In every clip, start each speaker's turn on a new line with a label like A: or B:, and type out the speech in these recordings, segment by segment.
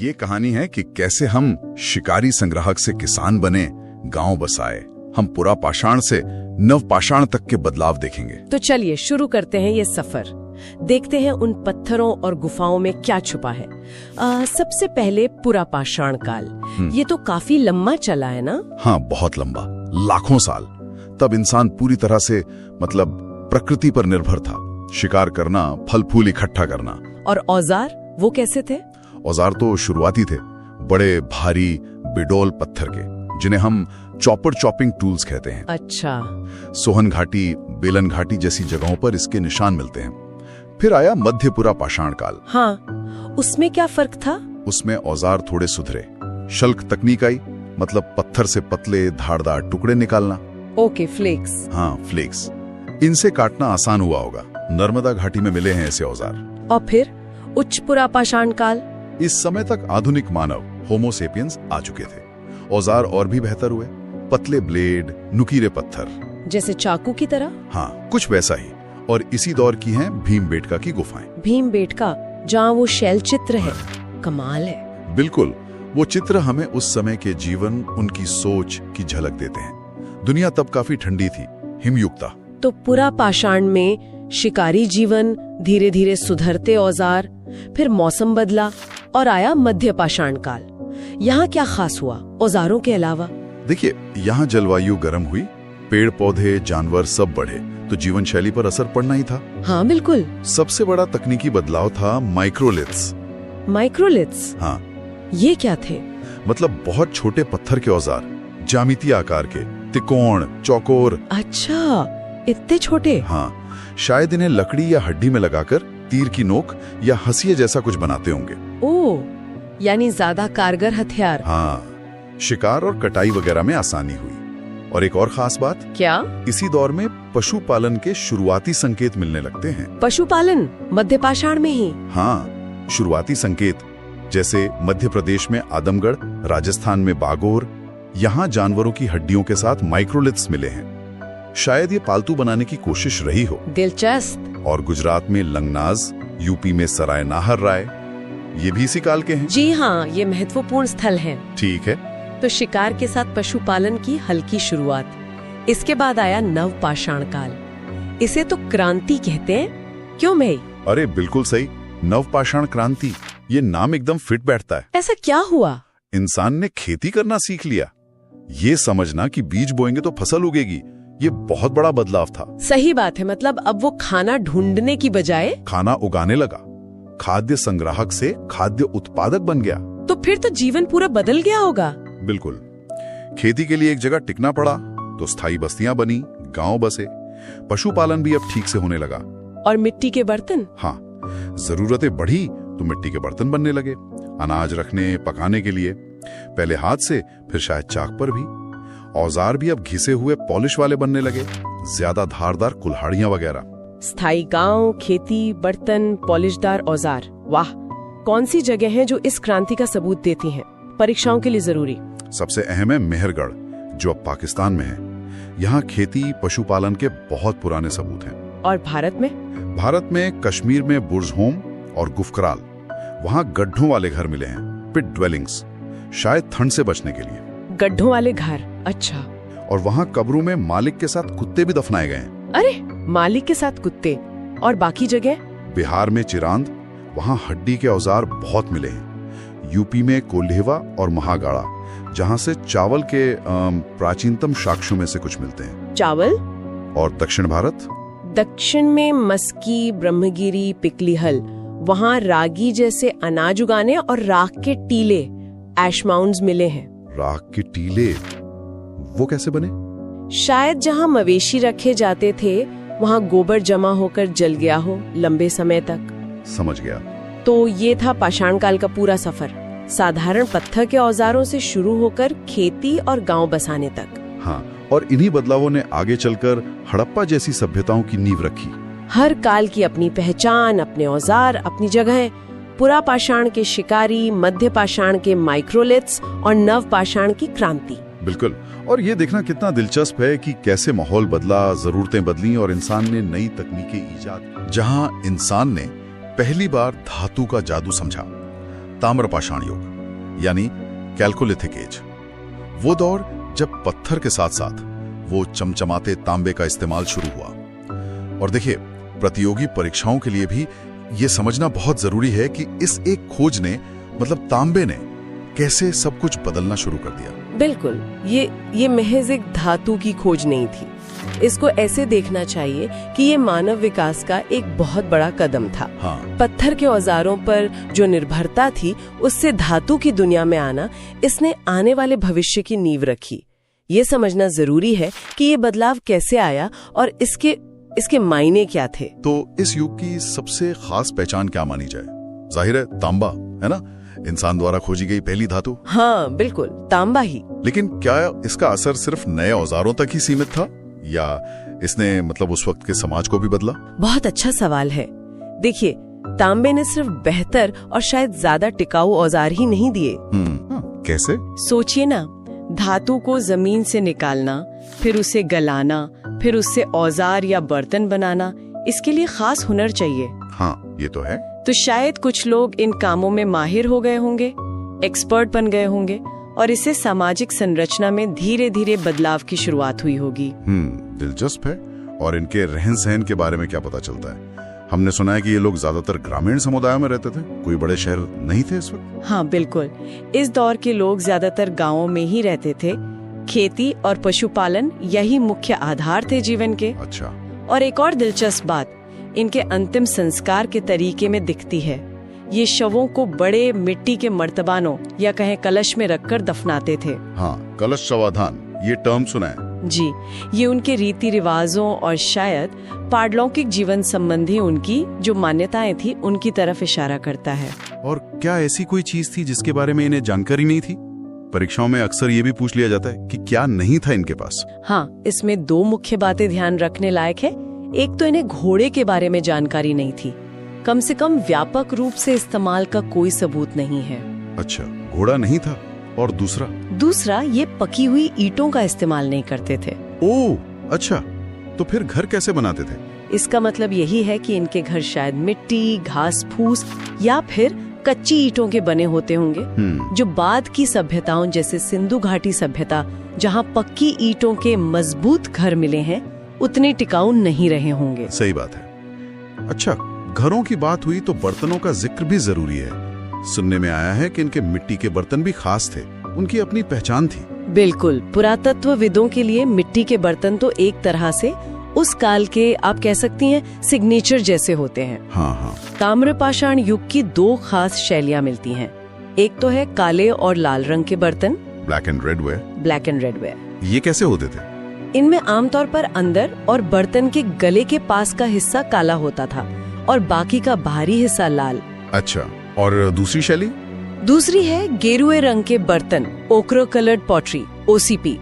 A: ये कहानी है कि कैसे हम शिकारी संग्राहक से किसान बने, गांव बसाए। हम पुरा पाषाण से नव पाषाण तक के बदलाव देखेंगे।
B: तो चलिए शुरू करते हैं ये सफर। देखते हैं उन पत्थरों और गुफाओं में क्या छुपा है। सबसे पहले पुरा पाषाण काल। ये तो काफी लंबा चला है ना?
A: हाँ, बहुत लंबा, लाखों साल। तब इंसान पूरी तरह से प्रकृति पर निर्भर था। शिकार करना, फल फूल इकट्ठा करना।
B: और औजार वो कैसे थे?
A: औजार तो शुरुआती थे, बड़े भारी बिडोल पत्थर के, जिन्हें हम चॉपर चॉपिंग टूल्स कहते हैं।
B: अच्छा।
A: सोहन घाटी, बेलन घाटी जैसी जगहों पर इसके निशान मिलते हैं। फिर आया मध्यपुरा पाषाण काल।
B: हाँ, उसमें क्या फर्क था?
A: उसमें औजार थोड़े सुधरे, शल्क तकनीक आई, मतलब पत्थर से पतले धारदार टुकड़े निकालना।
B: Okay, flakes.
A: हाँ, फ्लेक्स। इनसे काटना आसान हुआ होगा। नर्मदा घाटी में मिले हैं ऐसे औजार।
B: और फिर उच्च पुरा पाषाण काल।
A: इस समय तक आधुनिक मानव होमो सेपियंस आ चुके थे। औजार और भी बेहतर हुए, पतले ब्लेड, नुकीले पत्थर,
B: जैसे चाकू की तरह।
A: हाँ, कुछ वैसा ही। और इसी दौर की हैं भीमबेटका की गुफाएं।
B: भीमबेटका, जहाँ वो शैल चित्र है, कमाल है।
A: बिल्कुल, वो चित्र हमें उस समय के जीवन, उनकी सोच की झलक देते हैं। दुनिया तब काफी ठंडी थी, हिमयुक्ता।
B: तो पुरा पाषाण में शिकारी जीवन, धीरे धीरे सुधरते औजार, फिर मौसम बदला और आया मध्य पाषाण काल। यहाँ क्या खास हुआ औजारों के अलावा?
A: देखिए, यहाँ जलवायु गर्म हुई, पेड़ पौधे जानवर सब बढ़े, तो जीवन शैली पर असर पड़ना ही था।
B: हाँ बिल्कुल।
A: सबसे बड़ा तकनीकी बदलाव था माइक्रोलिथ्स।
B: माइक्रोलिथ्स?
A: हाँ।
B: ये क्या थे?
A: मतलब बहुत छोटे पत्थर के औजार, ज्यामितीय आकार के, त्रिकोण, चौकोर।
B: अच्छा, इतने छोटे?
A: हाँ, शायद इन्हें लकड़ी या हड्डी में लगाकर तीर की नोक या हंसिया जैसा कुछ बनाते होंगे।
B: ओह, यानी ज्यादा कारगर हथियार।
A: हाँ, शिकार और कटाई वगैरह में आसानी हुई। और एक और खास बात।
B: क्या?
A: इसी दौर में पशुपालन के शुरुआती संकेत मिलने लगते हैं।
B: पशुपालन मध्य पाषाण में ही?
A: हाँ, शुरुआती संकेत, जैसे मध्य प्रदेश में आदमगढ़, राजस्थान में बागोर। यहाँ जानवरों की हड्डियों के साथ माइक्रोलिथ्स मिले हैं। शायद ये पालतू बनाने की कोशिश रही हो।
B: दिलचस्प।
A: और गुजरात में लंगनाज, यूपी में सराय नाहर राय, ये भी इसी काल के हैं।
B: जी हाँ, ये महत्वपूर्ण स्थल हैं।
A: ठीक है।
B: तो शिकार के साथ पशुपालन की हल्की शुरुआत। इसके बाद आया नव पाषाण काल। इसे तो क्रांति कहते हैं, क्यों भाई?
A: अरे बिल्कुल सही, नव पाषाण क्रांति, ये नाम एकदम फिट बैठता है।
B: ऐसा क्या हुआ?
A: इंसान ने खेती करना सीख लिया। ये समझना कि बीज बोएंगे तो फसल उगेगी, ये बहुत बड़ा बदलाव था।
B: सही बात है, मतलब अब वो खाना ढूंढने की बजाय
A: खाना उगाने लगा। खाद्य संग्राहक से खाद्य उत्पादक बन गया।
B: तो फिर तो जीवन पूरा बदल गया होगा।
A: बिल्कुल। खेती के लिए एक जगह टिकना पड़ा, तो स्थायी बस्तियां बनी, गांव बसे। पशुपालन भी अब ठीक से होने लगा।
B: और मिट्टी के बर्तन?
A: हाँ, जरूरतें बढ़ी तो मिट्टी के बर्तन बनने लगे, अनाज रखने पकाने के लिए। पहले हाथ से, फिर शायद चाक पर भी। औजार भी अब घिसे हुए पॉलिश वाले बनने लगे, ज्यादा धारदार कुल्हाड़ियां वगैरह।
B: स्थायी गांव, खेती, बर्तन, पॉलिशदार औजार। वाह, कौन सी जगह है जो इस क्रांति का सबूत देती हैं? परीक्षाओं के लिए जरूरी।
A: सबसे अहम है मेहरगढ़, जो अब पाकिस्तान में है। यहाँ खेती पशुपालन के बहुत पुराने सबूत हैं।
B: और भारत में?
A: भारत में कश्मीर में बुर्जहोम और गुफकराल, वहाँ गड्ढों वाले घर मिले हैं, पिट ड्वेलिंग्स, शायद ठंड से बचने के लिए।
B: गड्ढों वाले घर? अच्छा।
A: और वहाँ कब्रों में मालिक के साथ कुत्ते भी दफनाए गए हैं।
B: अरे, मालिक के साथ कुत्ते? और बाकी जगह?
A: बिहार में चिरांद, वहाँ हड्डी के औजार बहुत मिले हैं। यूपी में कोल्हेवा और महागाड़ा, जहाँ से चावल के प्राचीनतम साक्ष्यों में से कुछ मिलते हैं।
B: चावल? और
A: दक्षिण भारत?
B: दक्षिण में मस्की, ब्रह्मगिरी, पिकलीहल, वहाँ रागी जैसे अनाज उगाने और राख के टीले, ऐश माउंड्स मिले हैं।
A: राख के टीले वो कैसे बने?
B: शायद जहाँ मवेशी रखे जाते थे, वहाँ गोबर जमा होकर जल गया हो लंबे समय तक।
A: समझ गया।
B: तो ये था पाषाण काल का पूरा सफर, साधारण पत्थर के औजारों से शुरू होकर खेती और गांव बसाने तक।
A: हाँ, और इन्हीं बदलावों ने आगे चलकर हड़प्पा जैसी सभ्यताओं की नींव रखी।
B: हर काल की अपनी पहचान, अपने औजार, अपनी जगह। पुरा पाषाण के शिकारी, मध्य पाषाण के माइक्रोलिथ्स और नव पाषाण की क्रांति।
A: बिल्कुल। और ये देखना कितना दिलचस्प है कि कैसे माहौल बदला, जरूरतें बदली और इंसान ने नई तकनीकें ईजाद। जहां इंसान ने पहली बार धातु का जादू समझा, ताम्रपाषाण युग। यानी कैल्कोलिथिक एज। वो दौर जब पत्थर के साथ साथ वो चमचमाते तांबे का इस्तेमाल शुरू हुआ। और देखिए, प्रतियोगी परीक्षाओं के लिए भी ये समझना बहुत जरूरी है कि इस एक खोज ने, मतलब तांबे ने, कैसे सब कुछ बदलना शुरू कर दिया।
B: बिल्कुल, ये महज एक धातु की खोज नहीं थी। इसको ऐसे देखना चाहिए कि ये मानव विकास का एक बहुत बड़ा कदम था।
A: हाँ।
B: पत्थर के औजारों पर जो निर्भरता थी, उससे धातु की दुनिया में आना, इसने आने वाले भविष्य की नींव रखी। ये समझना जरूरी है कि ये बदलाव कैसे आया और इसके मायने क्या थे।
A: तो इस युग की सबसे खास पहचान क्या मानी जाए? जाहिर है तांबा, है ना, इंसान द्वारा खोजी गई पहली धातु।
B: हाँ बिल्कुल, तांबा ही।
A: लेकिन क्या इसका असर सिर्फ नए औजारों तक ही सीमित था, या इसने मतलब उस वक्त के समाज को भी बदला?
B: बहुत अच्छा सवाल है। देखिए, तांबे ने सिर्फ बेहतर और शायद ज्यादा टिकाऊ औजार ही नहीं दिए।
A: कैसे?
B: सोचिए ना, धातु को जमीन से निकालना, फिर उसे गलाना, फिर उससे औजार या बर्तन बनाना, इसके लिए खास हुनर चाहिए।
A: हाँ, ये तो है।
B: तो शायद कुछ लोग इन कामों में माहिर हो गए होंगे, एक्सपर्ट बन गए होंगे, और इससे सामाजिक संरचना में धीरे धीरे बदलाव की शुरुआत हुई होगी।
A: दिलचस्प है। और इनके रहन सहन के बारे में क्या पता चलता है? हमने सुना है कि ये लोग ज्यादातर ग्रामीण समुदायों में रहते थे, कोई बड़े शहर नहीं थे इस वक्त।
B: हाँ बिल्कुल, इस दौर के लोग ज्यादातर गाँवों में ही रहते थे। खेती और पशुपालन यही मुख्य आधार थे जीवन के।
A: अच्छा।
B: और एक और दिलचस्प बात इनके अंतिम संस्कार के तरीके में दिखती है। ये शवों को बड़े मिट्टी के मर्तबानों या कहें कलश में रखकर दफनाते थे।
A: हाँ, कलश शवाधान, ये टर्म सुना है
B: जी। ये उनके रीति रिवाजों और शायद पारलौकिक जीवन संबंधी उनकी जो मान्यताएं थी, उनकी तरफ इशारा करता है।
A: और क्या ऐसी कोई चीज थी जिसके बारे में इन्हें जानकारी नहीं थी? परीक्षाओं में अक्सर ये भी पूछ लिया जाता है कि क्या नहीं था इनके पास।
B: हाँ, इसमें दो मुख्य बातें ध्यान रखने लायक है। एक तो इन्हें घोड़े के बारे में जानकारी नहीं थी, कम से कम व्यापक रूप से इस्तेमाल का कोई सबूत नहीं है।
A: अच्छा, घोड़ा नहीं था। और दूसरा ये पकी हुई ईंटों का इस्तेमाल नहीं करते थे। ओह, अच्छा, तो फिर घर कैसे बनाते थे?
B: इसका मतलब यही है कि इनके घर शायद मिट्टी, घास फूस या फिर कच्ची ईंटों के बने होते होंगे, जो बाद की सभ्यताओं जैसे सिंधु घाटी सभ्यता, जहाँ पक्की ईंटों के मजबूत घर मिले हैं, उतने टिकाऊ नहीं रहे होंगे।
A: सही बात है। अच्छा, घरों की बात हुई तो बर्तनों का जिक्र भी जरूरी है। सुनने में आया है कि इनके मिट्टी के बर्तन भी खास थे, उनकी अपनी पहचान थी।
B: बिल्कुल, पुरातत्वविदों के लिए मिट्टी के बर्तन तो एक तरह से उस काल के, आप कह सकती हैं, सिग्नेचर जैसे होते हैं।
A: हाँ।
B: ताम्रपाषाण युग की दो खास शैलियाँ मिलती हैं। एक तो है काले और लाल रंग के बर्तन,
A: ब्लैक एंड रेड वेयर। ये कैसे होते थे?
B: इनमें आमतौर पर अंदर और बर्तन के गले के पास का हिस्सा काला होता था और बाकी का बाहरी हिस्सा लाल।
A: अच्छा, और दूसरी शैली?
B: दूसरी है गेरुए रंग के बर्तन, ओक्रो कलर्ड पॉटरी, OCP।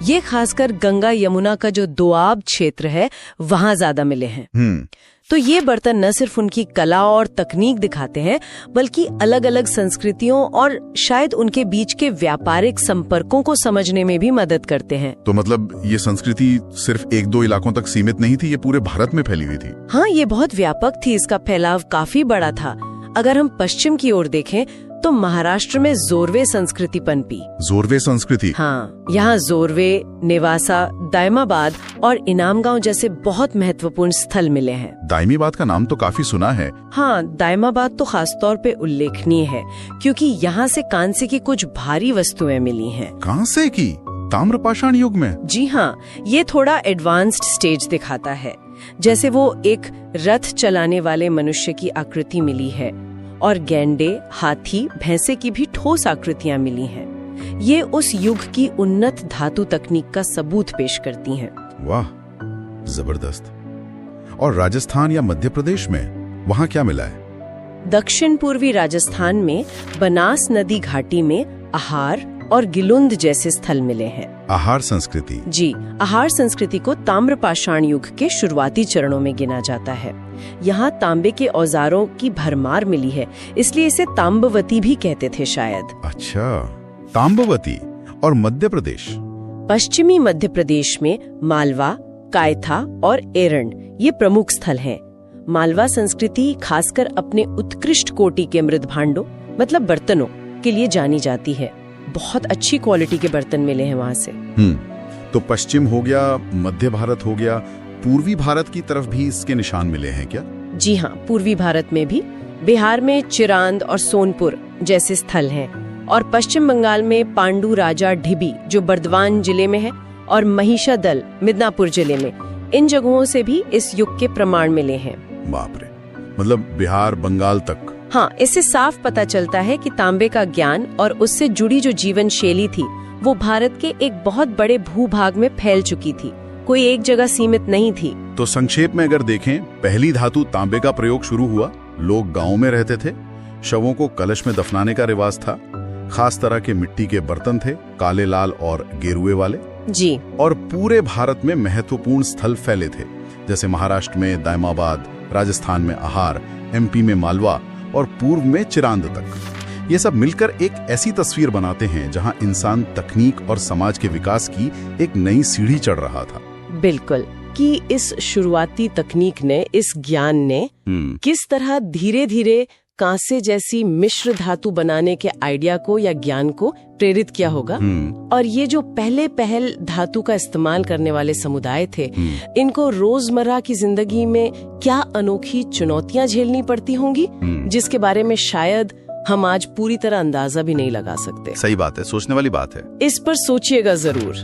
B: ये खासकर गंगा यमुना का जो दोआब क्षेत्र है, वहाँ ज्यादा मिले हैं। तो ये बर्तन न सिर्फ उनकी कला और तकनीक दिखाते हैं, बल्कि अलग अलग संस्कृतियों और शायद उनके बीच के व्यापारिक संपर्कों को समझने में भी मदद करते हैं।
A: तो मतलब ये संस्कृति सिर्फ एक दो इलाकों तक सीमित नहीं थी, ये पूरे भारत में फैली हुई थी।
B: हाँ, ये बहुत व्यापक थी, इसका फैलाव काफी बड़ा था। अगर हम पश्चिम की ओर देखें तो महाराष्ट्र में जोरवे संस्कृति पनपी।
A: जोरवे संस्कृति?
B: हाँ, यहाँ जोरवे, नेवासा, दायमाबाद और इनामगांव जैसे बहुत महत्वपूर्ण स्थल मिले हैं।
A: दायमाबाद का नाम तो काफी सुना है।
B: हाँ, दायमाबाद तो खास तौर पे उल्लेखनीय है क्योंकि यहाँ से कांसे की कुछ भारी वस्तुएं मिली हैं।
A: कांसे की? ताम्रपाषाण युग में? जी
B: हाँ, ये थोड़ा एडवांस्ड स्टेज दिखाता है। जैसे वो एक रथ चलाने वाले मनुष्य की आकृति मिली है और गैंडे, हाथी, भैंसे की भी ठोस आकृतियां मिली हैं। ये उस युग की उन्नत धातु तकनीक का सबूत पेश करती हैं।
A: वाह, जबरदस्त। और राजस्थान या मध्य प्रदेश में वहाँ क्या मिला है?
B: दक्षिण पूर्वी राजस्थान में बनास नदी घाटी में आहार और गिलुंद जैसे स्थल मिले हैं।
A: आहार संस्कृति? जी,
B: आहार संस्कृति को ताम्रपाषाण युग के शुरुआती चरणों में गिना जाता है। यहाँ तांबे के औजारों की भरमार मिली है, इसलिए इसे ताम्बवती भी कहते थे शायद।
A: अच्छा, ताम्बवती। और मध्य प्रदेश?
B: पश्चिमी मध्य प्रदेश में मालवा, कायथा और एरण ये प्रमुख स्थल हैं। मालवा संस्कृति खासकर अपने उत्कृष्ट कोटि के मृद भांडों, मतलब बर्तनों के लिए जानी जाती है। बहुत अच्छी क्वालिटी के बर्तन मिले हैं वहां से।
A: तो पश्चिम हो गया, मध्य भारत हो गया, पूर्वी भारत की तरफ भी इसके निशान मिले हैं क्या?
B: जी हाँ, पूर्वी भारत में भी। बिहार में चिरांद और सोनपुर जैसे स्थल हैं, और पश्चिम बंगाल में पांडु राजा ढिबी जो बर्दवान जिले में है, और महिषादल मिदनापुर जिले में, इन जगहों से भी इस युग के प्रमाण मिले हैं।
A: बाप रे, मतलब बिहार बंगाल तक।
B: हाँ, इससे साफ पता चलता है कि तांबे का ज्ञान और उससे जुड़ी जो जीवन शैली थी वो भारत के एक बहुत बड़े भूभाग में फैल चुकी थी, कोई एक जगह सीमित नहीं थी।
A: तो संक्षेप में अगर देखें, पहली धातु तांबे का प्रयोग शुरू हुआ, लोग गाँव में रहते थे, शवों को कलश में दफनाने का रिवाज था, खास तरह के मिट्टी के बर्तन थे, काले, लाल और गेरुए वाले
B: जी।
A: और पूरे भारत में महत्वपूर्ण स्थल फैले थे, जैसे महाराष्ट्र में दायमाबाद, राजस्थान में आहार, एमपी में मालवा और पूर्व में चिरांद तक। ये सब मिलकर एक ऐसी तस्वीर बनाते हैं जहां इंसान तकनीक और समाज के विकास की एक नई सीढ़ी चढ़ रहा था।
B: बिल्कुल, कि इस शुरुआती तकनीक ने, इस ज्ञान ने किस तरह धीरे धीरे कांसे जैसी मिश्र धातु बनाने के आइडिया को या ज्ञान को प्रेरित किया होगा। और ये जो पहल धातु का इस्तेमाल करने वाले समुदाय थे, इनको रोजमर्रा की जिंदगी में क्या अनोखी चुनौतियां झेलनी पड़ती होंगी, जिसके बारे में शायद हम आज पूरी तरह अंदाजा भी नहीं लगा सकते।
A: सही बात है, सोचने वाली बात है।
B: इस पर सोचिएगा जरूर।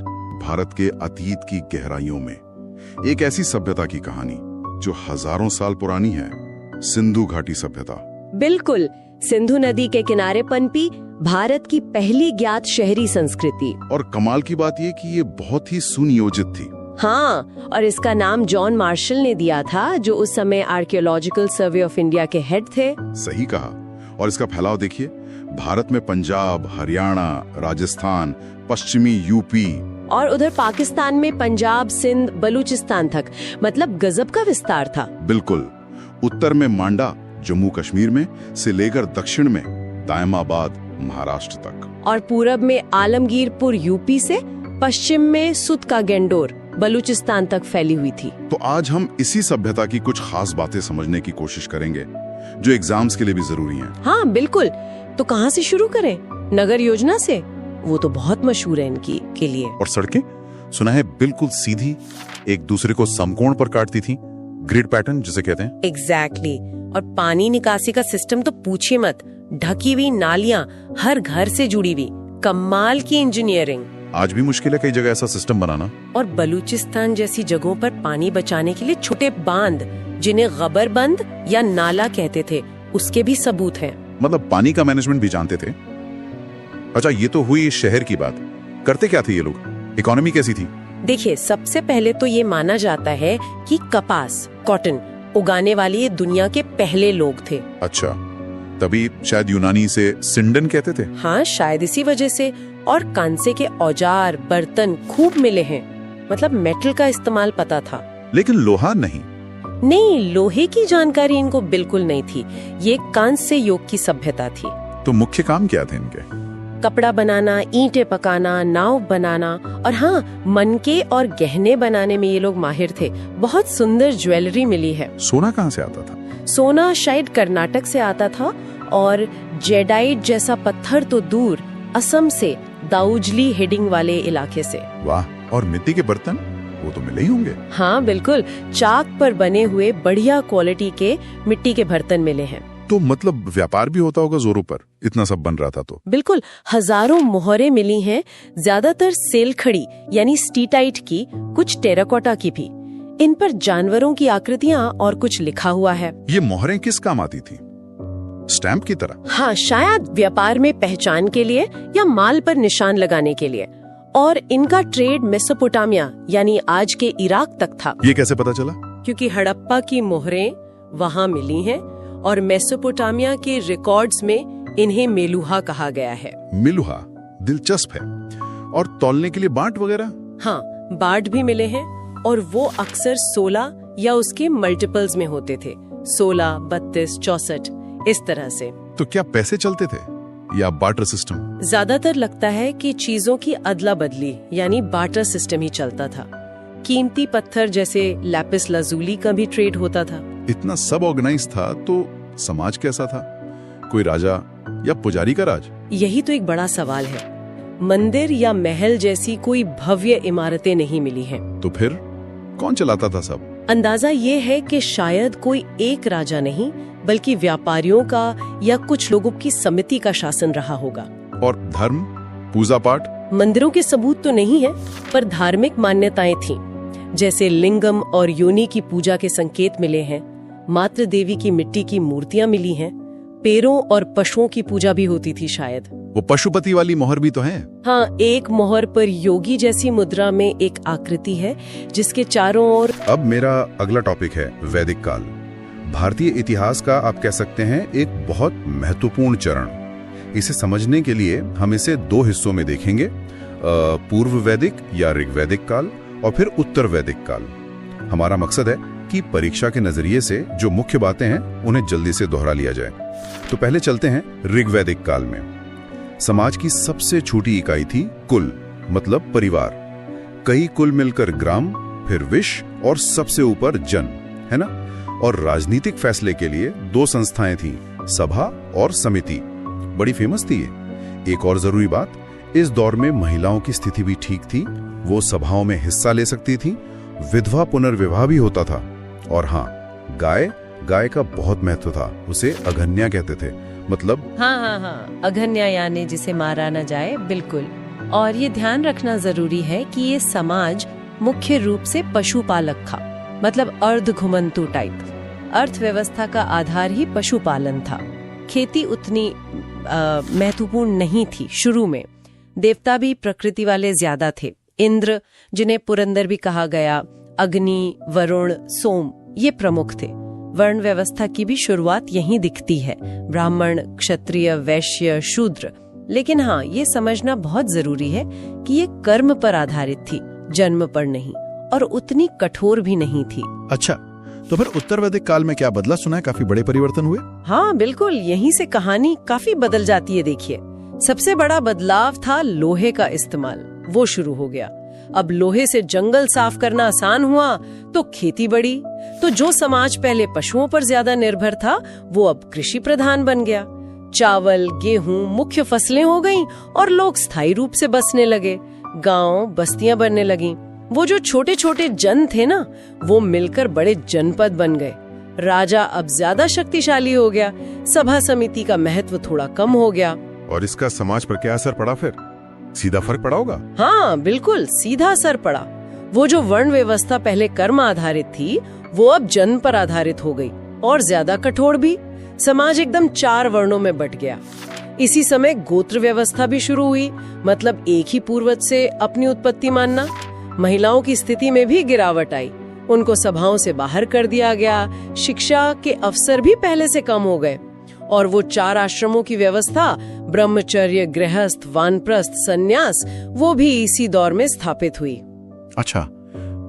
A: भारत के अतीत की गहराइयों में एक ऐसी सभ्यता की कहानी जो हजारों साल पुरानी है, सिंधु घाटी सभ्यता।
B: बिल्कुल, सिंधु नदी के किनारे पनपी भारत की पहली ज्ञात शहरी संस्कृति।
A: और कमाल की बात ये कि ये बहुत ही सुनियोजित थी।
B: हाँ, और इसका नाम जॉन मार्शल ने दिया था, जो उस समय आर्कियोलॉजिकल सर्वे ऑफ इंडिया के हेड थे।
A: सही कहा। और इसका फैलाव देखिए, भारत में पंजाब, हरियाणा, राजस्थान, पश्चिमी यूपी
B: और उधर पाकिस्तान में पंजाब, सिंध, बलूचिस्तान तक, मतलब गजब का विस्तार था।
A: बिल्कुल। उत्तर में मांडा जम्मू कश्मीर में से लेकर दक्षिण में दायमाबाद महाराष्ट्र तक,
B: और पूरब में आलमगीरपुर यूपी से पश्चिम में सुत का गेंडोर बलूचिस्तान तक फैली हुई थी।
A: तो आज हम इसी सभ्यता की कुछ खास बातें समझने की कोशिश करेंगे जो एग्जाम्स के लिए भी जरूरी हैं।
B: हाँ बिल्कुल। तो कहाँ से शुरू करें? नगर योजना से? वो तो बहुत मशहूर है इनकी के लिए।
A: और सड़कें सुना है बिल्कुल सीधी, एक दूसरे को समकोण पर काटती थी, ग्रिड पैटर्न जिसे कहते हैं।
B: एग्जैक्टली। और पानी निकासी का सिस्टम तो पूछिए मत, ढकी हुई नालियां हर घर से जुड़ी हुई, कमाल की इंजीनियरिंग।
A: आज भी मुश्किल है कई जगह ऐसा सिस्टम बनाना।
B: और बलूचिस्तान जैसी जगहों पर पानी बचाने के लिए छोटे बांध, जिन्हें गबर बंद या नाला कहते थे, उसके भी सबूत हैं।
A: मतलब पानी का मैनेजमेंट भी जानते थे। अच्छा, ये तो हुई शहर की बात। करते क्या थे ये लोग? इकोनॉमी कैसी थी?
B: देखिए, सबसे पहले तो ये माना जाता है कि कपास, कॉटन उगाने वाले ये दुनिया के पहले लोग थे।
A: अच्छा, तभी शायद यूनानी से सिंडन कहते थे।
B: हाँ, शायद इसी वजह से। और कांसे के औजार, बर्तन खूब मिले हैं, मतलब मेटल का इस्तेमाल पता था।
A: लेकिन लोहा नहीं।
B: नहीं, लोहे की जानकारी इनको बिल्कुल नहीं थी। ये कांस्य युग की सभ्यता थी।
A: तो मुख्य काम क्या थे इनके?
B: कपड़ा बनाना, ईंटें पकाना, नाव बनाना, और हाँ, मनके और गहने बनाने में ये लोग माहिर थे। बहुत सुंदर ज्वेलरी मिली है।
A: सोना कहाँ से आता था?
B: सोना शायद कर्नाटक से आता था, और जेडाइट जैसा पत्थर तो दूर, असम से, दाऊजली हेडिंग वाले इलाके से।
A: वाह। और मिट्टी के बर्तन वो तो मिले ही होंगे।
B: हाँ बिल्कुल, चाक पर बने हुए बढ़िया क्वालिटी के मिट्टी के बर्तन मिले हैं।
A: तो मतलब व्यापार भी होता होगा जोरों पर, इतना सब बन रहा था तो।
B: बिल्कुल, हजारों मोहरें मिली हैं, ज्यादातर सेलखड़ी यानी स्टीटाइट की, कुछ टेराकोटा की भी। इन पर जानवरों की आकृतियां और कुछ लिखा हुआ है।
A: ये मोहरें किस काम आती थी? स्टैंप की तरह?
B: हाँ, शायद व्यापार में पहचान के लिए या माल पर निशान लगाने के लिए। और इनका ट्रेड मेसोपोटामिया यानी आज के इराक तक था।
A: ये कैसे पता चला?
B: क्योंकि हड़प्पा की मोहरें वहाँ मिली हैं, और मेसोपोटामिया के रिकॉर्ड्स में इन्हें मेलुहा कहा गया है।
A: मेलुहा दिलचस्प है। और तौलने के लिए बाट वगैरह?
B: हाँ, बाट भी मिले हैं, और वो अक्सर 16 या उसके मल्टीपल्स में होते थे, 16, 32, 64 इस तरह से।
A: तो क्या पैसे चलते थे या बार्टर सिस्टम?
B: ज्यादातर लगता है कि चीजों की अदला बदली यानी बार्टर सिस्टम ही चलता था। कीमती पत्थर जैसे लैपिस लाजुली का भी ट्रेड होता था।
A: इतना सब ऑर्गेनाइज था तो समाज कैसा था? कोई राजा या पुजारी का राज?
B: यही तो एक बड़ा सवाल है। मंदिर या महल जैसी कोई भव्य इमारतें नहीं मिली हैं।
A: तो फिर कौन चलाता था सब?
B: अंदाजा ये है कि शायद कोई एक राजा नहीं, बल्कि व्यापारियों का या कुछ लोगों की समिति का शासन रहा होगा।
A: और धर्म, पूजा पाठ?
B: मंदिरों के सबूत तो नहीं है, पर धार्मिक मान्यताएं थीं। जैसे लिंगम और योनि की पूजा के संकेत मिले हैं, मातृ देवी की मिट्टी की मूर्तियां मिली हैं, पेड़ों और पशुओं की पूजा भी होती थी शायद।
A: वो पशुपति वाली मोहर भी तो है।
B: हाँ, एक मोहर पर योगी जैसी मुद्रा में एक आकृति है जिसके चारों ओर।
A: अब मेरा अगला टॉपिक है वैदिक काल। भारतीय इतिहास का आप कह सकते हैं एक बहुत महत्वपूर्ण चरण। इसे समझने के लिए हम इसे दो हिस्सों में देखेंगे, पूर्व वैदिक या ऋग्वैदिक काल और फिर उत्तर वैदिक काल। हमारा मकसद है कि परीक्षा के नजरिए से जो मुख्य बातें हैं उन्हें जल्दी से दोहरा लिया जाए। तो पहले चलते हैं ऋग्वैदिक काल में। समाज की सबसे छोटी इकाई थी कुल, मतलब परिवार। कई कुल मिलकर ग्राम, फिर विश्व और सबसे ऊपर जन, है ना? और राजनीतिक फैसले के लिए दो संस्थाएं थीं, सभा और समिति। बड़ी फेमस थी ये। एक और जरूरी बात, इस दौर में महिलाओं की स्थिति भी ठीक थी। वो सभाओं में हिस्सा ले सकती थी। विधवा पुनर्विवाह भी होता था। और हाँ, गाय का बहुत महत्व था। उसे अघन्या कहते थे, मतलब
B: हाँ, अघन्या यानी जिसे मारा न जाए, बिल्कुल। और ये ध्यान रखना जरूरी है कि ये समाज मुख्य रूप से पशुपालक था, मतलब अर्ध घुमंतु टाइप। अर्थव्यवस्था का आधार ही पशुपालन था। खेती उतनी महत्वपूर्ण नहीं थी शुरू में। देवता भी प्रकृति वाले ज्यादा थे। इंद्र, जिन्हें पुरंदर भी कहा गया, अग्नि, वरुण, सोम, ये प्रमुख थे। वर्ण व्यवस्था की भी शुरुआत यहीं दिखती है, ब्राह्मण, क्षत्रिय, वैश्य, शूद्र। लेकिन हाँ, ये समझना बहुत जरूरी है कि ये कर्म पर आधारित थी, जन्म पर नहीं, और उतनी कठोर भी नहीं थी।
A: अच्छा, तो फिर उत्तर वैदिक काल में क्या बदला? सुना है काफी बड़े परिवर्तन हुए।
B: हाँ बिल्कुल, यहीं से कहानी काफी बदल जाती है। देखिए, सबसे बड़ा बदलाव था लोहे का इस्तेमाल। वो शुरू हो गया। अब लोहे से जंगल साफ करना आसान हुआ तो खेती बढ़ी। तो जो समाज पहले पशुओं पर ज्यादा निर्भर था, वो अब कृषि प्रधान बन गया। चावल, गेहूं मुख्य फसलें हो गईं और लोग स्थायी रूप से बसने लगे। गांव, बस्तियां बनने लगीं। वो जो छोटे छोटे जन थे ना, वो मिलकर बड़े जनपद बन गए। राजा अब ज्यादा शक्तिशाली हो गया। सभा समिति का महत्व थोड़ा कम हो गया।
A: और इसका समाज पर क्या असर पड़ा? फिर सीधा फर्क पड़ा होगा।
B: हाँ बिल्कुल, सीधा असर पड़ा। वो जो वर्ण व्यवस्था पहले कर्म आधारित थी, वो अब जन्म पर आधारित हो गई, और ज्यादा कठोर भी। समाज एकदम 4 वर्णों में बट गया। इसी समय गोत्र व्यवस्था भी शुरू हुई, मतलब एक ही पूर्वज से अपनी उत्पत्ति मानना। महिलाओं की स्थिति में भी गिरावट आई। उनको सभाओं से बाहर कर दिया गया। शिक्षा के अवसर भी पहले से कम हो गए। और वो 4 आश्रमों की व्यवस्था, ब्रह्मचर्य, गृहस्थ, वानप्रस्थ, सन्यास, वो भी इसी दौर में स्थापित हुई।
A: अच्छा,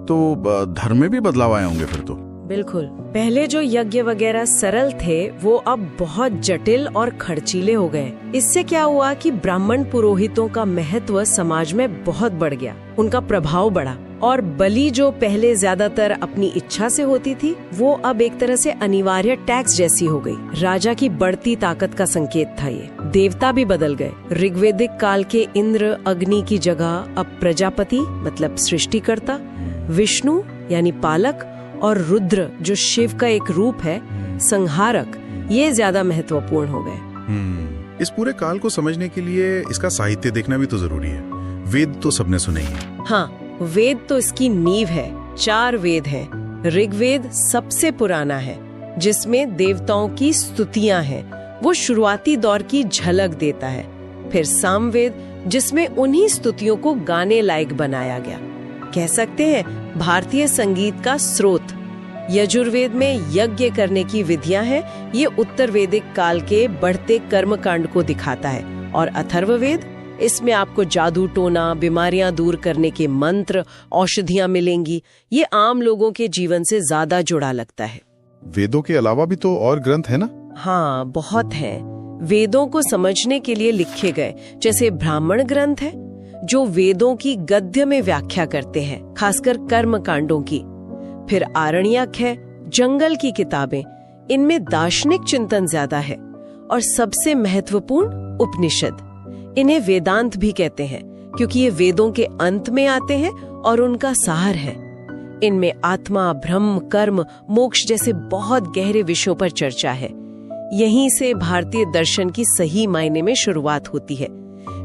A: तो धर्म में भी बदलाव आए होंगे फिर तो?
B: बिल्कुल। पहले जो यज्ञ वगैरह सरल थे, वो अब बहुत जटिल और खर्चीले हो गए। इससे क्या हुआ कि ब्राह्मण पुरोहितों का महत्व समाज में बहुत बढ़ गया। उनका प्रभाव बढ़ा। और बलि जो पहले ज्यादातर अपनी इच्छा से होती थी, वो अब एक तरह से अनिवार्य टैक्स जैसी हो गई। राजा की बढ़ती ताकत का संकेत था ये। देवता भी बदल गए। ऋग्वैदिक काल के इंद्र, अग्नि की जगह अब प्रजापति, मतलब सृष्टिकर्ता, विष्णु यानी पालक, और रुद्र जो शिव का एक रूप है, संहारक, ये ज्यादा महत्वपूर्ण हो गए।
A: इस पूरे काल को समझने के लिए इसका साहित्य देखना भी तो जरूरी है। वेद तो सबने सुने ही है।
B: हाँ, वेद तो इसकी नींव है। 4 वेद हैं। ऋग्वेद सबसे पुराना है, जिसमें देवताओं की स्तुतियां हैं। वो शुरुआती दौर की झलक देता है। फिर सामवेद, जिसमें उन्हीं स्तुतियों को गाने लायक बनाया गया। कह सकते हैं भारतीय संगीत का स्रोत। यजुर्वेद में यज्ञ करने की विधियां हैं। ये उत्तर वैदिक काल के बढ़ते कर्मकांड को दिखाता है। और अथर्ववेद, इसमें आपको जादू टोना, बीमारियां दूर करने के मंत्र, औषधियां मिलेंगी। ये आम लोगों के जीवन से ज्यादा जुड़ा लगता है।
A: वेदों के अलावा भी तो और ग्रंथ है ना?
B: हाँ, बहुत हैं। वेदों को समझने के लिए लिखे गए, जैसे ब्राह्मण ग्रंथ है, जो वेदों की गद्य में व्याख्या करते हैं, खासकर कर्म कांडों की। फिर आरण्यक है, जंगल की किताबें, इनमें दार्शनिक चिंतन ज्यादा है। और सबसे महत्वपूर्ण उपनिषद। इन्हें वेदांत भी कहते हैं क्योंकि ये वेदों के अंत में आते हैं और उनका सार है। इनमें आत्मा, ब्रह्म, कर्म, मोक्ष जैसे बहुत गहरे विषयों पर चर्चा है। यहीं से भारतीय दर्शन की सही मायने में शुरुआत होती है।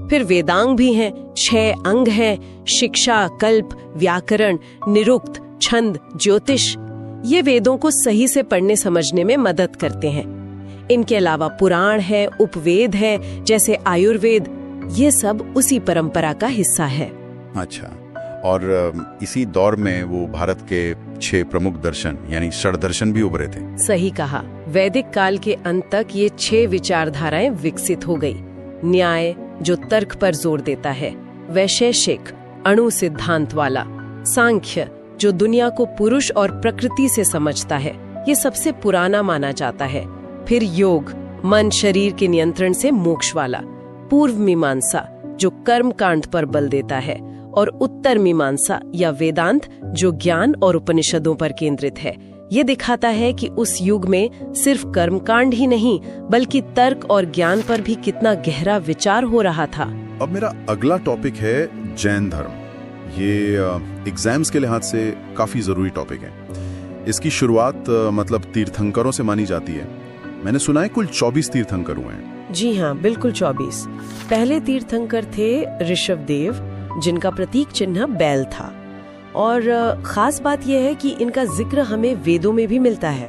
B: फिर वेदांग भी हैं, 6 अंग हैं, शिक्षा, कल्प, व्याकरण, निरुक्त, छंद, ज्योतिष। ये वेदों को सही से पढ़ने समझने में मदद करते हैं। इनके अलावा पुराण है, उपवेद है, जैसे आयुर्वेद। ये सब उसी परंपरा का हिस्सा है।
A: अच्छा, और इसी दौर में वो भारत के 6 प्रमुख दर्शन यानी षड्दर्शन भी उभरे थे।
B: सही कहा। वैदिक काल के अंत तक ये 6 विचारधाराएं विकसित हो गई। न्याय, जो तर्क पर जोर देता है, वैशेषिक, अणु सिद्धांत वाला, सांख्य, जो दुनिया को पुरुष और प्रकृति से समझता है, ये सबसे पुराना माना जाता है। फिर योग, मन शरीर के नियंत्रण से मोक्ष वाला, पूर्व मीमांसा, जो कर्म कांड पर बल देता है, और उत्तर मीमांसा या वेदांत, जो ज्ञान और उपनिषदों पर केंद्रित है। ये दिखाता है कि उस युग में सिर्फ कर्मकांड ही नहीं बल्कि तर्क और ज्ञान पर भी कितना गहरा विचार हो रहा था।
A: अब मेरा अगला टॉपिक है जैन धर्म। ये एग्जाम्स के लिहाज से काफी जरूरी टॉपिक है। इसकी शुरुआत मतलब तीर्थंकरों से मानी जाती है। मैंने सुना है कुल 24 तीर्थंकर हुए हैं।
B: जी हाँ, बिल्कुल 24। पहले तीर्थंकर थे ऋषभदेव, जिनका प्रतीक चिन्ह बैल था। और खास बात यह है कि इनका जिक्र हमें वेदों में भी मिलता है।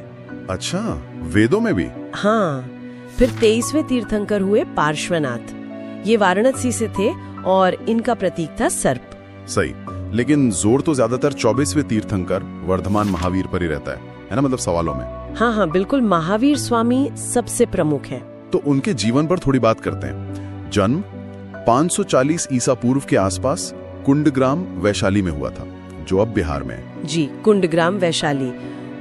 A: अच्छा, वेदों में भी?
B: हाँ। फिर 23वें तीर्थंकर हुए पार्श्वनाथ। ये वाराणसी से थे और इनका प्रतीक था सर्प।
A: सही, लेकिन जोर तो ज्यादातर 24वें तीर्थंकर वर्धमान महावीर पर ही रहता है ना, मतलब सवालों में।
B: हाँ हाँ, बिल्कुल। महावीर स्वामी सबसे प्रमुख हैं।
A: तो उनके जीवन पर थोड़ी बात करते हैं। जन्म 540 ईसा पूर्व के आसपास कुंडग्राम वैशाली में हुआ था, जो अब बिहार में है।
B: जी, कुंडग्राम वैशाली।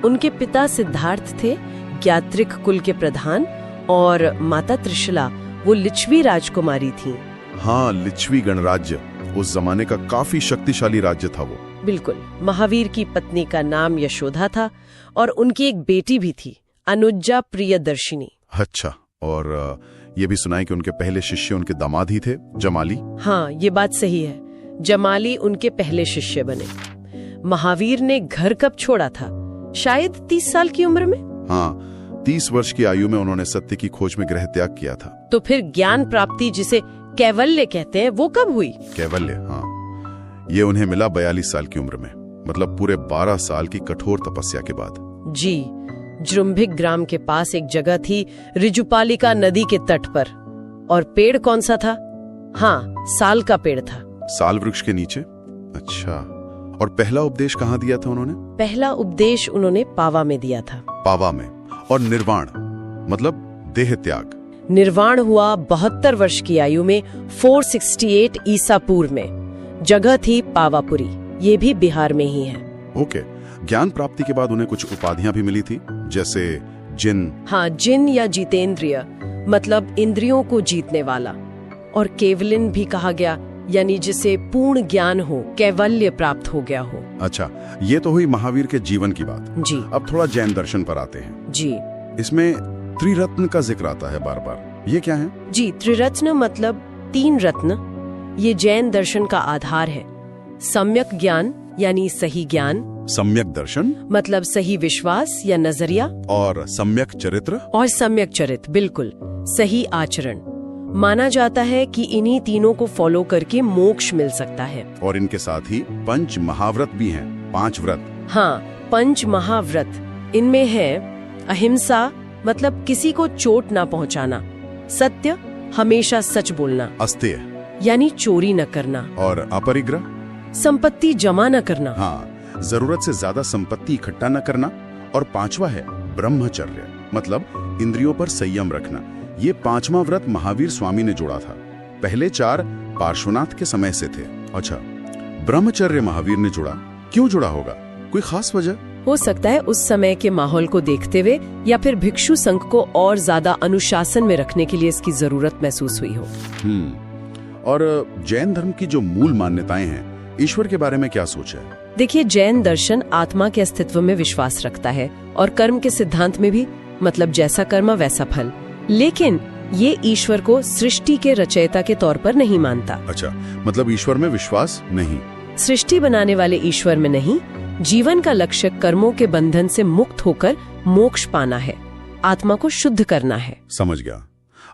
B: उनके पिता सिद्धार्थ थे ज्ञात्रिक कुल के प्रधान, और माता त्रिशला वो लिच्छवी राजकुमारी थी।
A: हाँ, लिच्छवी गणराज्य उस जमाने का काफी शक्तिशाली राज्य था वो।
B: बिल्कुल। महावीर की पत्नी का नाम यशोदा था और उनकी एक बेटी भी थी, अनुजा प्रियदर्शिनी।
A: अच्छा, और ये भी सुना है कि उनके पहले शिष्य उनके दामाद ही थे, जमाली।
B: हाँ, ये बात सही है। जमाली उनके पहले शिष्य बने। महावीर ने घर कब छोड़ा था? शायद 30 साल की उम्र में।
A: हाँ, 30 वर्ष की आयु में उन्होंने सत्य की खोज में गृह त्याग किया था।
B: तो फिर ज्ञान प्राप्ति, जिसे कैवल्य कहते हैं, वो कब हुई?
A: कैवल्य, हाँ, ये उन्हें मिला 42 साल की उम्र में, मतलब पूरे 12 साल की कठोर तपस्या के बाद।
B: जी, जृंभिक ग्राम के पास एक जगह थी, ऋजुपालिका नदी के तट पर। और पेड़ कौन सा था? हाँ, साल का पेड़ था।
A: साल वृक्ष के नीचे? अच्छा, और पहला उपदेश कहाँ दिया था उन्होंने? पहला
B: उपदेश उन्होंने पावा में दिया था।
A: पावा में। और निर्वाण मतलब देह त्याग?
B: निर्वाण हुआ 72 वर्ष की आयु में 468 ईसा पूर्व में। जगह थी पावापुरी, ये भी बिहार में ही है।
A: ओके। ज्ञान प्राप्ति के बाद उन्हें कुछ उपाधियां भी मिली थी, जैसे जिन।
B: हाँ, जिन या जितेंद्रिय, मतलब इंद्रियों को जीतने वाला। और केवलिन भी कहा गया, यानी जिसे पूर्ण ज्ञान हो, कैवल्य प्राप्त हो गया हो।
A: अच्छा, ये तो हुई महावीर के जीवन की बात।
B: जी।
A: अब थोड़ा जैन दर्शन पर आते हैं।
B: जी।
A: इसमें त्रिरत्न का जिक्र आता है बार बार, ये क्या है?
B: जी, त्रिरत्न मतलब 3 रत्न। ये जैन दर्शन का आधार है। सम्यक ज्ञान यानी सही ज्ञान,
A: सम्यक दर्शन
B: मतलब सही विश्वास या नजरिया,
A: और सम्यक चरित्र,
B: और सम्यक चरित्र, बिल्कुल सही आचरण। माना जाता है कि इन्हीं तीनों को फॉलो करके मोक्ष मिल सकता है।
A: और इनके साथ ही 5 महाव्रत भी हैं, 5 व्रत।
B: हाँ, 5 महाव्रत। इनमें है अहिंसा, मतलब किसी को चोट ना पहुंचाना। सत्य, हमेशा सच बोलना।
A: अस्तेय,
B: यानी चोरी न करना।
A: और अपरिग्रह,
B: संपत्ति जमा न करना।
A: हाँ, जरूरत से ज्यादा संपत्ति इकट्ठा न करना। और 5वां है ब्रह्मचर्य, मतलब इंद्रियों पर संयम रखना। ये 5वां व्रत महावीर स्वामी ने जोड़ा था। पहले 4 पार्श्वनाथ के समय से थे। अच्छा, ब्रह्मचर्य महावीर ने जोड़ा, क्यों जोड़ा होगा? कोई खास वजह?
B: हो सकता है उस समय के माहौल को देखते हुए, या फिर भिक्षु संघ को और ज्यादा अनुशासन में रखने के लिए इसकी जरूरत महसूस हुई हो।
A: और जैन धर्म की जो मूल मान्यताएं हैं, ईश्वर के बारे में क्या सोच है?
B: देखिए, जैन दर्शन आत्मा के अस्तित्व में विश्वास रखता है और कर्म के सिद्धांत में भी, मतलब जैसा कर्म वैसा फल। लेकिन ये ईश्वर को सृष्टि के रचयिता के तौर पर नहीं मानता।
A: अच्छा, मतलब ईश्वर में विश्वास नहीं।
B: सृष्टि बनाने वाले ईश्वर में नहीं, जीवन का लक्ष्य कर्मों के बंधन से मुक्त होकर मोक्ष पाना है, आत्मा को शुद्ध करना है।
A: समझ गया।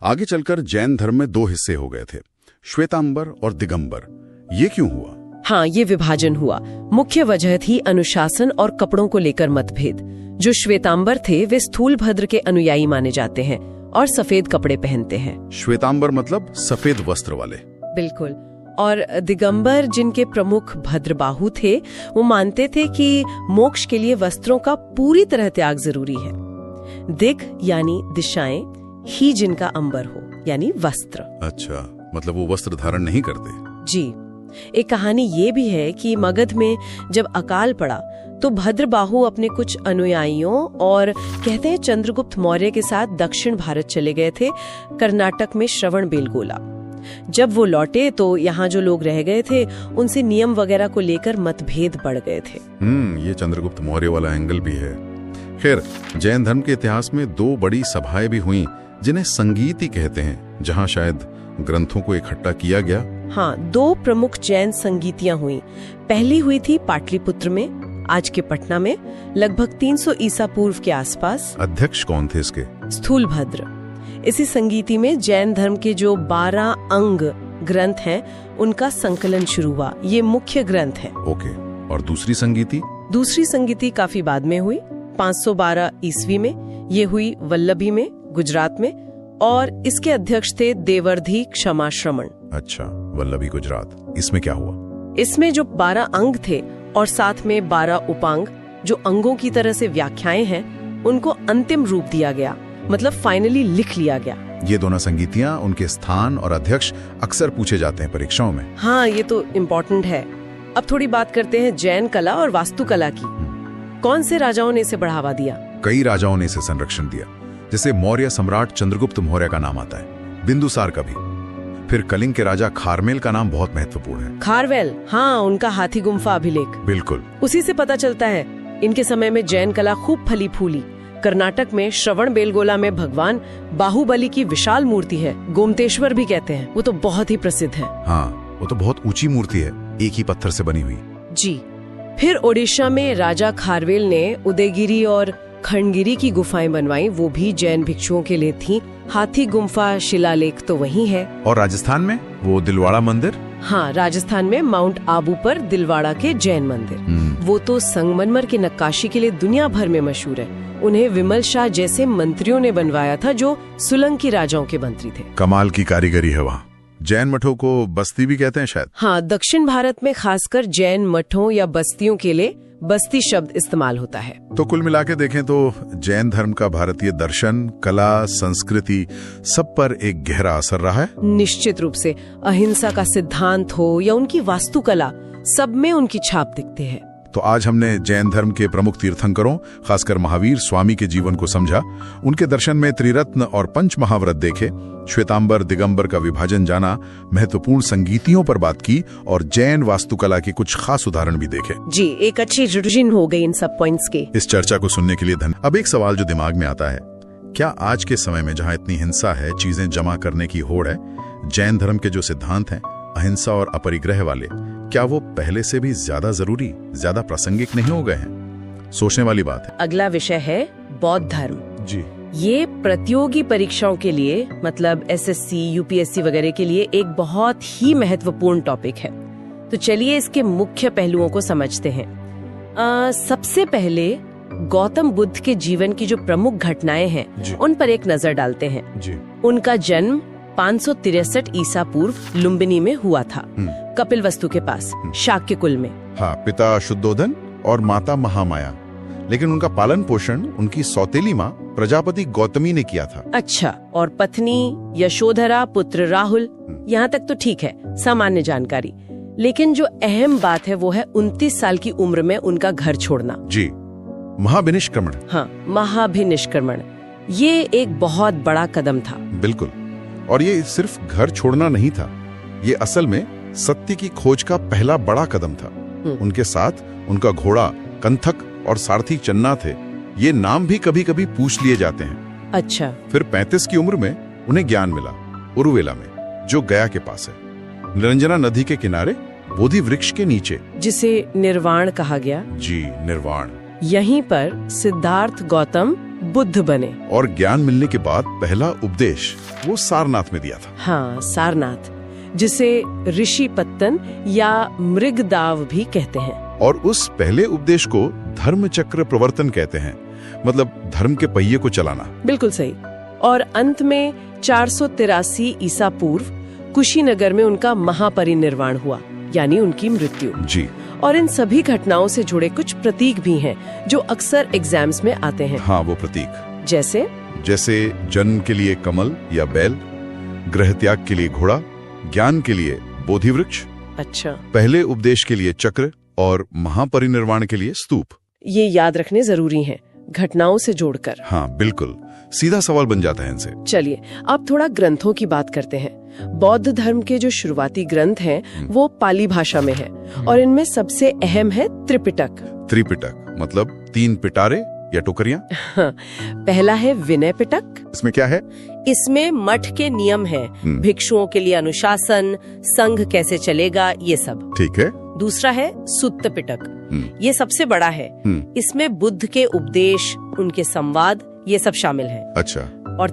A: आगे चलकर जैन धर्म में दो हिस्से हो गए थे, श्वेतांबर और दिगंबर। ये क्यों हुआ?
B: हाँ, ये विभाजन हुआ। मुख्य वजह थी अनुशासन और कपड़ों को लेकर मतभेद। जो श्वेतांबर थे वे स्थूलभद्र के अनुयायी माने जाते हैं और सफेद कपड़े पहनते हैं।
A: श्वेतांबर मतलब सफेद वस्त्र वाले।
B: बिल्कुल। और दिगंबर, जिनके प्रमुख भद्रबाहु थे, वो मानते थे कि मोक्ष के लिए वस्त्रों का पूरी तरह त्याग जरूरी है। दिग यानी दिशाएं, ही जिनका अंबर हो यानी वस्त्र।
A: अच्छा, मतलब वो वस्त्र धारण नहीं करते।
B: जी। एक कहानी ये भी है कि मगध में जब अकाल पड़ा तो भद्रबाहु अपने कुछ अनुयायियों और कहते हैं चंद्रगुप्त मौर्य के साथ दक्षिण भारत चले गए थे, कर्नाटक में श्रवणबेलगोला। जब वो लौटे तो यहाँ जो लोग रह गए थे उनसे नियम वगैरह को लेकर मतभेद बढ़ गए थे।
A: ये चंद्रगुप्त मौर्य वाला एंगल भी है। खैर, जैन धर्म के इतिहास में दो बड़ी सभाएं भी हुई जिन्हें संगीति कहते हैं, जहाँ शायद ग्रंथों को इकट्ठा किया गया।
B: हाँ, दो प्रमुख जैन संगीतियां हुई। पहली हुई थी पाटलिपुत्र में, आज के पटना में, लगभग 300 ईसा पूर्व के आसपास।
A: अध्यक्ष कौन थे इसके?
B: स्थूलभद्र। इसी संगीति में जैन धर्म के जो 12 अंग ग्रंथ हैं उनका संकलन शुरू हुआ। ये मुख्य ग्रंथ हैं।
A: ओके। और दूसरी संगीति?
B: दूसरी संगीति काफी बाद में हुई, 512 ईस्वी में। ये हुई वल्लभी में, गुजरात में, और इसके अध्यक्ष थे देवर्धि क्षमाश्रमण।
A: अच्छा, वल्लभी गुजरात। इसमें क्या हुआ?
B: इसमें जो 12 अंग थे और साथ में 12 उपांग, जो अंगों की तरह से व्याख्याएं हैं, उनको अंतिम रूप दिया गया, मतलब फाइनली लिख लिया गया।
A: ये दोनों संगीतियां, उनके स्थान और अध्यक्ष अक्सर पूछे जाते हैं परीक्षाओं में।
B: हाँ, ये तो इम्पोर्टेंट है। अब थोड़ी बात करते हैं जैन कला और वास्तुकला की। कौन से राजाओं ने इसे बढ़ावा दिया?
A: कई राजाओं ने इसे संरक्षण दिया, जैसे मौर्य सम्राट चंद्रगुप्त मौर्य का नाम आता है, बिंदुसार का भी। फिर कलिंग के राजा खारमेल का नाम बहुत महत्वपूर्ण है।
B: खारवेल, हाँ, उनका हाथी गुम्फा अभिलेख।
A: बिल्कुल।
B: उसी से पता चलता है इनके समय में जैन कला खूब फली फूली। कर्नाटक में श्रवणबेलगोला में भगवान बाहुबली की विशाल मूर्ति है, गोमतेश्वर भी कहते हैं। वो तो बहुत ही प्रसिद्ध है।
A: हाँ, वो तो बहुत ऊंची मूर्ति है, एक ही पत्थर से बनी हुई।
B: जी। फिर ओडिशा में राजा खारवेल ने उदयगिरी और खंडगिरी की गुफाएं बनवाई, वो भी जैन भिक्षुओं के लिए थी। हाथी गुम्फा शिलालेख तो वही है।
A: और राजस्थान में वो दिलवाड़ा मंदिर?
B: हाँ, राजस्थान में माउंट आबू पर दिलवाड़ा के जैन मंदिर, वो तो संगमरमर की नक्काशी के लिए दुनिया भर में मशहूर है। उन्हें विमल शाह जैसे मंत्रियों ने बनवाया था, जो सोलंकी राजाओं के मंत्री थे।
A: कमाल की कारीगरी है वहाँ। जैन मठों को बस्ती भी कहते हैं शायद।
B: हाँ, दक्षिण भारत में खासकर जैन मठों या बस्तियों के लिए बस्ती शब्द इस्तेमाल होता है।
A: तो कुल मिला के देखें तो जैन धर्म का भारतीय दर्शन, कला, संस्कृति सब पर एक गहरा असर रहा है।
B: निश्चित रूप से। अहिंसा का सिद्धांत हो या उनकी वास्तुकला, सब में उनकी छाप दिखते हैं।
A: तो आज हमने जैन धर्म के प्रमुख तीर्थंकरों, खासकर महावीर स्वामी के जीवन को समझा, उनके दर्शन में त्रिरत्न और पंच महाव्रत देखे, श्वेतांबर दिगंबर का विभाजन जाना, महत्वपूर्ण संगीतियों पर बात की और जैन वास्तुकला के कुछ खास उदाहरण भी देखे।
B: जी, एक अच्छी रिविजन हो गई इन सब पॉइंट्स के।
A: इस चर्चा को सुनने के लिए धन्यवाद। अब एक सवाल जो दिमाग में आता है, क्या आज के समय में जहाँ इतनी हिंसा है, चीजें जमा करने की होड़ है, जैन धर्म के जो सिद्धांत हैं, अहिंसा और अपरिग्रह वाले, क्या वो पहले से भी ज्यादा जरूरी, ज्यादा प्रासंगिक नहीं हो गए हैं? सोचने वाली बात है।
B: अगला विषय है बौद्ध धर्म।
A: जी।
B: ये प्रतियोगी परीक्षाओं के लिए, मतलब एसएससी, यूपीएससी वगैरह के लिए एक बहुत ही महत्वपूर्ण टॉपिक है। तो चलिए इसके मुख्य पहलुओं को समझते हैं। सबसे पहले गौतम बुद्ध के जीवन की जो प्रमुख घटनाएं हैं उन पर एक नजर डालते हैं।
A: जी।
B: उनका जन्म 563 ईसा पूर्व लुम्बिनी में हुआ था, कपिलवस्तु के पास, शाक्य कुल में।
A: हाँ, पिता शुद्धोधन और माता महामाया, लेकिन उनका पालन पोषण उनकी सौतेली माँ प्रजापति गौतमी ने किया था।
B: अच्छा, और पत्नी यशोधरा, पुत्र राहुल, यहाँ तक तो ठीक है, सामान्य जानकारी। लेकिन जो अहम बात है वो है 29 साल की उम्र में उनका घर छोड़ना। जी,
A: महाभिनिष्क्रमण।
B: हाँ, महाभिनिष्क्रमण। ये एक बहुत बड़ा कदम था।
A: बिल्कुल। और ये सिर्फ घर छोड़ना नहीं था, ये असल में सत्य की खोज का पहला बड़ा कदम था। उनके साथ उनका घोड़ा कंथक और सारथी चन्ना थे। ये नाम भी कभी कभी पूछ लिए जाते हैं।
B: अच्छा।
A: फिर 35 की उम्र में उन्हें ज्ञान मिला उरुवेला में, जो गया के पास है, निरंजना नदी के किनारे, बोधि वृक्ष के नीचे,
B: जिसे निर्वाण कहा गया।
A: जी, निर्वाण।
B: यहीं पर सिद्धार्थ गौतम बुद्ध बने।
A: और ज्ञान मिलने के बाद पहला उपदेश वो सारनाथ में दिया था।
B: हाँ, सारनाथ, जिसे ऋषि पत्तन या मृगदाव भी कहते हैं। और
A: उस पहले उपदेश को धर्म चक्र प्रवर्तन कहते हैं, मतलब धर्म के पहिए को चलाना।
B: बिल्कुल सही। और अंत में 483 ईसा पूर्व कुशीनगर में उनका महापरिनिर्वाण हुआ, यानी उनकी मृत्यु।
A: जी।
B: और इन सभी घटनाओं से जुड़े कुछ प्रतीक भी हैं जो अक्सर एग्जाम्स में आते हैं।
A: हाँ, वो प्रतीक
B: जैसे
A: जन्म के लिए कमल या बैल, ग्रह त्याग के लिए घोड़ा, ज्ञान के लिए बोधि वृक्ष,
B: अच्छा,
A: पहले उपदेश के लिए चक्र और महापरिनिर्वाण के लिए स्तूप।
B: ये याद रखने जरूरी हैं, घटनाओं से जोड़कर।
A: हाँ बिल्कुल, सीधा सवाल बन जाता है इनसे।
B: चलिए अब थोड़ा ग्रंथों की बात करते हैं। बौद्ध धर्म के जो शुरुआती ग्रंथ हैं वो पाली भाषा में है और इनमें सबसे अहम है त्रिपिटक।
A: त्रिपिटक मतलब 3 पिटारे या टोकरियां।
B: पहला है विनय पिटक।
A: इसमें क्या है?
B: इसमें मठ के नियम हैं, भिक्षुओं के लिए अनुशासन, संघ कैसे चलेगा, ये सब।
A: ठीक है।
B: दूसरा है सुत्त पिटक, ये सबसे बड़ा है। इसमें बुद्ध के उपदेश, उनके संवाद, ये सब शामिल है।
A: अच्छा।
B: और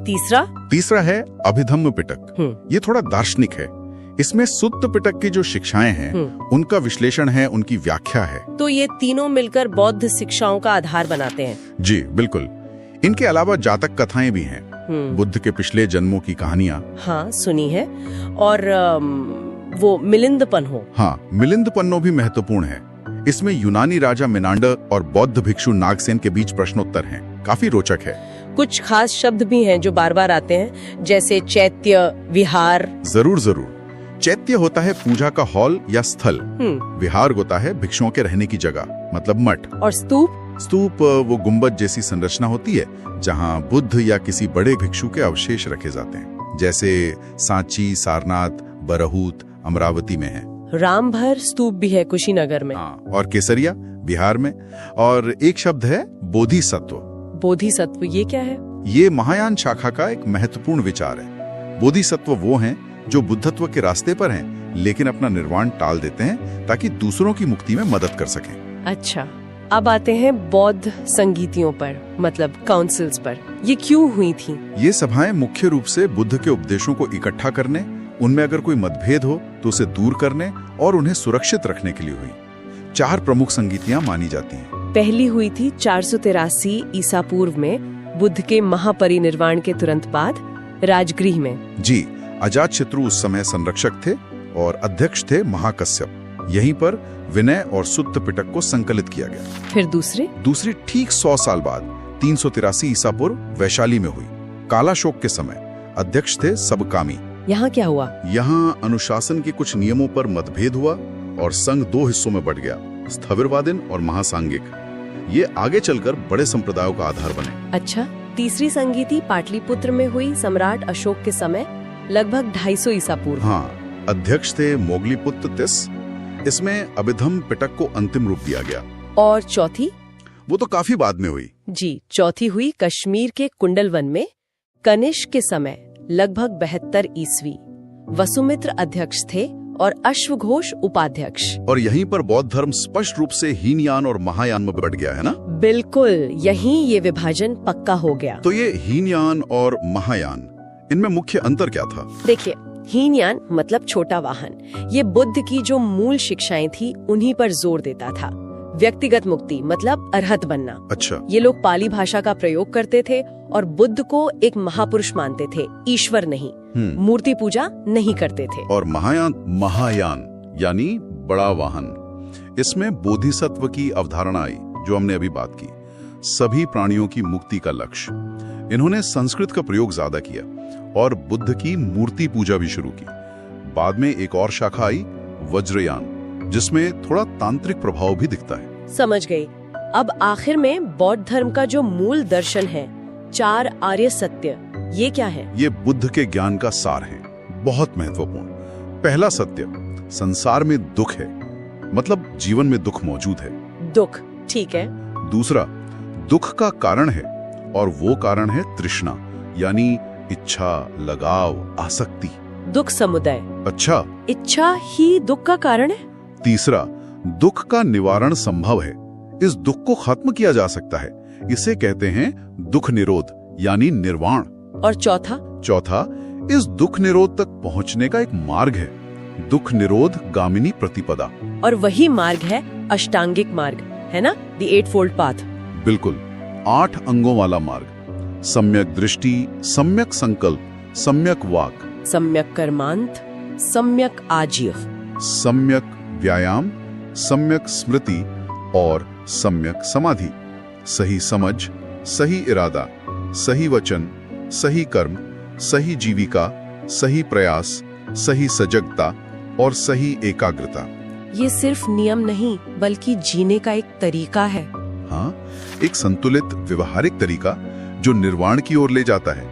B: तीसरा
A: है अभिधम्म पिटक। ये थोड़ा दार्शनिक है। इसमें सुत्त पिटक की जो शिक्षाएं हैं उनका विश्लेषण है, उनकी व्याख्या है।
B: तो ये तीनों मिलकर बौद्ध शिक्षाओं का आधार बनाते हैं।
A: जी बिल्कुल। इनके अलावा जातक कथाएं भी हैं, बुद्ध के पिछले जन्मों की कहानियां।
B: हाँ, सुनी है। और वो मिलिंदपन्नो।
A: हाँ, मिलिंदपन्नो भी महत्वपूर्ण है। इसमें यूनानी राजा मिनांडर और बौद्ध भिक्षु नागसेन के बीच प्रश्नोत्तर हैं, काफी रोचक है।
B: कुछ खास शब्द भी हैं जो बार बार आते हैं, जैसे चैत्य, विहार।
A: जरूर। चैत्य होता है पूजा का हॉल या स्थल, विहार होता है भिक्षुओं के रहने की जगह, मतलब मठ।
B: और स्तूप
A: वो गुंबद जैसी संरचना होती है जहाँ बुद्ध या किसी बड़े भिक्षु के अवशेष रखे जाते हैं, जैसे सांची, सारनाथ, बरहूत, अमरावती में है।
B: रामभर स्तूप भी है कुशीनगर में।
A: हाँ, और केसरिया बिहार में। और एक शब्द है बोधिसत्व।
B: बोधिसत्व ये क्या है?
A: ये महायान शाखा का एक महत्वपूर्ण विचार है। बोधिसत्व वो हैं जो बुद्धत्व के रास्ते पर हैं, लेकिन अपना निर्वाण टाल देते हैं ताकि दूसरों की मुक्ति में मदद कर सकें।
B: अच्छा, अब आते हैं बौद्ध संगीतियों पर, मतलब काउंसिल्स पर। ये क्यों हुई थी?
A: ये सभाएं मुख्य रूप से बुद्ध के उपदेशों को इकट्ठा करने, उनमें अगर कोई मतभेद हो तो उसे दूर करने और उन्हें सुरक्षित रखने के लिए हुई। 4 प्रमुख संगीतियां मानी जाती हैं।
B: पहली हुई थी 483 ईसा पूर्व में, बुद्ध के महापरिनिर्वाण के तुरंत बाद, राजगृह में।
A: जी, अजातशत्रु उस समय संरक्षक थे और अध्यक्ष थे महाकश्यप। यहीं पर विनय और सुत्त पिटक को संकलित किया गया।
B: फिर दूसरी
A: ठीक 100 साल बाद 383 ईसा पूर्व वैशाली में हुई। कालाशोक के समय अध्यक्ष थे सबकामी।
B: यहाँ क्या हुआ?
A: यहाँ अनुशासन के कुछ नियमों पर मतभेद हुआ और संघ 2 हिस्सों में बढ़ गया, स्थविरवादिन और महासांगिक। ये आगे चलकर बड़े संप्रदायों का आधार बने।
B: अच्छा, तीसरी संगीति पाटलिपुत्र में हुई सम्राट अशोक के समय, लगभग 250 ईसा पूर्व।
A: हाँ, अध्यक्ष थे मोगलीपुत्र तिस। इसमें अभिधम्म पिटक को अंतिम रूप दिया गया।
B: और चौथी?
A: वो तो काफी बाद में हुई।
B: जी, चौथी हुई कश्मीर के कुंडलवन में, कनिष्क के समय, लगभग 72 ईस्वी। वसुमित्र अध्यक्ष थे और अश्वघोष उपाध्यक्ष।
A: और यहीं पर बौद्ध धर्म स्पष्ट रूप से हीनयान और महायान में बढ़ गया है ना?
B: बिल्कुल, यहीं ये विभाजन पक्का हो गया।
A: तो ये हीनयान और महायान, इनमें मुख्य अंतर क्या था?
B: देखिए, हीनयान मतलब छोटा वाहन, ये बुद्ध की जो मूल शिक्षाएं थी उन्हीं पर जोर देता था। व्यक्तिगत मुक्ति मतलब अरहत बनना।
A: अच्छा।
B: ये लोग पाली भाषा का प्रयोग करते थे और बुद्ध को एक महापुरुष मानते थे, ईश्वर नहीं। मूर्ति पूजा नहीं करते थे।
A: और महायान यानी बड़ा वाहन, इसमें बोधिसत्व की अवधारणा आई, जो हमने अभी बात की, सभी प्राणियों की मुक्ति का लक्ष्य। इन्होंने संस्कृत का प्रयोग ज्यादा किया और बुद्ध की मूर्ति पूजा भी शुरू की। बाद में एक और शाखा आई, वज्रयान, जिसमें थोड़ा तांत्रिक प्रभाव भी दिखता है।
B: समझ गई। अब आखिर में बौद्ध धर्म का जो मूल दर्शन है, 4 आर्य सत्य, ये क्या है?
A: ये बुद्ध के ज्ञान का सार है, बहुत महत्वपूर्ण। पहला सत्य, संसार में दुख है, मतलब जीवन में दुख मौजूद है।
B: दुख, ठीक है।
A: दूसरा, दुख का कारण है और वो कारण है तृष्णा, यानी इच्छा, लगाव, आसक्ति।
B: दुख समुदाय।
A: अच्छा,
B: इच्छा ही दुख का कारण है।
A: तीसरा, दुख का निवारण संभव है, इस दुख को खत्म किया जा सकता है, इसे कहते हैं दुख निरोध यानी निर्वाण।
B: और चौथा?
A: चौथा, इस दुख निरोध तक पहुंचने का एक मार्ग है, दुख निरोध गामिनी प्रतिपदा।
B: और वही मार्ग है अष्टांगिक मार्ग, है ना, द 8-fold पाथ।
A: बिल्कुल, 8 अंगों वाला मार्ग। सम्यक दृष्टि, सम्यक संकल्प, सम्यक वाक,
B: सम्यक कर्मांत, सम्यक आजीव,
A: सम्यक व्यायाम, सम्यक स्मृति और सम्यक समाधि। सही समझ, सही इरादा, सही वचन, सही कर्म, सही जीविका, सही प्रयास, सही सजगता और सही एकाग्रता।
B: ये सिर्फ नियम नहीं बल्कि जीने का एक तरीका है।
A: हाँ, एक संतुलित व्यवहारिक तरीका जो निर्वाण की ओर ले जाता है।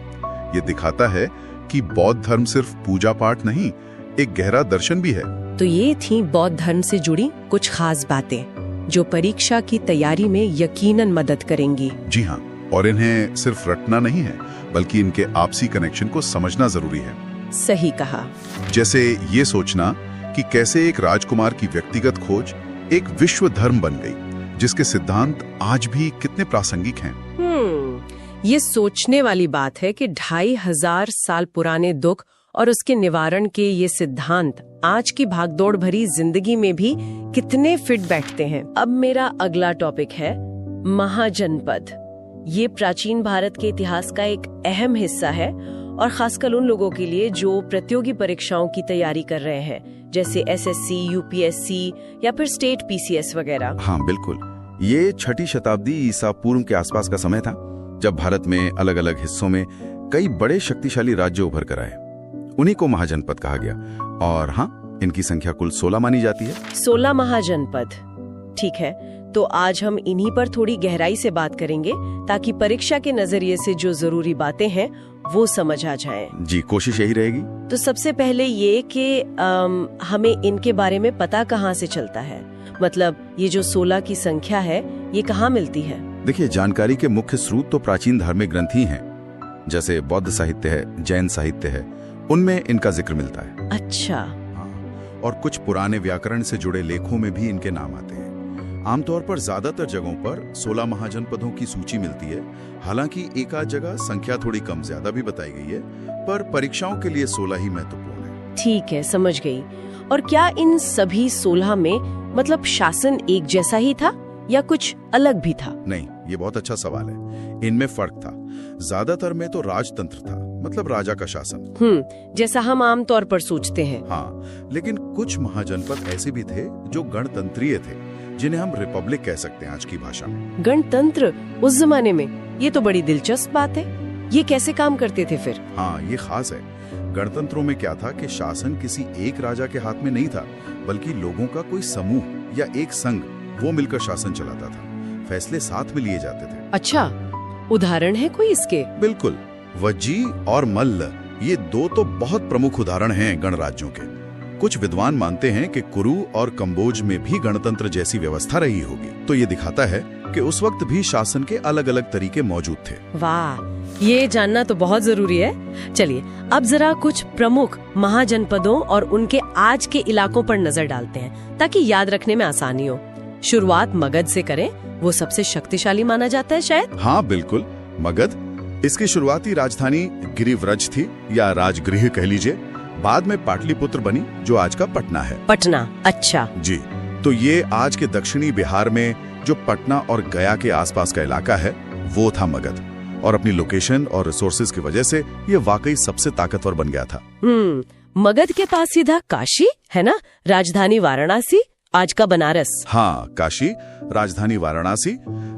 A: ये दिखाता है कि बौद्ध धर्म सिर्फ पूजा पाठ नहीं, एक गहरा दर्शन भी है।
B: तो ये थी बौद्ध धर्म से जुड़ी कुछ खास बातें जो परीक्षा की तैयारी में यकीनन मदद करेंगी।
A: जी हाँ, और इन्हें सिर्फ रटना नहीं है बल्कि इनके आपसी कनेक्शन को समझना जरूरी है।
B: सही कहा।
A: जैसे ये सोचना कि कैसे एक राजकुमार की व्यक्तिगत खोज एक विश्व धर्म बन गई, जिसके सिद्धांत आज भी कितने प्रासंगिक हैं।
B: ये सोचने वाली बात है कि 2500 साल पुराने दुख और उसके निवारण के ये सिद्धांत आज की भागदौड़ भरी जिंदगी में भी कितने फिट बैठते हैं। अब मेरा अगला टॉपिक है महाजनपद। ये प्राचीन भारत के इतिहास का एक अहम हिस्सा है और खासकर उन लोगों के लिए जो प्रतियोगी परीक्षाओं की तैयारी कर रहे हैं, जैसे SSC, UPSC या फिर स्टेट PCS वगैरह।
C: हाँ बिल्कुल, ये 6ठी शताब्दी ईसा पूर्व के आसपास का समय था जब भारत में अलग अलग हिस्सों में कई बड़े शक्तिशाली राज्य उभर कर आए। उन्हीं को महाजनपद कहा गया और हाँ, इनकी संख्या कुल 16 मानी जाती है।
B: 16 महाजनपद, ठीक है। तो आज हम इन्हीं पर थोड़ी गहराई से बात करेंगे ताकि परीक्षा के नजरिए से जो जरूरी बातें हैं वो समझ आ जाएं।
C: जी, कोशिश यही रहेगी।
B: तो सबसे पहले ये कि हमें इनके बारे में पता कहाँ से चलता है, मतलब ये जो 16 की संख्या है ये कहाँ मिलती है?
C: देखिए, जानकारी के मुख्य स्रोत तो प्राचीन धार्मिक ग्रंथ ही हैं, जैसे बौद्ध साहित्य है, जैन साहित्य है, उनमें इनका जिक्र मिलता है।
B: अच्छा।
A: हाँ, और कुछ पुराने व्याकरण से जुड़े लेखों में भी इनके नाम आते हैं। आमतौर पर ज्यादातर जगहों पर 16 महाजनपदों की सूची मिलती है, हालांकि एक आध जगह संख्या थोड़ी कम ज्यादा भी बताई गई है, पर परीक्षाओं के लिए 16 ही महत्वपूर्ण है।
B: ठीक है, समझ गई। और क्या इन सभी 16 में मतलब शासन एक जैसा ही था या कुछ अलग भी था?
A: नहीं, ये बहुत अच्छा सवाल है। इनमें फर्क था। ज्यादातर में तो राजतंत्र था, मतलब राजा का शासन।
B: जैसा हम आम तौर पर सोचते हैं।
A: हाँ, लेकिन कुछ महाजनपद ऐसे भी थे जो गणतंत्रीय थे, जिन्हें हम रिपब्लिक कह सकते हैं आज की भाषा में।
B: गणतंत्र उस जमाने में, ये तो बड़ी दिलचस्प बात है। ये कैसे काम करते थे फिर?
A: हाँ, ये खास है। गणतंत्रों में क्या था कि शासन किसी एक राजा के हाथ में नहीं था, बल्कि लोगों का कोई समूह या एक संघ, वो मिलकर शासन चलाता था। फैसले साथ में लिए जाते थे।
B: अच्छा, उदाहरण है कोई इसके?
A: बिल्कुल, वज्जी और मल्ल, ये 2 तो बहुत प्रमुख उदाहरण हैं गणराज्यों के। कुछ विद्वान मानते हैं कि कुरु और कंबोज में भी गणतंत्र जैसी व्यवस्था रही होगी। तो ये दिखाता है कि उस वक्त भी शासन के अलग अलग तरीके मौजूद थे।
B: वाह, ये जानना तो बहुत जरूरी है। चलिए अब जरा कुछ प्रमुख महाजनपदों और उनके आज के इलाकों पर नजर डालते हैं ताकि याद रखने में आसानी हो। शुरुआत मगध से करें, वो सबसे शक्तिशाली माना जाता है शायद।
A: हाँ बिल्कुल, मगध। इसकी शुरुआती राजधानी गिरिव्रज थी या राजगृह कह लीजिए। बाद में पाटलिपुत्र बनी, जो आज का पटना है।
B: पटना, अच्छा
A: जी। तो ये आज के दक्षिणी बिहार में जो पटना और गया के आसपास का इलाका है, वो था मगध। और अपनी लोकेशन और रिसोर्सेज की वजह से ये वाकई सबसे ताकतवर बन गया था।
B: मगध के पास सीधा काशी है ना, राजधानी वाराणसी, आज का बनारस।
A: हाँ, काशी, राजधानी वाराणसी।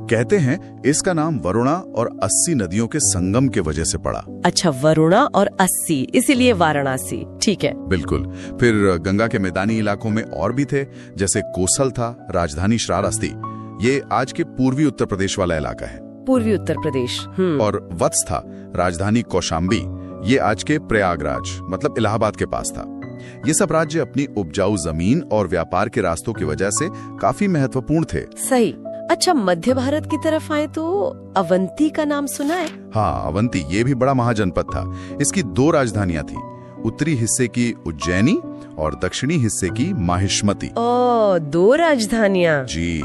A: कहते हैं इसका नाम वरुणा और 80 नदियों के संगम के वजह से पड़ा।
B: अच्छा, वरुणा और 80, इसीलिए वाराणसी, ठीक है।
A: बिल्कुल। फिर गंगा के मैदानी इलाकों में और भी थे, जैसे कोसल था, राजधानी श्रावस्ती, ये आज के पूर्वी उत्तर प्रदेश वाला इलाका है।
B: पूर्वी उत्तर प्रदेश।
A: और वत्स था, राजधानी कौशाम्बी, ये आज के प्रयागराज मतलब इलाहाबाद के पास था। ये सब राज्य अपनी उपजाऊ जमीन और व्यापार के रास्तों की वजह से काफी महत्वपूर्ण थे।
B: सही। अच्छा, मध्य भारत की तरफ आए तो अवंती का नाम सुना है?
A: हाँ, अवंती ये भी बड़ा महाजनपद था। इसकी 2 राजधानियां थी, उत्तरी हिस्से की उज्जैनी और दक्षिणी हिस्से की माहिष्मती।
B: ओ, 2 राजधानियां।
A: जी,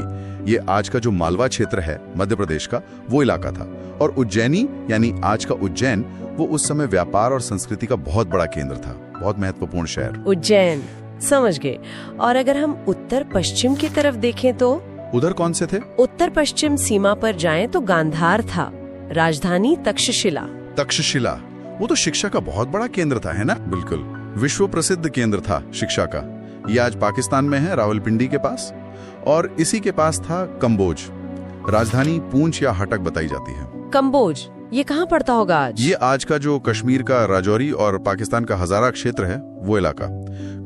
A: ये आज का जो मालवा क्षेत्र है मध्य प्रदेश का, वो इलाका था। और उज्जैनी यानी आज का उज्जैन, वो उस समय व्यापार और संस्कृति का बहुत बड़ा केंद्र था, बहुत महत्वपूर्ण शहर।
B: उज्जैन, समझ गए। और अगर हम उत्तर पश्चिम की तरफ देखें तो
A: उधर कौन से थे?
B: उत्तर पश्चिम सीमा पर जाएं तो गांधार था, राजधानी तक्षशिला।
A: तक्षशिला, वो तो शिक्षा का बहुत बड़ा केंद्र था, है ना? बिल्कुल, विश्व प्रसिद्ध केंद्र था शिक्षा का। ये आज पाकिस्तान में है, रावलपिंडी के पास। और इसी के पास था कंबोज, राजधानी पूंछ या हटक बताई जाती है।
B: कंबोज, ये कहाँ पड़ता होगा आज?
A: ये आज का जो कश्मीर का राजौरी और पाकिस्तान का हजारा क्षेत्र है, वो इलाका।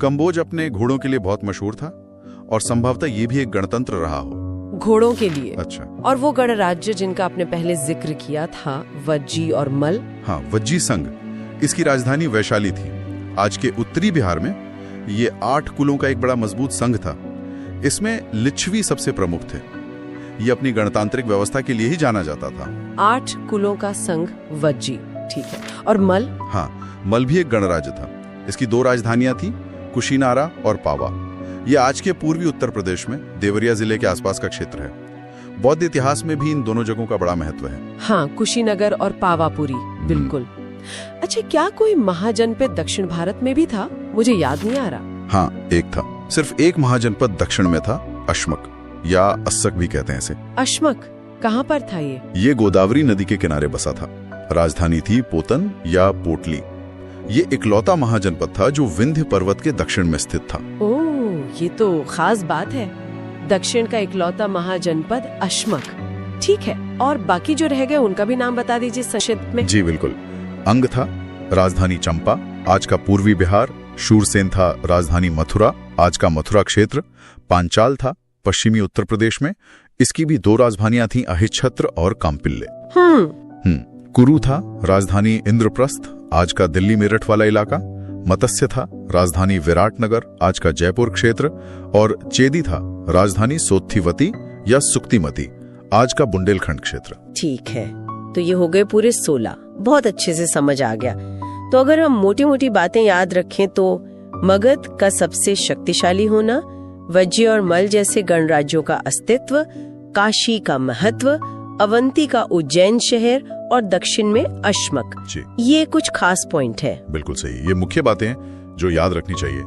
A: कंबोज अपने घोड़ों के लिए बहुत मशहूर था और संभवतः ये भी एक गणतंत्र रहा हो।
B: घोड़ों के लिए?
A: अच्छा।
B: और वो गणराज्य जिनका आपने पहले जिक्र किया था, वज्जी और मल?
A: हाँ, वज्जी संघ, इसकी राजधानी वैशाली थी। आज के उत्तरी बिहार में ये 8 कुलों का एक बड़ा मजबूत संघ था। इसमें लिच्छवी सबसे प्रमुख थे। ये अपनी गणतांत्रिक व्यवस्था के लिए ही जाना जाता था।
B: 8 कुलों का संघ वज्जी, ठीक है। और मल?
A: हाँ, मल भी एक गणराज्य था। इसकी 2 राजधानियां थी, कुशीनारा और पावा। ये आज के पूर्वी उत्तर प्रदेश में देवरिया जिले के आसपास का क्षेत्र है। बौद्ध इतिहास में भी इन दोनों जगहों का बड़ा महत्व है।
B: हाँ, कुशीनगर और पावापुरी, बिल्कुल। अच्छा, क्या कोई महाजनपद दक्षिण भारत में भी था? मुझे याद नहीं आ रहा।
A: हाँ, एक था। सिर्फ एक महाजनपद दक्षिण में था, अश्मक या अस्सक भी कहते हैं इसे।
B: अश्मक कहाँ पर था ये?
A: ये गोदावरी नदी के किनारे बसा था। राजधानी थी पोतन या पोटली। ये इकलौता महाजनपद था जो विंध्य पर्वत के दक्षिण में स्थित था।
B: ओह, ये तो खास बात है। दक्षिण का इकलौता महाजनपद अश्मक, ठीक है। और बाकी जो रह गए उनका भी नाम बता दीजिए संक्षिप्त में।
A: जी बिल्कुल। अंग था, राजधानी चंपा, आज का पूर्वी बिहार। शूरसेन था, राजधानी मथुरा, आज का मथुरा क्षेत्र। पांचाल था, पश्चिमी उत्तर प्रदेश में। इसकी भी 2 राजधानियां थीं, अहिच्छत्र और काम्पिल्ले। कुरु था, राजधानी इंद्रप्रस्थ, आज का दिल्ली मेरठ वाला इलाका। मत्स्य था, राजधानी विराटनगर, आज का जयपुर क्षेत्र। और चेदी था, राजधानी सोत्थिवती या सुक्तिमती, आज का बुंदेलखंड क्षेत्र।
B: ठीक है, तो ये हो गए पूरे 16। बहुत अच्छे से समझ आ गया। तो अगर हम मोटी मोटी बातें याद रखें तो मगध का सबसे शक्तिशाली होना, वज्जी और मल जैसे गणराज्यों का अस्तित्व, काशी का महत्व, अवंती का उज्जैन शहर और दक्षिण में अश्मक, ये कुछ खास पॉइंट है।
A: बिल्कुल सही, ये मुख्य बातें हैं जो याद रखनी चाहिए।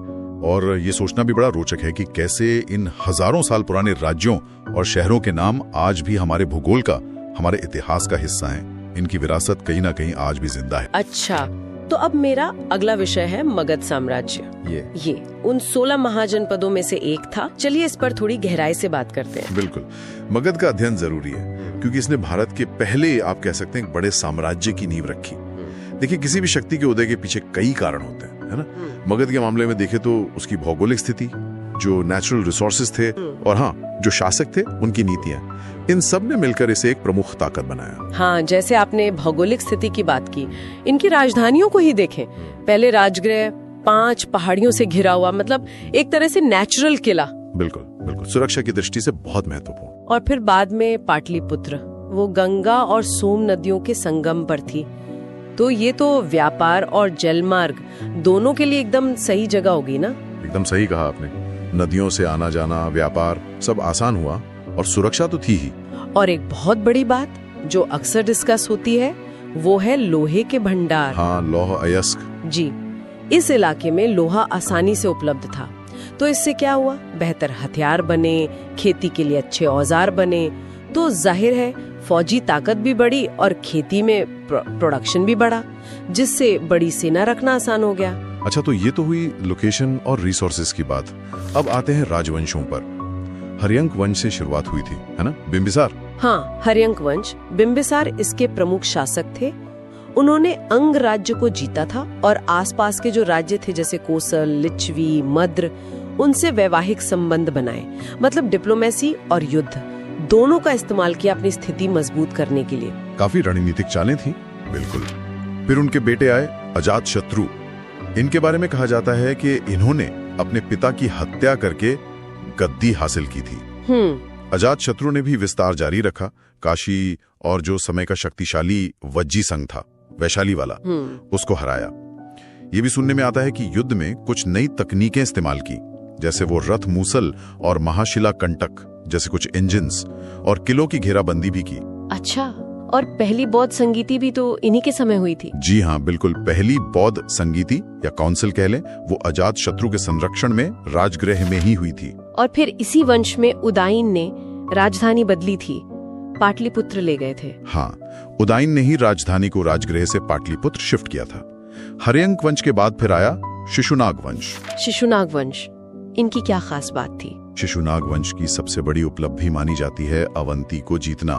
A: और ये सोचना भी बड़ा रोचक है कि कैसे इन हजारों साल पुराने राज्यों और शहरों के नाम आज भी हमारे भूगोल का, हमारे इतिहास का हिस्सा हैं। इनकी विरासत कहीं ना कहीं आज भी जिंदा है।
B: अच्छा, तो अब मेरा अगला विषय है मगध साम्राज्य। ये उन 16 महाजनपदों में से एक था। चलिए इस पर थोड़ी गहराई से बात करते हैं।
A: बिल्कुल, मगध का अध्ययन जरूरी है क्योंकि इसने भारत के पहले, आप कह सकते हैं, एक बड़े साम्राज्य की नींव रखी। देखिए, किसी भी शक्ति के उदय के पीछे कई कारण होते हैं, है ना? मगध के मामले में देखें तो उसकी भौगोलिक स्थिति, जो नेचुरल रिसोर्सेज थे, और हाँ, जो शासक थे, उनकी नीतियां, इन सब ने मिलकर इसे एक प्रमुख ताकत बनाया।
B: हाँ, जैसे आपने भौगोलिक स्थिति की बात की, इनकी राजधानियों को ही देखें। पहले राजगृह 5 पहाड़ियों से घिरा हुआ, मतलब एक तरह से नेचुरल किला।
A: बिल्कुल बिल्कुल, सुरक्षा की दृष्टि से बहुत महत्वपूर्ण।
B: और फिर बाद में पाटलिपुत्र, वो गंगा और सोम नदियों के संगम पर थी। तो ये तो व्यापार और जलमार्ग दोनों के लिए एकदम सही जगह होगी ना?
A: एकदम सही कहा आपने। नदियों से आना जाना, व्यापार सब आसान हुआ और सुरक्षा तो थी ही।
B: और एक बहुत बड़ी बात जो अक्सर डिस्कस होती है, वो है लोहे के भंडार।
A: हाँ, लौह अयस्क।
B: जी, इस इलाके में लोहा आसानी से उपलब्ध था। तो इससे क्या हुआ? बेहतर हथियार बने, खेती के लिए अच्छे औजार बने, तो जाहिर है फौजी ताकत भी बढ़ी और खेती में प्रोडक्शन भी बढ़ा, जिससे बड़ी सेना रखना आसान हो गया।
A: अच्छा, तो ये तो हुई लोकेशन और रिसोर्सेज की बात। अब आते हैं राजवंशों पर। हर्यंक वंश से शुरुआत हुई थी, है ना? बिंबिसार।
B: हाँ, हर्यंक वंश, बिंबिसार इसके प्रमुख शासक थे। उन्होंने अंग राज्य को जीता था और आसपास के जो राज्य थे जैसे कोसल, लिच्छवी, मद्र, उनसे वैवाहिक संबंध बनाए। मतलब डिप्लोमेसी और युद्ध दोनों का इस्तेमाल किया अपनी स्थिति मजबूत करने के लिए।
A: काफी रणनीतिक चालें थी। बिल्कुल। फिर उनके बेटे आए, अजात शत्रु। इनके बारे में कहा जाता है कि इन्होंने अपने पिता की हत्या करके गद्दी हासिल की थी। अजातशत्रु ने भी विस्तार जारी रखा। काशी और जो समय का शक्तिशाली वज्जी संघ था, वैशाली वाला, उसको हराया। ये भी सुनने में आता है कि युद्ध में कुछ नई तकनीकें इस्तेमाल की, जैसे वो रथ मूसल और महाशिला कंटक जैसे कुछ इंजिन्स, और किलों की घेराबंदी भी की।
B: अच्छा, और पहली बौद्ध संगीति भी तो इन्हीं के समय हुई थी।
A: जी हाँ, बिल्कुल। पहली बौद्ध संगीति या काउंसिल कह लें, वो अजातशत्रु के संरक्षण में राजगृह में ही हुई थी।
B: और फिर इसी वंश में उदाइन ने राजधानी बदली थी, पाटलिपुत्र ले गए थे।
A: हाँ, उदाइन ने ही राजधानी को राजगृह से पाटलिपुत्र शिफ्ट किया था। हर्यंक वंश के बाद फिर आया शिशुनाग वंश।
B: शिशुनाग वंश, इनकी क्या खास बात थी?
A: शिशुनाग वंश की सबसे बड़ी उपलब्धि मानी जाती है अवंती को जीतना।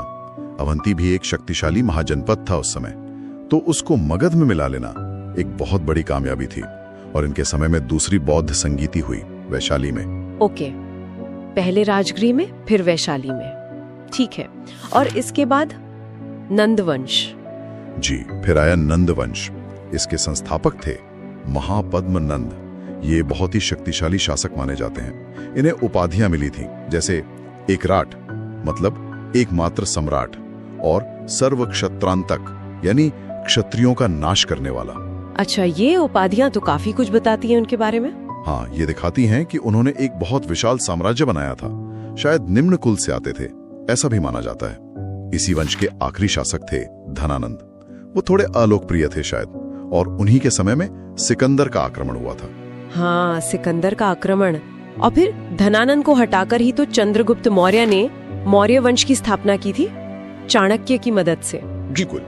A: अवंती भी एक शक्तिशाली महाजनपद था उस समय, तो उसको मगध में मिला लेना एक बहुत बड़ी कामयाबी थी। और इनके समय में दूसरी बौद्ध संगीति हुई वैशाली में।
B: ओके, पहले राजगृह में, फिर वैशाली में, ठीक है। और इसके बाद नंदवंश।
A: जी, फिर आया नंदवंश। इसके संस्थापक थे महापद्म नंद। ये बहुत ही शक्तिशाली शासक माने जाते हैं। इन्हें उपाधियां मिली थी, जैसे एकराट मतलब एकमात्र सम्राट, और सर्व क्षत्रांतक यानी क्षत्रियों का नाश करने वाला।
B: अच्छा, ये उपाधियां तो काफी कुछ बताती हैं उनके बारे में।
A: हाँ, ये दिखाती हैं कि उन्होंने एक बहुत विशाल साम्राज्य बनाया था। शायद निम्न कुल से आते थे, ऐसा भी माना जाता है। इसी वंश के आखिरी शासक थे धनानंद। वो थोड़े अलोकप्रिय थे शायद, और उन्हीं के समय में सिकंदर का आक्रमण हुआ था।
B: हाँ, सिकंदर का आक्रमण। और फिर धनानंद को हटाकर ही तो चंद्रगुप्त मौर्य ने मौर्य वंश की स्थापना की थी, चाणक्य की मदद से।
A: बिल्कुल।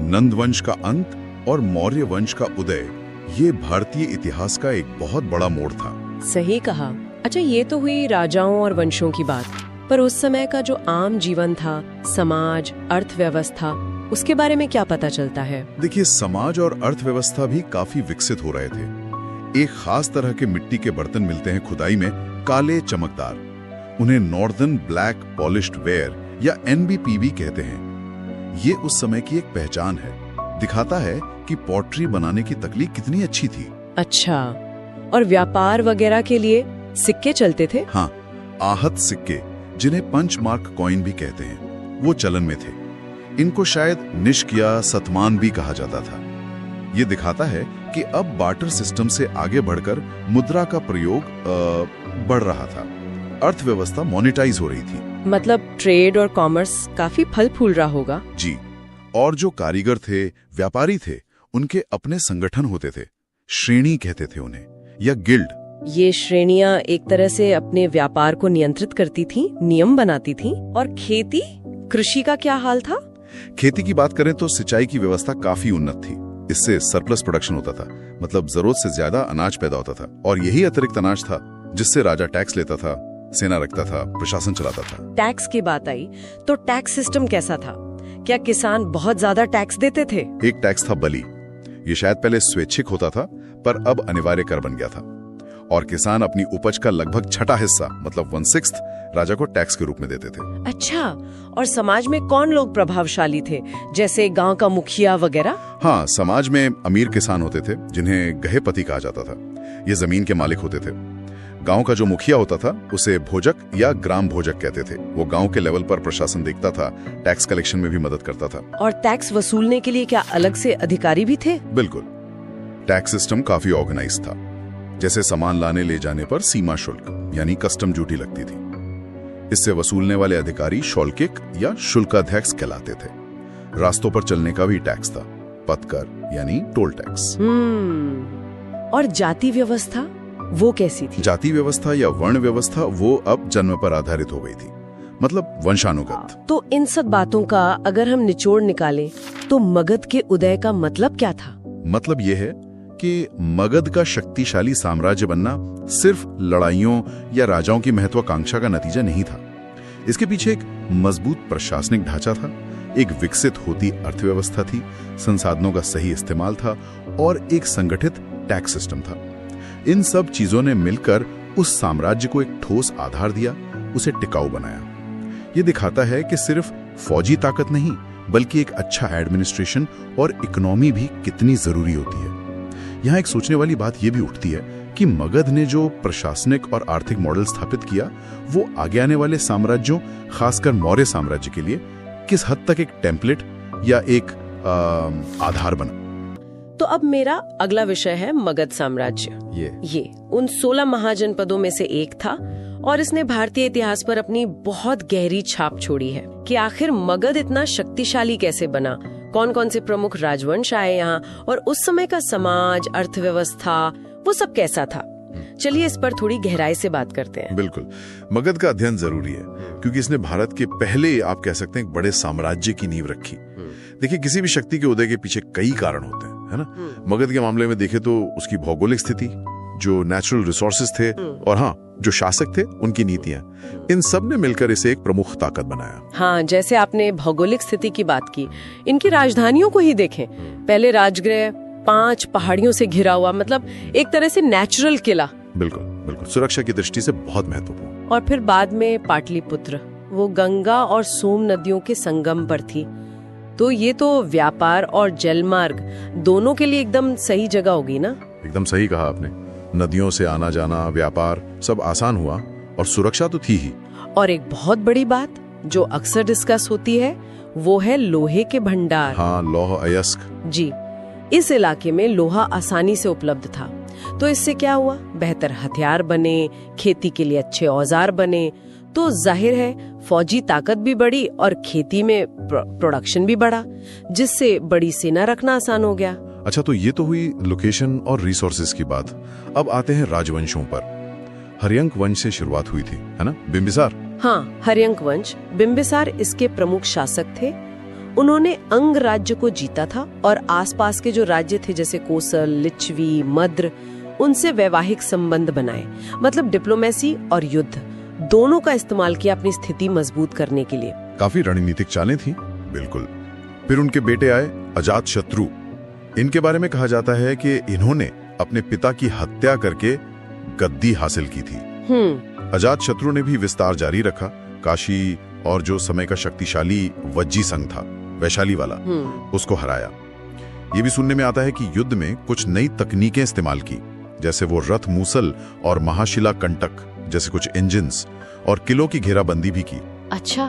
A: नंद वंश का अंत और मौर्य वंश का उदय, ये भारतीय इतिहास का एक बहुत बड़ा मोड़ था।
B: सही कहा। अच्छा, ये तो हुई राजाओं और वंशों की बात, पर उस समय का जो आम जीवन था, समाज, अर्थव्यवस्था, उसके बारे में क्या पता चलता है?
A: देखिए, समाज और अर्थव्यवस्था भी काफी विकसित हो रहे थे। एक खास तरह के मिट्टी के बर्तन मिलते हैं खुदाई में, काले चमकदार। उन्हें नॉर्दर्न ब्लैक पॉलिश्ड वेयर या NBPV कहते हैं। ये उस समय की एक पहचान है, दिखाता है कि पॉटरी बनाने की तकनीक कितनी अच्छी थी।
B: अच्छा, और व्यापार वगैरह के लिए सिक्के चलते थे?
A: हाँ, आहत सिक्के, जिन्हें पंच मार्क कॉइन भी कहते हैं, वो चलन में थे। इनको शायद निष्क या सतमान भी कहा जाता था। ये दिखाता है कि अब बार्टर सिस्टम से आगे बढ़कर मुद्रा का प्रयोग बढ़ रहा था। अर्थव्यवस्था मोनेटाइज हो रही थी।
B: मतलब ट्रेड और कॉमर्स काफी फल फूल रहा होगा।
A: जी, और जो कारीगर थे, व्यापारी थे, उनके अपने संगठन होते थे। श्रेणी कहते थे उन्हें, या गिल्ड।
B: ये श्रेणियां एक तरह से अपने व्यापार को नियंत्रित करती थीं, नियम बनाती थीं। और खेती, कृषि का क्या हाल था?
A: खेती की बात करें तो सिंचाई की व्यवस्था काफी उन्नत थी। इससे सरप्लस प्रोडक्शन होता था, मतलब जरूरत से ज्यादा अनाज पैदा होता था। और यही अतिरिक्त अनाज था जिससे राजा टैक्स लेता था, सेना रखता था, प्रशासन चलाता था।
B: टैक्स की बात आई तो टैक्स सिस्टम कैसा था? क्या किसान बहुत ज्यादा टैक्स देते थे?
A: एक टैक्स था बलि। ये शायद पहले स्वैच्छिक होता था, पर अब अनिवार्य कर बन गया था। और किसान अपनी उपज का लगभग छठा हिस्सा, मतलब 1/6, राजा को टैक्स के रूप में देते थे।
B: अच्छा, और समाज में कौन लोग प्रभावशाली थे, जैसे गांव का मुखिया वगैरह?
A: हाँ, समाज में अमीर किसान होते थे जिन्हें गहेपति कहा जाता था। ये जमीन के मालिक होते थे। गांव का जो मुखिया होता था उसे भोजक या ग्राम भोजक कहते थे। वो गांव के लेवल पर प्रशासन देखता था, टैक्स कलेक्शन में भी मदद करता था।
B: और टैक्स वसूलने के लिए क्या अलग से अधिकारी भी थे?
A: बिल्कुल। टैक्स सिस्टम काफी ऑर्गेनाइज था। जैसे सामान लाने ले जाने पर सीमा शुल्क यानी कस्टम ड्यूटी लगती थी। इससे वसूलने वाले अधिकारी शौल्किक या शुल्काध्यक्ष कहलाते थे। रास्तों पर चलने का भी टैक्स था, पथकर यानी टोल टैक्स।
B: और जाति व्यवस्था, वो कैसी थी?
A: जाति व्यवस्था या वर्ण व्यवस्था वो अब जन्म पर आधारित हो गई थी, मतलब वंशानुगत।
B: तो इन सब बातों का अगर हम निचोड़ निकालें तो मगध के उदय का मतलब क्या था?
A: मतलब ये है कि मगध का शक्तिशाली साम्राज्य बनना सिर्फ लड़ाइयों या राजाओं की महत्वाकांक्षा का नतीजा नहीं था। इसके पीछे एक मजबूत प्रशासनिक ढांचा था, एक विकसित होती अर्थव्यवस्था थी, संसाधनों का सही इस्तेमाल था और एक संगठित टैक्स सिस्टम था। इन सब चीजों ने मिलकर उस साम्राज्य को एक ठोस आधार दिया, उसे टिकाऊ बनाया। ये दिखाता है कि सिर्फ फौजी ताकत नहीं, बल्कि एक अच्छा एडमिनिस्ट्रेशन और इकोनॉमी भी कितनी जरूरी होती है। यहाँ एक सोचने वाली बात यह भी उठती है कि मगध ने जो प्रशासनिक और आर्थिक मॉडल स्थापित किया वो आगे आने वाले साम्राज्यों, खासकर मौर्य साम्राज्य के लिए किस हद तक एक टेम्पलेट या एक आधार बना।
B: तो अब मेरा अगला विषय है मगध साम्राज्य। ये उन 16 महाजनपदों में से एक था और इसने भारतीय इतिहास पर अपनी बहुत गहरी छाप छोड़ी है कि आखिर मगध इतना शक्तिशाली कैसे बना, कौन कौन से प्रमुख राजवंश आए यहाँ और उस समय का समाज, अर्थव्यवस्था, वो सब कैसा था। चलिए इस पर थोड़ी गहराई से बात करते हैं।
A: बिल्कुल, मगध का अध्ययन जरूरी है क्योंकि इसने भारत के पहले, आप कह सकते हैं, एक बड़े साम्राज्य की नींव रखी। देखिए, किसी भी शक्ति के उदय के पीछे कई कारण होते हैं, है ना। मगध के मामले में देखें तो उसकी भौगोलिक स्थिति, जो नेचुरल रिसोर्सेज थे, और हाँ, जो शासक थे उनकी नीतियां, इन सब ने मिलकर इसे एक प्रमुख ताकत बनाया।
B: हाँ, जैसे आपने भौगोलिक स्थिति की बात की, इनकी राजधानियों को ही देखें। पहले राजगृह 5 पहाड़ियों से घिरा हुआ, मतलब एक तरह से नेचुरल किला।
A: बिल्कुल बिल्कुल, सुरक्षा की दृष्टि से बहुत महत्वपूर्ण।
B: और फिर बाद में पाटलिपुत्र, वो गंगा और सोम नदियों के संगम पर थी, तो ये तो व्यापार और जलमार्ग दोनों के लिए एकदम सही जगह होगी ना।
A: एकदम सही कहा आपने, नदियों से आना जाना, व्यापार सब आसान हुआ और सुरक्षा तो थी ही।
B: और एक बहुत बड़ी बात जो अक्सर डिस्कस होती है वो है लोहे के भंडार।
A: हाँ, लौह अयस्क।
B: जी, इस इलाके में लोहा आसानी से उपलब्ध था, तो इससे क्या हुआ, बेहतर हथियार बने, खेती के लिए अच्छे औजार बने, तो जाहिर है फौजी ताकत भी बढ़ी और खेती में प्रोडक्शन भी बढ़ा, जिससे बड़ी सेना रखना आसान हो गया।
A: अच्छा, तो ये तो हुई लोकेशन और रिसोर्सेज की बात। अब आते हैं राजवंशों पर। हर्यंक वंश से शुरुआत हुई थी, है ना, बिंबिसार।
B: हाँ, हर्यंक वंश, बिंबिसार इसके प्रमुख शासक थे। उन्होंने अंग राज्य को जीता था और आसपास के जो राज्य थे जैसे कोसल, लिच्छवी, मद्र, उनसे वैवाहिक संबंध बनाए, मतलब डिप्लोमेसी और युद्ध दोनों का इस्तेमाल किया अपनी स्थिति मजबूत करने के लिए।
A: काफी रणनीतिक चालें थी। बिल्कुल। फिर उनके बेटे आए अजातशत्रु। इनके बारे में कहा जाता है कि इन्होंने अपने पिता की हत्या करके गद्दी हासिल की थी। अजातशत्रु ने भी विस्तार जारी रखा। काशी और जो समय का शक्तिशाली वज्जी संघ था, वैशाली वाला, उसको हराया। ये भी सुनने में आता है कि युद्ध में कुछ नई तकनीकें इस्तेमाल की, जैसे वो रथ मूसल और महाशिला कंटक जैसे कुछ इंजिन्स, और किलों की घेराबंदी भी की।
B: अच्छा,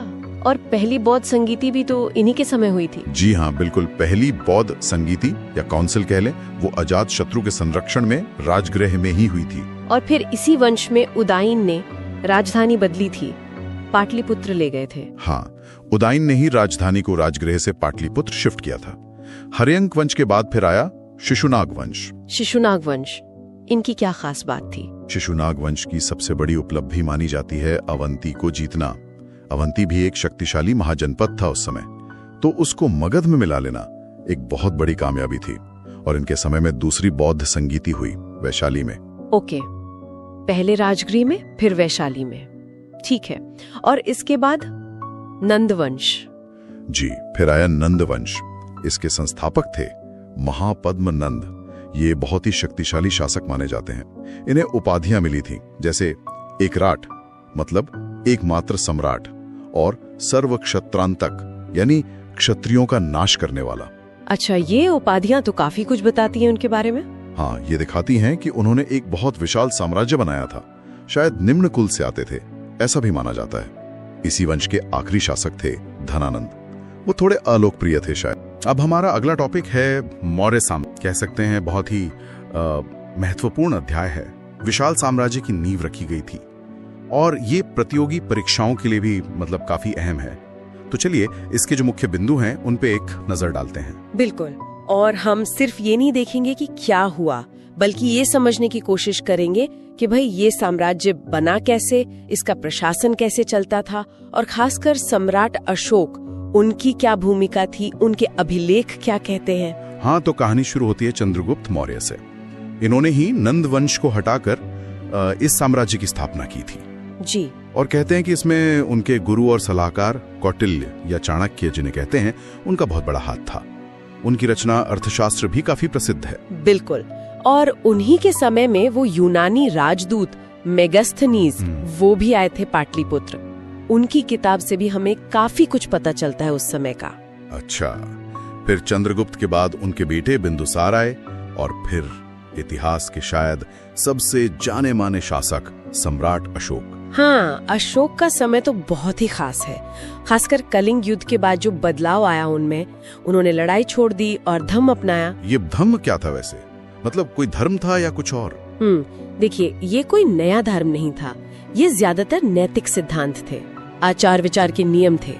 B: और पहली बौद्ध संगीति भी तो इन्हीं के समय हुई थी।
A: जी हाँ, बिल्कुल। पहली बौद्ध संगीति या काउंसिल कह लें, वो अजातशत्रु के संरक्षण में राजगृह में ही हुई थी।
B: और फिर इसी वंश में उदाइन ने राजधानी बदली थी, पाटलिपुत्र ले गए थे।
A: हाँ, उदाइन ने ही राजधानी को राजगृह से पाटलिपुत्र शिफ्ट किया था। हर्यंक वंश के बाद फिर आया शिशुनाग वंश।
B: शिशुनाग वंश, इनकी क्या खास बात थी?
A: शिशुनाग वंश की सबसे बड़ी उपलब्धि मानी जाती है अवंती को जीतना। अवंती भी एक शक्तिशाली महाजनपद था उस समय, तो उसको मगध में मिला लेना एक बहुत बड़ी कामयाबी थी। और इनके समय में दूसरी बौद्ध संगीति हुई वैशाली में।
B: ओके, पहले राजगृह में, फिर वैशाली में, ठीक है। और इसके बाद नंदवंश।
A: जी, फिर आया नंदवंश। इसके संस्थापक थे महापद्म नंद। ये बहुत ही शक्तिशाली शासक माने जाते हैं। इन्हें उपाधियां मिली थी, जैसे एकराट मतलब एकमात्र सम्राट, और सर्व क्षत्रांतक यानी क्षत्रियों का नाश करने वाला।
B: अच्छा, ये उपाधियां तो काफी कुछ बताती हैं उनके बारे में।
A: हाँ, ये दिखाती हैं कि उन्होंने एक बहुत विशाल साम्राज्य बनाया था। शायद निम्न कुल से आते थे, ऐसा भी माना जाता है। इसी वंश के आखिरी शासक थे धनानंद। वो थोड़े अलोकप्रिय थे शायद। अब हमारा अगला टॉपिक है मौर्य साम्राज्य। कह सकते हैं बहुत ही महत्वपूर्ण अध्याय है। विशाल साम्राज्य की नींव रखी गई थी और ये प्रतियोगी परीक्षाओं के लिए भी मतलब काफी अहम है। तो चलिए इसके जो मुख्य बिंदु हैं उन पे एक नजर डालते हैं।
B: बिल्कुल, और हम सिर्फ ये नहीं देखेंगे कि क्या हुआ, बल्कि ये समझने की कोशिश करेंगे कि भाई ये साम्राज्य बना कैसे, इसका प्रशासन कैसे चलता था, और खासकर सम्राट अशोक, उनकी क्या भूमिका थी, उनके अभिलेख क्या कहते हैं।
A: हाँ, तो कहानी शुरू होती है चंद्रगुप्त मौर्य से। इन्होंने ही नंद वंश को हटाकर इस साम्राज्य की स्थापना की थी।
B: जी,
A: और कहते हैं कि इसमें उनके गुरु और सलाहकार कौटिल्य या चाणक्य जिन्हें कहते हैं, उनका बहुत बड़ा हाथ था। उनकी रचना अर्थशास्त्र भी काफी प्रसिद्ध है।
B: बिल्कुल, और उन्हीं के समय में वो यूनानी राजदूत मेगास्थनीज वो भी आए थे पाटलिपुत्र। उनकी किताब से भी हमें काफी कुछ पता चलता है उस समय का।
A: अच्छा, फिर चंद्रगुप्त के बाद उनके बेटे बिंदुसार आए और फिर इतिहास के शायद सबसे जाने माने शासक सम्राट अशोक।
B: हाँ, अशोक का समय तो बहुत ही खास है। खासकर कलिंग युद्ध के बाद जो बदलाव आया उनमें, उन्होंने लड़ाई छोड़ दी और धम्म अपनाया।
A: ये धम्म क्या था वैसे? मतलब कोई धर्म था या कुछ और?
B: देखिए, ये कोई नया धर्म नहीं था। ये ज्यादातर नैतिक सिद्धांत थे, आचार विचार के नियम थे,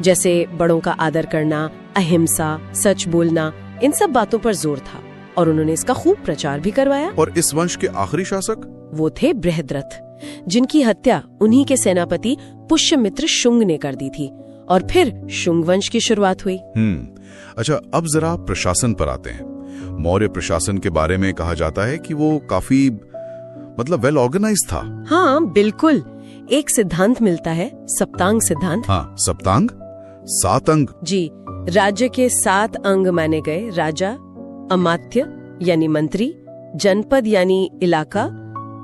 B: जैसे बड़ों का आदर करना, अहिंसा, सच बोलना, इन सब बातों पर जोर था। और उन्होंने इसका खूब प्रचार भी करवाया।
A: और इस वंश के आखिरी शासक
B: वो थे बृहद्रथ, जिनकी हत्या उन्हीं के सेनापति पुष्यमित्र शुंग ने कर दी थी। और फिर शुंग वंश की शुरुआत हुई।
A: अच्छा, अब जरा प्रशासन पर आते हैं। मौर्य प्रशासन के बारे में कहा जाता है कि वो काफी वेल ऑर्गेनाइज था।
B: हाँ बिल्कुल, एक सिद्धांत मिलता है, सप्तांग सिद्धांत।
A: हाँ, सप्तांग, 7 अंग।
B: जी, राज्य के 7 अंग माने गए। राजा, अमात्य यानी मंत्री, जनपद यानी इलाका,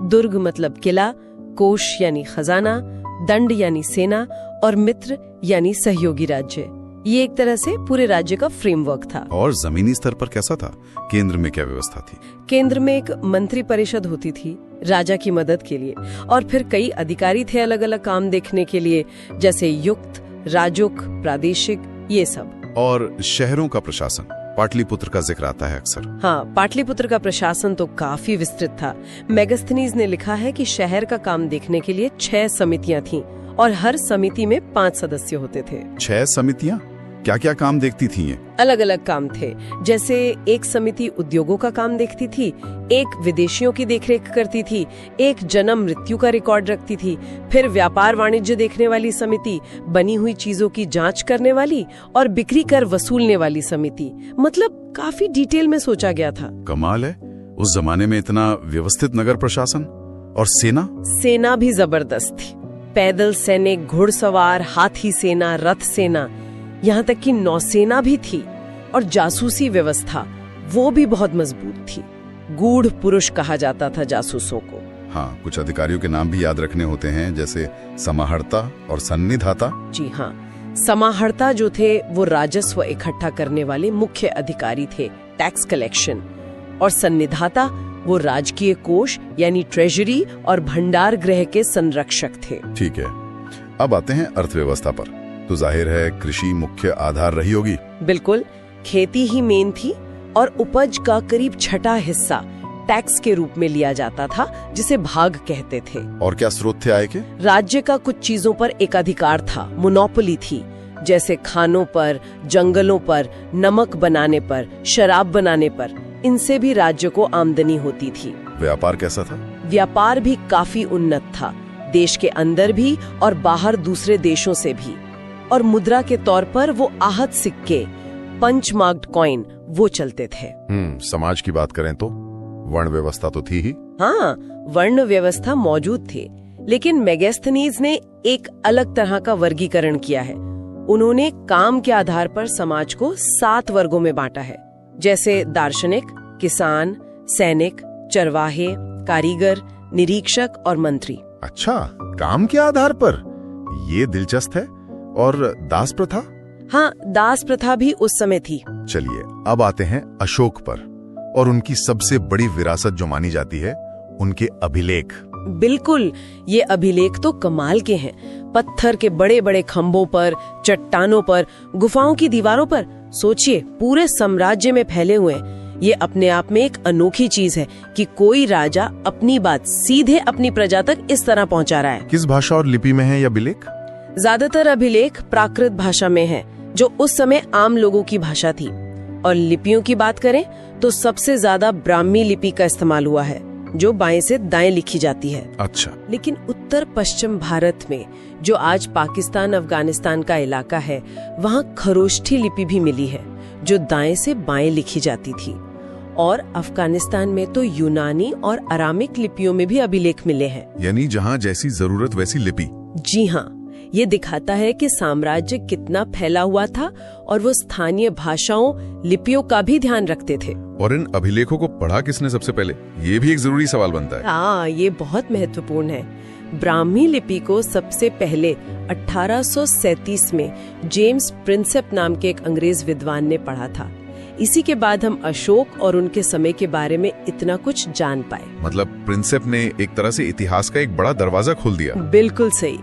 B: दुर्ग मतलब किला, कोश यानी खजाना, दंड यानी सेना और मित्र यानी सहयोगी राज्य। ये एक तरह से पूरे राज्य का फ्रेमवर्क था।
A: और जमीनी स्तर पर कैसा था? केंद्र में क्या व्यवस्था थी?
B: केंद्र में एक मंत्री परिषद होती थी राजा की मदद के लिए, और फिर कई अधिकारी थे अलग अलग काम देखने के लिए, जैसे युक्त, राजुक, प्रादेशिक, ये सब।
A: और शहरों का प्रशासन, पाटलिपुत्र का जिक्र आता है अक्सर।
B: हाँ, पाटलिपुत्र का प्रशासन तो काफी विस्तृत था। मेगास्थनीज ने लिखा है कि शहर का काम देखने के लिए 6 समितियां थीं और हर समिति में 5 सदस्य होते थे।
A: 6 समितियां? क्या क्या काम देखती थी ये?
B: अलग अलग काम थे, जैसे एक समिति उद्योगों का काम देखती थी, एक विदेशियों की देखरेख करती थी, एक जन्म मृत्यु का रिकॉर्ड रखती थी, फिर व्यापार वाणिज्य देखने वाली समिति, बनी हुई चीजों की जांच करने वाली और बिक्री कर वसूलने वाली समिति। मतलब काफी डिटेल में सोचा गया था।
A: कमाल है, उस जमाने में इतना व्यवस्थित नगर प्रशासन। और सेना
B: भी जबरदस्त थी। पैदल सैनिक, घुड़सवार, हाथी सेना, रथ सेना, यहाँ तक कि नौसेना भी थी। और जासूसी व्यवस्था वो भी बहुत मजबूत थी। गूढ़ पुरुष कहा जाता था जासूसों को।
A: हाँ, कुछ अधिकारियों के नाम भी याद रखने होते हैं, जैसे समाहर्ता और सन्निधाता।
B: जी हाँ, समाहर्ता जो थे वो राजस्व इकट्ठा करने वाले मुख्य अधिकारी थे, टैक्स कलेक्शन। और सन्निधाता वो राजकीय कोष यानी ट्रेजरी और भंडार गृह के संरक्षक थे।
A: ठीक है, अब आते हैं अर्थव्यवस्था पर। तो जाहिर है कृषि मुख्य आधार रही होगी।
B: बिल्कुल, खेती ही मेन थी और उपज का करीब 6वां हिस्सा टैक्स के रूप में लिया जाता था, जिसे भाग कहते थे।
A: और क्या स्रोत थे आय के?
B: राज्य का कुछ चीजों पर एकाधिकार था, मोनोपोली थी, जैसे खानों पर, जंगलों पर, नमक बनाने पर, शराब बनाने पर। इनसे भी राज्य को आमदनी होती थी।
A: व्यापार कैसा था?
B: व्यापार भी काफी उन्नत था, देश के अंदर भी और बाहर दूसरे देशों से भी। और मुद्रा के तौर पर वो आहत सिक्के, पंच मार्क्ड कॉइन, वो चलते थे।
A: समाज की बात करें तो वर्ण व्यवस्था तो थी ही।
B: हाँ, वर्ण व्यवस्था मौजूद थी, लेकिन मेगास्थनीज ने एक अलग तरह का वर्गीकरण किया है। उन्होंने काम के आधार पर समाज को 7 वर्गों में बांटा है, जैसे दार्शनिक, किसान, सैनिक, चरवाहे, कारीगर, निरीक्षक और मंत्री।
A: अच्छा, काम के आधार पर? ये दिलचस्प है। और दास प्रथा?
B: हाँ, दास प्रथा भी उस समय थी।
A: चलिए, अब आते हैं अशोक पर और उनकी सबसे बड़ी विरासत जो मानी जाती है, उनके अभिलेख।
B: बिल्कुल, ये अभिलेख तो कमाल के हैं। पत्थर के बड़े बड़े खंभों पर, चट्टानों पर, गुफाओं की दीवारों पर। सोचिए, पूरे साम्राज्य में फैले हुए हैं। ये अपने आप में एक अनोखी चीज है कि कोई राजा अपनी बात सीधे अपनी प्रजा तक इस तरह पहुंचा रहा है।
A: किस भाषा और लिपि में है यह अभिलेख?
B: ज्यादातर अभिलेख प्राकृत भाषा में है, जो उस समय आम लोगों की भाषा थी। और लिपियों की बात करें तो सबसे ज्यादा ब्राह्मी लिपि का इस्तेमाल हुआ है, जो बाएं से दाएं लिखी जाती है।
A: अच्छा।
B: लेकिन उत्तर पश्चिम भारत में, जो आज पाकिस्तान अफगानिस्तान का इलाका है, वहाँ खरोष्ठी लिपि भी मिली है, जो दाएं से बाएं लिखी जाती थी। और अफगानिस्तान में तो यूनानी और अरामिक लिपियों में भी अभिलेख मिले हैं।
A: यानी जहाँ जैसी जरूरत वैसी लिपि।
B: जी हाँ, ये दिखाता है कि साम्राज्य कितना फैला हुआ था और वो स्थानीय भाषाओं, लिपियों का भी ध्यान रखते थे।
A: और इन अभिलेखों को पढ़ा किसने सबसे पहले? ये भी एक जरूरी सवाल बनता है।
B: हाँ, ये बहुत महत्वपूर्ण है। ब्राह्मी लिपि को सबसे पहले 1837 में जेम्स प्रिंसेप नाम के एक अंग्रेज विद्वान ने पढ़ा था। इसी के बाद हम अशोक और उनके समय के बारे में इतना कुछ जान पाए।
A: मतलब प्रिंसेप ने एक तरह से इतिहास का एक बड़ा दरवाजा खोल दिया।
B: बिल्कुल सही।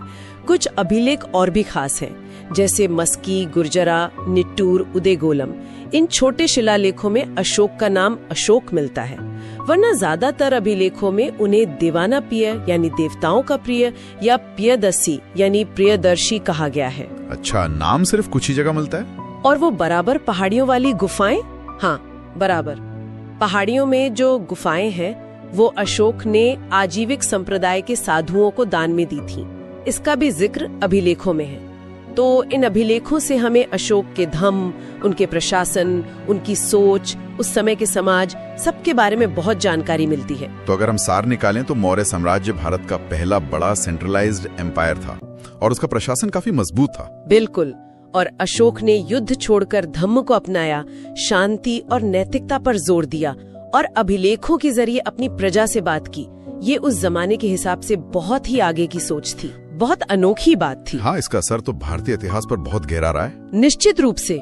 B: कुछ अभिलेख और भी खास हैं, जैसे मस्की, गुर्जरा, निट्टूर, उदयगोलम। इन छोटे शिलालेखों में अशोक का नाम अशोक मिलता है, वरना ज्यादातर अभिलेखों में उन्हें दीवाना प्रिय यानी देवताओं का प्रिय या प्रियदर्शी यानी प्रियदर्शी कहा गया है।
A: अच्छा, नाम सिर्फ कुछ ही जगह मिलता है।
B: और वो बराबर पहाड़ियों वाली गुफाएं, हाँ बराबर पहाड़ियों में जो गुफाएं हैं वो अशोक ने आजीविक संप्रदाय के साधुओं को दान में दी थी। इसका भी जिक्र अभिलेखों में है। तो इन अभिलेखों से हमें अशोक के धम्म, उनके प्रशासन, उनकी सोच, उस समय के समाज, सबके बारे में बहुत जानकारी मिलती है।
A: तो अगर हम सार निकालें तो मौर्य साम्राज्य भारत का पहला बड़ा सेंट्रलाइज्ड एम्पायर था और उसका प्रशासन काफी मजबूत था।
B: बिल्कुल। और अशोक ने युद्ध छोड़कर धम्म को अपनाया, शांति और नैतिकता पर जोर दिया और अभिलेखों के जरिए अपनी प्रजा से बात की। ये उस जमाने के हिसाब से बहुत ही आगे की सोच थी, बहुत अनोखी बात थी।
A: हाँ, इसका असर तो भारतीय इतिहास पर बहुत गहरा रहा है।
B: निश्चित रूप से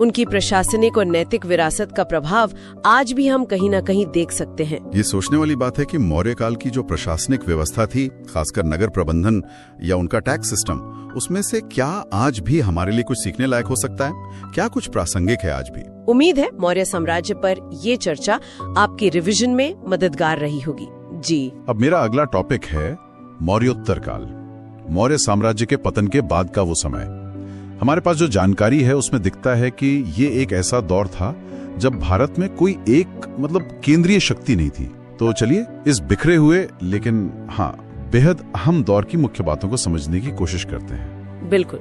B: उनकी प्रशासनिक और नैतिक विरासत का प्रभाव आज भी हम कहीं न कहीं देख सकते हैं।
A: ये सोचने वाली बात है कि मौर्य काल की जो प्रशासनिक व्यवस्था थी, खासकर नगर प्रबंधन या उनका टैक्स सिस्टम, उसमें से क्या आज भी हमारे लिए कुछ सीखने लायक हो सकता है? क्या कुछ प्रासंगिक है आज भी?
B: उम्मीद है मौर्य साम्राज्य पर ये चर्चा आपके रिवीजन में मददगार रही होगी। जी,
D: अब मेरा अगला टॉपिक है मौर्योत्तर काल, मौर्य साम्राज्य के पतन के बाद का वो समय। हमारे पास जो जानकारी है उसमें दिखता है कि ये एक ऐसा दौर था जब भारत में कोई एक केंद्रीय शक्ति नहीं थी। तो चलिए इस बिखरे हुए लेकिन हाँ बेहद अहम दौर की मुख्य बातों को समझने की कोशिश करते हैं।
B: बिल्कुल,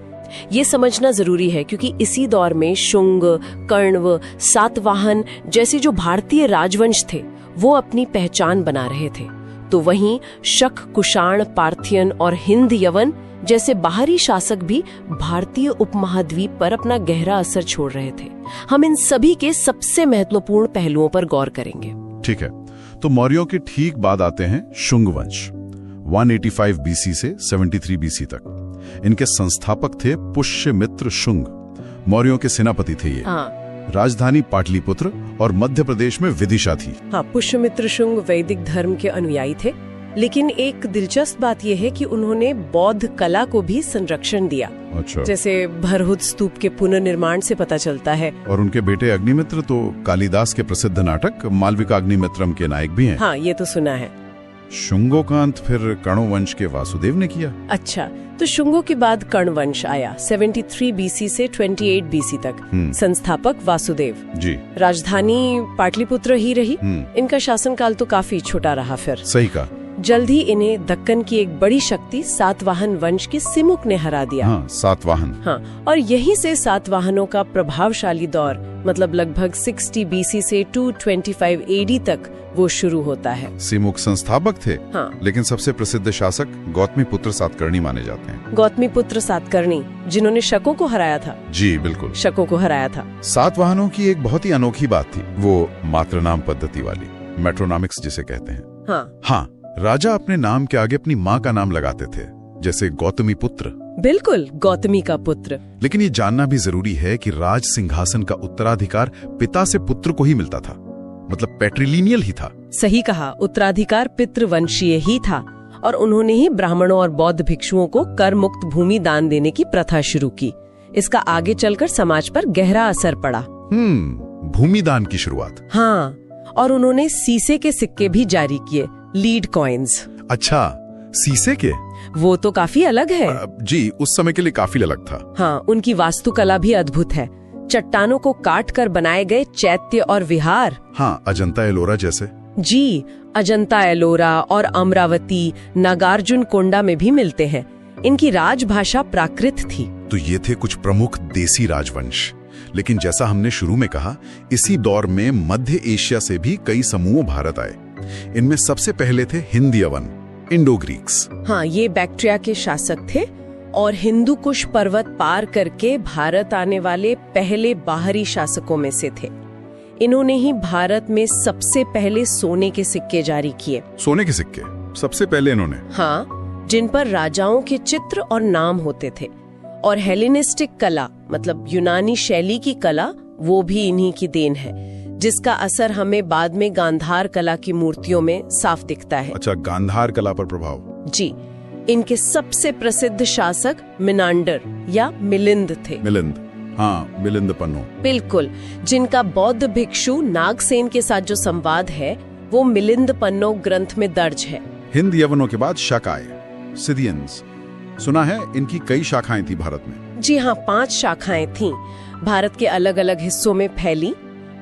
B: ये समझना जरूरी है क्योंकि इसी दौर में शुंग, कण्व, सातवाहन जैसे जो भारतीय राजवंश थे वो अपनी पहचान बना रहे थे। तो वहीं शक, कुषाण, पार्थियन और हिंद यवन जैसे बाहरी शासक भी भारतीय उपमहाद्वीप पर अपना गहरा असर छोड़ रहे थे। हम इन सभी के सबसे महत्वपूर्ण पहलुओं पर गौर करेंगे।
D: ठीक है, तो मौर्यों के ठीक बाद आते हैं शुंग वंश। 185 बीसी से 73 बीसी तक इनके संस्थापक थे पुष्यमित्र शुंग। मौर्यों के सेनापति थे ये। राजधानी पाटलिपुत्र और मध्य प्रदेश में विदिशा थी।
B: हाँ, पुष्यमित्र शुंग वैदिक धर्म के अनुयायी थे, लेकिन एक दिलचस्प बात यह है कि उन्होंने बौद्ध कला को भी संरक्षण दिया।
D: अच्छा।
B: जैसे भरहुत स्तूप के पुनर्निर्माण से पता चलता है।
D: और उनके बेटे अग्निमित्र तो कालिदास के प्रसिद्ध नाटक मालविकाग्निमित्रम के नायक भी हैं।
B: हाँ, ये तो सुना है।
D: शुंगों का अंत फिर कण्व वंश के वासुदेव ने किया।
B: अच्छा, तो शुंगों के बाद कण्व वंश आया 73 बीसी से 28 बीसी तक। संस्थापक वासुदेव
D: जी।
B: राजधानी पाटलिपुत्र ही रही। इनका शासनकाल तो काफी छोटा रहा। फिर
D: सही कहा।
B: जल्द ही इन्हें दक्कन की एक बड़ी शक्ति सातवाहन वंश के सिमुक ने हरा दिया।
D: हाँ, सातवाहन।
B: हाँ, और यहीं से सातवाहनों का प्रभावशाली दौर लगभग 60 बीसी से 225 एडी तक वो शुरू होता है।
A: सिमुक संस्थापक थे।
B: हाँ,
A: लेकिन सबसे प्रसिद्ध शासक गौतमीपुत्र सातकर्णी माने जाते हैं।
B: गौतमीपुत्र सातकर्णी, जिन्होंने शकों को हराया था।
A: जी बिल्कुल,
B: शकों को हराया था।
A: सातवाहनों की एक बहुत ही अनोखी बात थी, वो मातृनाम पद्धति वाली, मेट्रोनॉमिक्स जिसे कहते हैं। हाँ, राजा अपने नाम के आगे अपनी माँ का नाम लगाते थे, जैसे गौतमी पुत्र।
B: बिल्कुल, गौतमी का पुत्र।
A: लेकिन ये जानना भी जरूरी है कि राज सिंहासन का उत्तराधिकार पिता से पुत्र को ही मिलता था, मतलब पैट्रिलिनियल ही था।
B: सही कहा, उत्तराधिकार पितृवंशीय ही था और उन्होंने ही ब्राह्मणों और बौद्ध भिक्षुओं को कर मुक्त भूमि दान देने की प्रथा शुरू की। इसका आगे चलकर समाज पर गहरा असर पड़ा।
A: भूमि दान की शुरुआत।
B: हाँ, और उन्होंने सीसे के सिक्के भी जारी किए, लीड कॉइन्स।
A: अच्छा, सीसे के?
B: वो तो काफी अलग है।
A: जी, उस समय के लिए काफी अलग था।
B: हाँ, उनकी वास्तुकला भी अद्भुत है। चट्टानों को काट कर बनाए गए चैत्य और विहार।
A: हाँ, अजंता एलोरा जैसे।
B: जी, अजंता एलोरा और अमरावती, नागार्जुन कोंडा में भी मिलते हैं। इनकी राजभाषा प्राकृत थी।
A: तो ये थे कुछ प्रमुख देसी राजवंश। लेकिन जैसा हमने शुरू में कहा, इसी दौर में मध्य एशिया से भी कई समूह भारत आए। इनमें सबसे पहले थे हिंद यवन, इंडो ग्रीक्स।
B: हाँ, ये बैक्ट्रिया के शासक थे और हिंदू कुश पर्वत पार करके भारत आने वाले पहले बाहरी शासकों में से थे। इन्होंने ही भारत में सबसे पहले सोने के सिक्के जारी किए।
A: सोने के सिक्के सबसे पहले इन्होंने?
B: हाँ, जिन पर राजाओं के चित्र और नाम होते थे। और हेलेनिस्टिक कला, मतलब यूनानी शैली की कला, वो भी इन्हीं की देन है, जिसका असर हमें बाद में गांधार कला की मूर्तियों में साफ दिखता है।
D: अच्छा, गांधार कला पर प्रभाव।
B: जी, इनके सबसे प्रसिद्ध शासक मिनांडर या मिलिंद थे।
D: मिलिंद, हाँ, मिलिंद पन्नो।
B: बिल्कुल, जिनका बौद्ध भिक्षु नागसेन के साथ जो संवाद है वो मिलिंद पन्नो ग्रंथ में दर्ज है।
D: हिंद यवनों के बाद शक आए, सिदियंस। सुना है इनकी कई शाखाएं थी भारत में।
B: जी हाँ, 5 शाखाएं थीं, भारत के अलग अलग हिस्सों में फैली।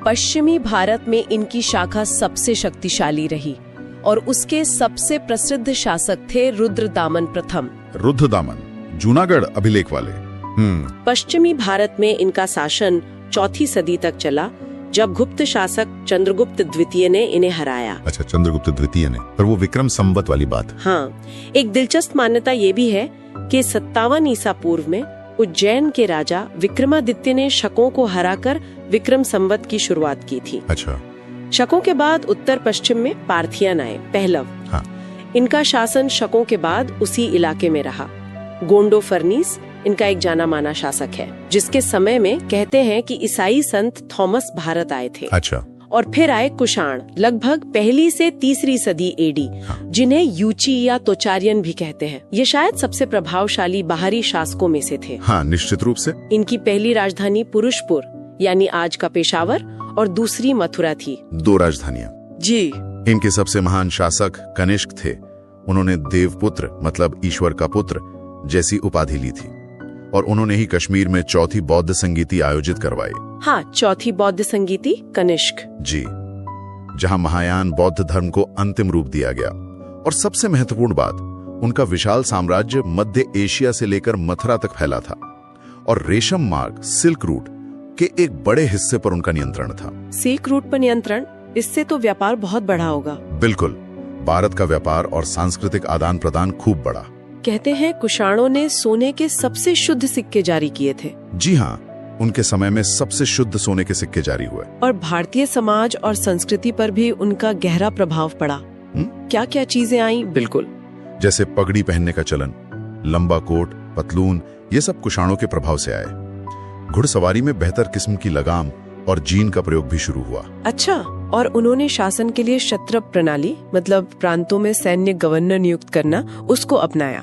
B: पश्चिमी भारत में इनकी शाखा सबसे शक्तिशाली रही और उसके सबसे प्रसिद्ध शासक थे रुद्रदामन प्रथम।
D: रुद्रदामन, जूनागढ़ अभिलेख वाले।
B: पश्चिमी भारत में इनका शासन 4वीं सदी तक चला, जब गुप्त शासक चंद्रगुप्त द्वितीय ने इन्हें हराया।
E: अच्छा, चंद्रगुप्त द्वितीय ने, पर वो विक्रम संवत वाली बात।
B: हाँ, एक दिलचस्प मान्यता ये भी है कि 57 ईसा पूर्व में उज्जैन के राजा विक्रमादित्य ने शकों को हराकर विक्रम संवत की शुरुआत की थी।
E: अच्छा।
B: शकों के बाद उत्तर पश्चिम में पार्थियन आए, पहलव।
E: हाँ।
B: इनका शासन शकों के बाद उसी इलाके में रहा। गोंडो फर्नीस इनका एक जाना माना शासक है, जिसके समय में कहते हैं कि ईसाई संत थॉमस भारत आए थे।
E: अच्छा।
B: और फिर आए कुषाण, लगभग 1ली से 3री सदी एडी, जिन्हें यूची या तोचारियन भी कहते हैं। ये शायद सबसे प्रभावशाली बाहरी शासकों में से थे।
E: हाँ, निश्चित रूप से।
B: इनकी पहली राजधानी पुरुषपुर यानी आज का पेशावर और दूसरी मथुरा थी।
A: 2 राजधानियां।
B: जी।
A: इनके सबसे महान शासक कनिष्क थे। उन्होंने देवपुत्र मतलब ईश्वर का पुत्र जैसी उपाधि ली थी और उन्होंने ही कश्मीर में 4थी बौद्ध संगीति आयोजित करवाई।
B: हाँ, 4थी बौद्ध संगीति कनिष्क।
A: जी, जहां महायान बौद्ध धर्म को अंतिम रूप दिया गया। और सबसे महत्वपूर्ण बात, उनका विशाल साम्राज्य मध्य एशिया से लेकर मथुरा तक फैला था और रेशम मार्ग सिल्क रूट के एक बड़े हिस्से पर उनका नियंत्रण था।
B: सिल्क रूट पर नियंत्रण, इससे तो व्यापार बहुत बढ़ा होगा।
A: बिल्कुल, भारत का व्यापार और सांस्कृतिक आदान प्रदान खूब बढ़ा।
B: कहते हैं कुषाणों ने सोने के सबसे शुद्ध सिक्के जारी किए थे।
A: जी हाँ, उनके समय में सबसे शुद्ध सोने के सिक्के जारी हुए।
B: और भारतीय समाज और संस्कृति पर भी उनका गहरा प्रभाव पड़ा। क्या क्या चीजें आई? बिल्कुल,
A: जैसे पगड़ी पहनने का चलन, लंबा कोट, पतलून, ये सब कुषाणों के प्रभाव से आए। घुड़सवारी में बेहतर किस्म की लगाम और जीन का प्रयोग भी शुरू हुआ।
B: अच्छा, और उन्होंने शासन के लिए क्षत्रप प्रणाली मतलब प्रांतों में सैन्य गवर्नर नियुक्त करना, उसको अपनाया।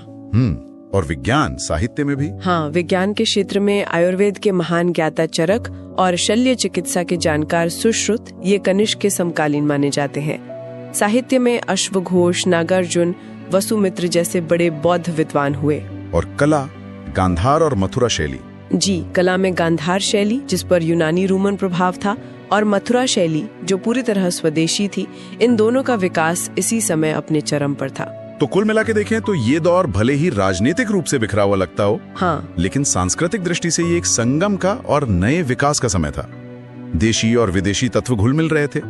A: और विज्ञान साहित्य में भी।
B: हाँ, विज्ञान के क्षेत्र में आयुर्वेद के महान ज्ञाता चरक और शल्य चिकित्सा के जानकार सुश्रुत ये कनिष्क के समकालीन माने जाते हैं। साहित्य में अश्वघोष, नागार्जुन, वसुमित्र जैसे बड़े बौद्ध विद्वान हुए।
A: और कला, गांधार और मथुरा शैली।
B: जी, कला में गांधार शैली जिस पर यूनानी रोमन प्रभाव था और मथुरा शैली जो पूरी तरह स्वदेशी थी, इन दोनों का विकास इसी समय अपने चरम पर था।
D: तो कुल मिला के देखें तो ये दौर भले ही राजनीतिक रूप से बिखरा हुआ लगता हो,
B: हाँ,
D: लेकिन सांस्कृतिक दृष्टि से ये एक संगम का और नए विकास का समय था। देशी और विदेशी तत्व घुल मिल रहे थे।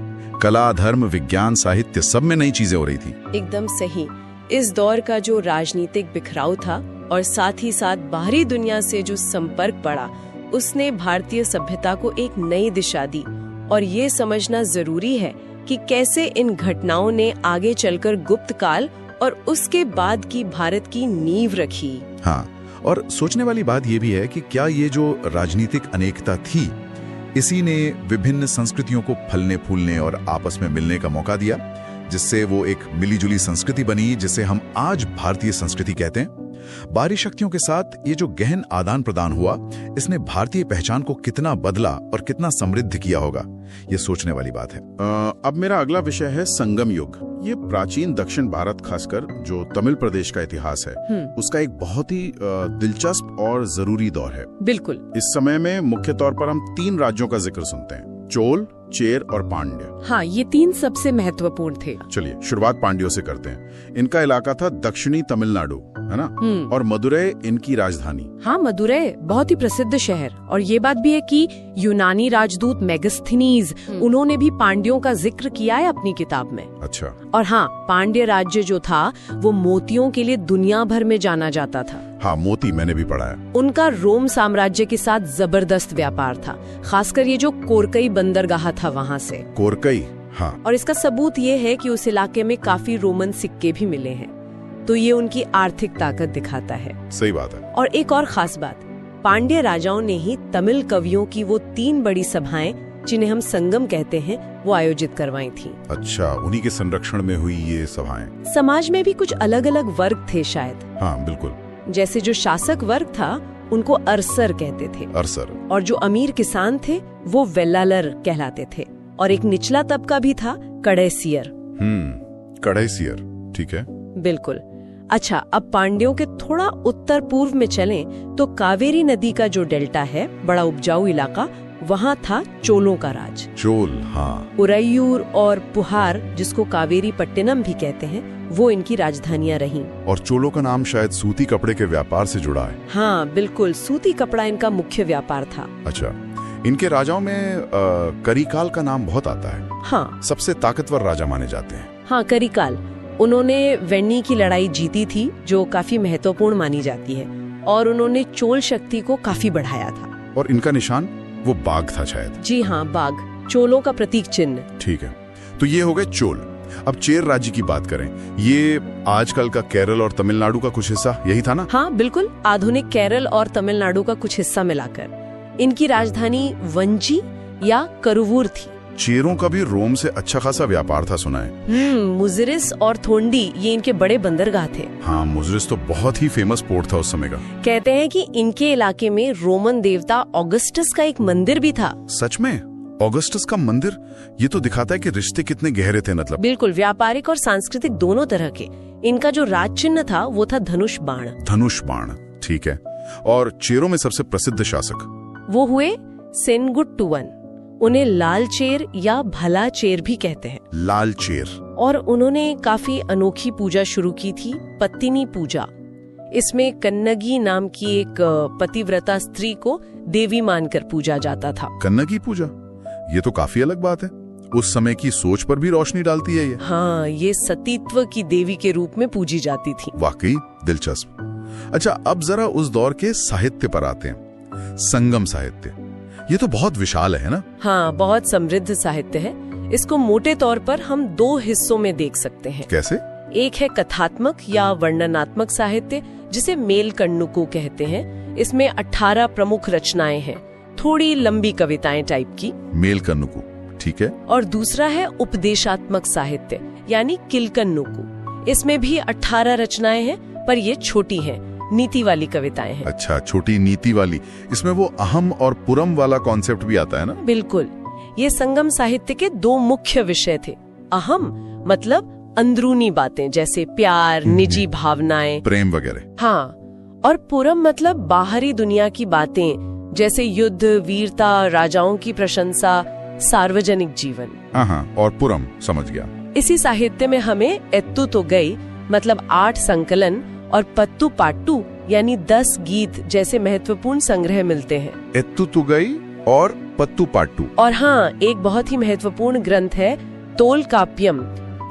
D: कला, धर्म, विज्ञान, साहित्य, सब में नई चीजें हो रही थी।
B: एकदम सही। इस दौर का जो राजनीतिक बिखराव था और साथ ही साथ बाहरी दुनिया से जो संपर्क पड़ा, उसने भारतीय सभ्यता को एक नई दिशा दी। और ये समझना जरूरी है कि कैसे इन घटनाओं ने आगे चलकर गुप्त काल और उसके बाद की भारत की नींव रखी।
D: हाँ, और सोचने वाली बात यह भी है कि क्या ये जो राजनीतिक अनेकता थी, इसी ने विभिन्न संस्कृतियों को फलने फूलने और आपस में मिलने का मौका दिया, जिससे वो एक मिलीजुली संस्कृति बनी, जिसे हम आज भारतीय संस्कृति कहते हैं। बाहरी शक्तियों के साथ ये जो गहन आदान प्रदान हुआ, इसने भारतीय पहचान को कितना बदला और कितना समृद्ध किया होगा, ये सोचने वाली बात है। अब मेरा अगला विषय है संगम युग। ये प्राचीन दक्षिण भारत, खासकर जो तमिल प्रदेश का इतिहास है, उसका एक बहुत ही दिलचस्प और जरूरी दौर है।
B: बिल्कुल।
D: इस समय में मुख्य तौर पर हम 3 राज्यों का जिक्र सुनते हैं, चोल, चेर और पांड्य।
B: हाँ, ये 3 सबसे महत्वपूर्ण थे।
D: चलिए शुरुआत पांड्यों से करते हैं। इनका इलाका था दक्षिणी तमिलनाडु, है ना? और मदुरै इनकी राजधानी।
B: हाँ, मदुरै बहुत ही प्रसिद्ध शहर। और ये बात भी है कि यूनानी राजदूत मेगास्थनीज, उन्होंने भी पांड्यों का जिक्र किया है अपनी किताब में।
D: अच्छा।
B: और हाँ, पांड्य राज्य जो था वो मोतियों के लिए दुनिया भर में जाना जाता था।
D: हाँ, मोती मैंने भी पढ़ा है।
B: उनका रोम साम्राज्य के साथ जबरदस्त व्यापार था, खासकर ये जो कोरकई बंदरगाह था वहाँ से।
D: कोरकई, हाँ।
B: और इसका सबूत ये है कि उस इलाके में काफी रोमन सिक्के भी मिले हैं, तो ये उनकी आर्थिक ताकत दिखाता है।
D: सही बात है।
B: और एक और खास बात, पांड्य राजाओं ने ही तमिल कवियों की वो 3 बड़ी सभाएं, जिन्हें हम संगम कहते हैं, वो आयोजित करवाई थी।
A: अच्छा, उन्हीं के संरक्षण में हुई ये सभाएं।
B: समाज में भी कुछ अलग अलग वर्ग थे शायद।
A: हाँ बिल्कुल।
B: जैसे जो शासक वर्ग था उनको अरसर कहते थे,
A: अरसर।
B: और जो अमीर किसान थे वो वेल्लालर कहलाते थे। और एक निचला तबका भी था, कड़ैसियर।
A: कड़ैसियर, ठीक है।
B: बिल्कुल। अच्छा, अब पांड्यों के थोड़ा उत्तर पूर्व में चलें तो कावेरी नदी का जो डेल्टा है, बड़ा उपजाऊ इलाका, वहाँ था चोलों का राज।
A: चोल, हाँ।
B: उरैयूर और पुहार, जिसको कावेरी पट्टिनम भी कहते हैं, वो इनकी राजधानियां रहीं।
A: और चोलों का नाम शायद सूती कपड़े के व्यापार से जुड़ा है।
B: हाँ बिल्कुल, सूती कपड़ा इनका मुख्य व्यापार था।
A: अच्छा, इनके राजाओं में करिकाल का नाम बहुत आता है।
B: हाँ,
A: सबसे ताकतवर राजा माने जाते हैं।
B: हाँ, करिकाल। उन्होंने वेन्नी की लड़ाई जीती थी, जो काफी महत्वपूर्ण मानी जाती है, और उन्होंने चोल शक्ति को काफी बढ़ाया था।
A: और इनका निशान वो बाघ था शायद।
B: जी हाँ, बाघ, चोलों का प्रतीक चिन्ह।
A: ठीक है, तो ये हो गए चोल। अब चेर राज्य की बात करें, ये आजकल का केरल और तमिलनाडु का कुछ हिस्सा यही था ना?
B: हाँ बिल्कुल, आधुनिक केरल और तमिलनाडु का कुछ हिस्सा मिलाकर। इनकी राजधानी वंची या करुवूर थी।
A: चेरों का भी रोम से अच्छा खासा व्यापार था, सुना है।
B: मुजरिस और थोंडी ये इनके बड़े बंदरगाह थे।
A: हाँ, मुजरिस तो बहुत ही फेमस पोर्ट था उस समय का।
B: कहते हैं कि इनके इलाके में रोमन देवता ऑगस्टस का एक मंदिर भी था।
A: सच में? ऑगस्टस का मंदिर? ये तो दिखाता है कि रिश्ते कितने गहरे थे। मतलब
B: बिल्कुल, व्यापारिक और सांस्कृतिक दोनों तरह के। इनका जो राज चिन्ह था वो था धनुष बाण।
A: धनुष बाण, ठीक है। और चेरों में सबसे प्रसिद्ध शासक
B: वो हुए सेनगुट्टुवन। उन्हें लाल चेर या भला चेर भी कहते हैं।
A: लाल चेर।
B: और उन्होंने काफी अनोखी पूजा शुरू की थी, पत्तिनी पूजा। इसमें कन्नगी नाम की एक पतिव्रता स्त्री को देवी मानकर पूजा जाता था।
A: कन्नगी पूजा? ये तो काफी अलग बात है। उस समय की सोच पर भी रोशनी डालती है ये।
B: हाँ, ये सतीत्व की देवी के रूप में पूजी जाती थी।
A: वाकई दिलचस्प। अच्छा, अब जरा उस दौर के साहित्य पर आते हैं। संगम साहित्य, ये तो बहुत विशाल है ना?
B: हाँ, बहुत समृद्ध साहित्य है। इसको मोटे तौर पर हम 2 हिस्सों में देख सकते हैं।
A: कैसे?
B: एक है कथात्मक या वर्णनात्मक साहित्य, जिसे मेल कन्नुकु कहते हैं। इसमें 18 प्रमुख रचनाएं हैं, थोड़ी लंबी कविताएं टाइप की।
A: मेल कन्नुकु, ठीक है।
B: और दूसरा है उपदेशात्मक साहित्य, यानी किलकन्नुकु। इसमें भी 18 रचनाएं हैं, पर ये छोटी हैं, नीति वाली कविताएं हैं।
A: अच्छा, छोटी नीति वाली। इसमें वो अहम और पुरम वाला कॉन्सेप्ट भी आता है ना?
B: बिल्कुल। ये संगम साहित्य के 2 मुख्य विषय थे। अहम मतलब अंदरूनी बातें, जैसे प्यार, निजी भावनाएं,
A: प्रेम वगैरह।
B: हाँ। और पुरम मतलब बाहरी दुनिया की बातें, जैसे युद्ध, वीरता, राजाओं की प्रशंसा, सार्वजनिक जीवन।
A: हाँ, और पुरम, समझ गया।
B: इसी साहित्य में हमें एत्तु तो गई मतलब 8 संकलन और पत्तू पाट्टू यानी 10 गीत जैसे महत्वपूर्ण संग्रह मिलते हैं।
A: एत्तु तो गई और पत्तू पाट्टू।
B: और हाँ, एक बहुत ही महत्वपूर्ण ग्रंथ है तोल काप्यम।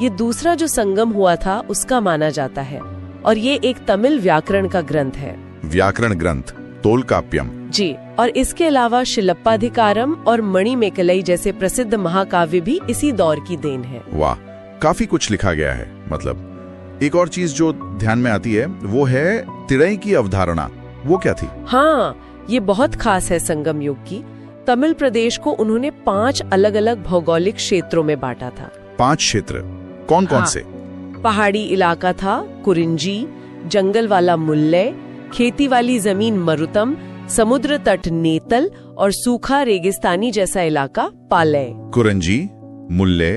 B: ये दूसरा जो संगम हुआ था उसका माना जाता है, और ये एक तमिल व्याकरण का ग्रंथ है।
A: व्याकरण ग्रंथ तोल काप्यम
B: जी। और इसके अलावा शिलप्पाधिकारम और मणिमेकलई जैसे प्रसिद्ध महाकाव्य भी इसी दौर की देन है।
A: वाह, काफी कुछ लिखा गया है। मतलब एक और चीज जो ध्यान में आती है वो है तिड़ई की अवधारणा। वो क्या थी?
B: हाँ, ये बहुत खास है संगम युग की। तमिल प्रदेश को उन्होंने 5 अलग अलग भौगोलिक क्षेत्रों में बांटा था।
A: 5 क्षेत्र? कौन कौन
B: हाँ,
A: से?
B: पहाड़ी इलाका था कुरिंजी, जंगल वाला मुल्लय, खेती वाली जमीन मरुतम, समुद्र तट नेतल और सूखा रेगिस्तानी जैसा इलाका पालय।
A: कुरंजी, मुल्ले,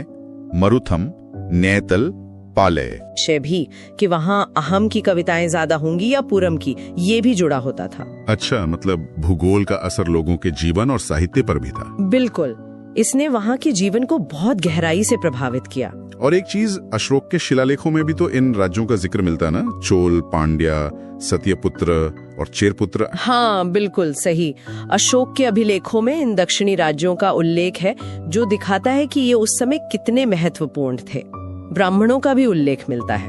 A: मरुथम, नेतल, पालय।
F: भी कि वहाँ अहम की कविताएं ज्यादा होंगी या पुरम की, ये भी जुड़ा होता था।
E: अच्छा, मतलब भूगोल का असर लोगों के जीवन और साहित्य पर भी था।
F: बिल्कुल, इसने वहाँ के जीवन को बहुत गहराई से प्रभावित किया।
E: और एक चीज, अशोक के शिलालेखों में भी तो इन राज्यों का जिक्र मिलता है ना? चोल, पांड्या, सत्यपुत्र और चेरपुत्र।
F: हाँ बिल्कुल सही। अशोक के अभिलेखों में इन दक्षिणी राज्यों का उल्लेख है, जो दिखाता है कि ये उस समय कितने महत्वपूर्ण थे। ब्राह्मणों का भी उल्लेख मिलता है।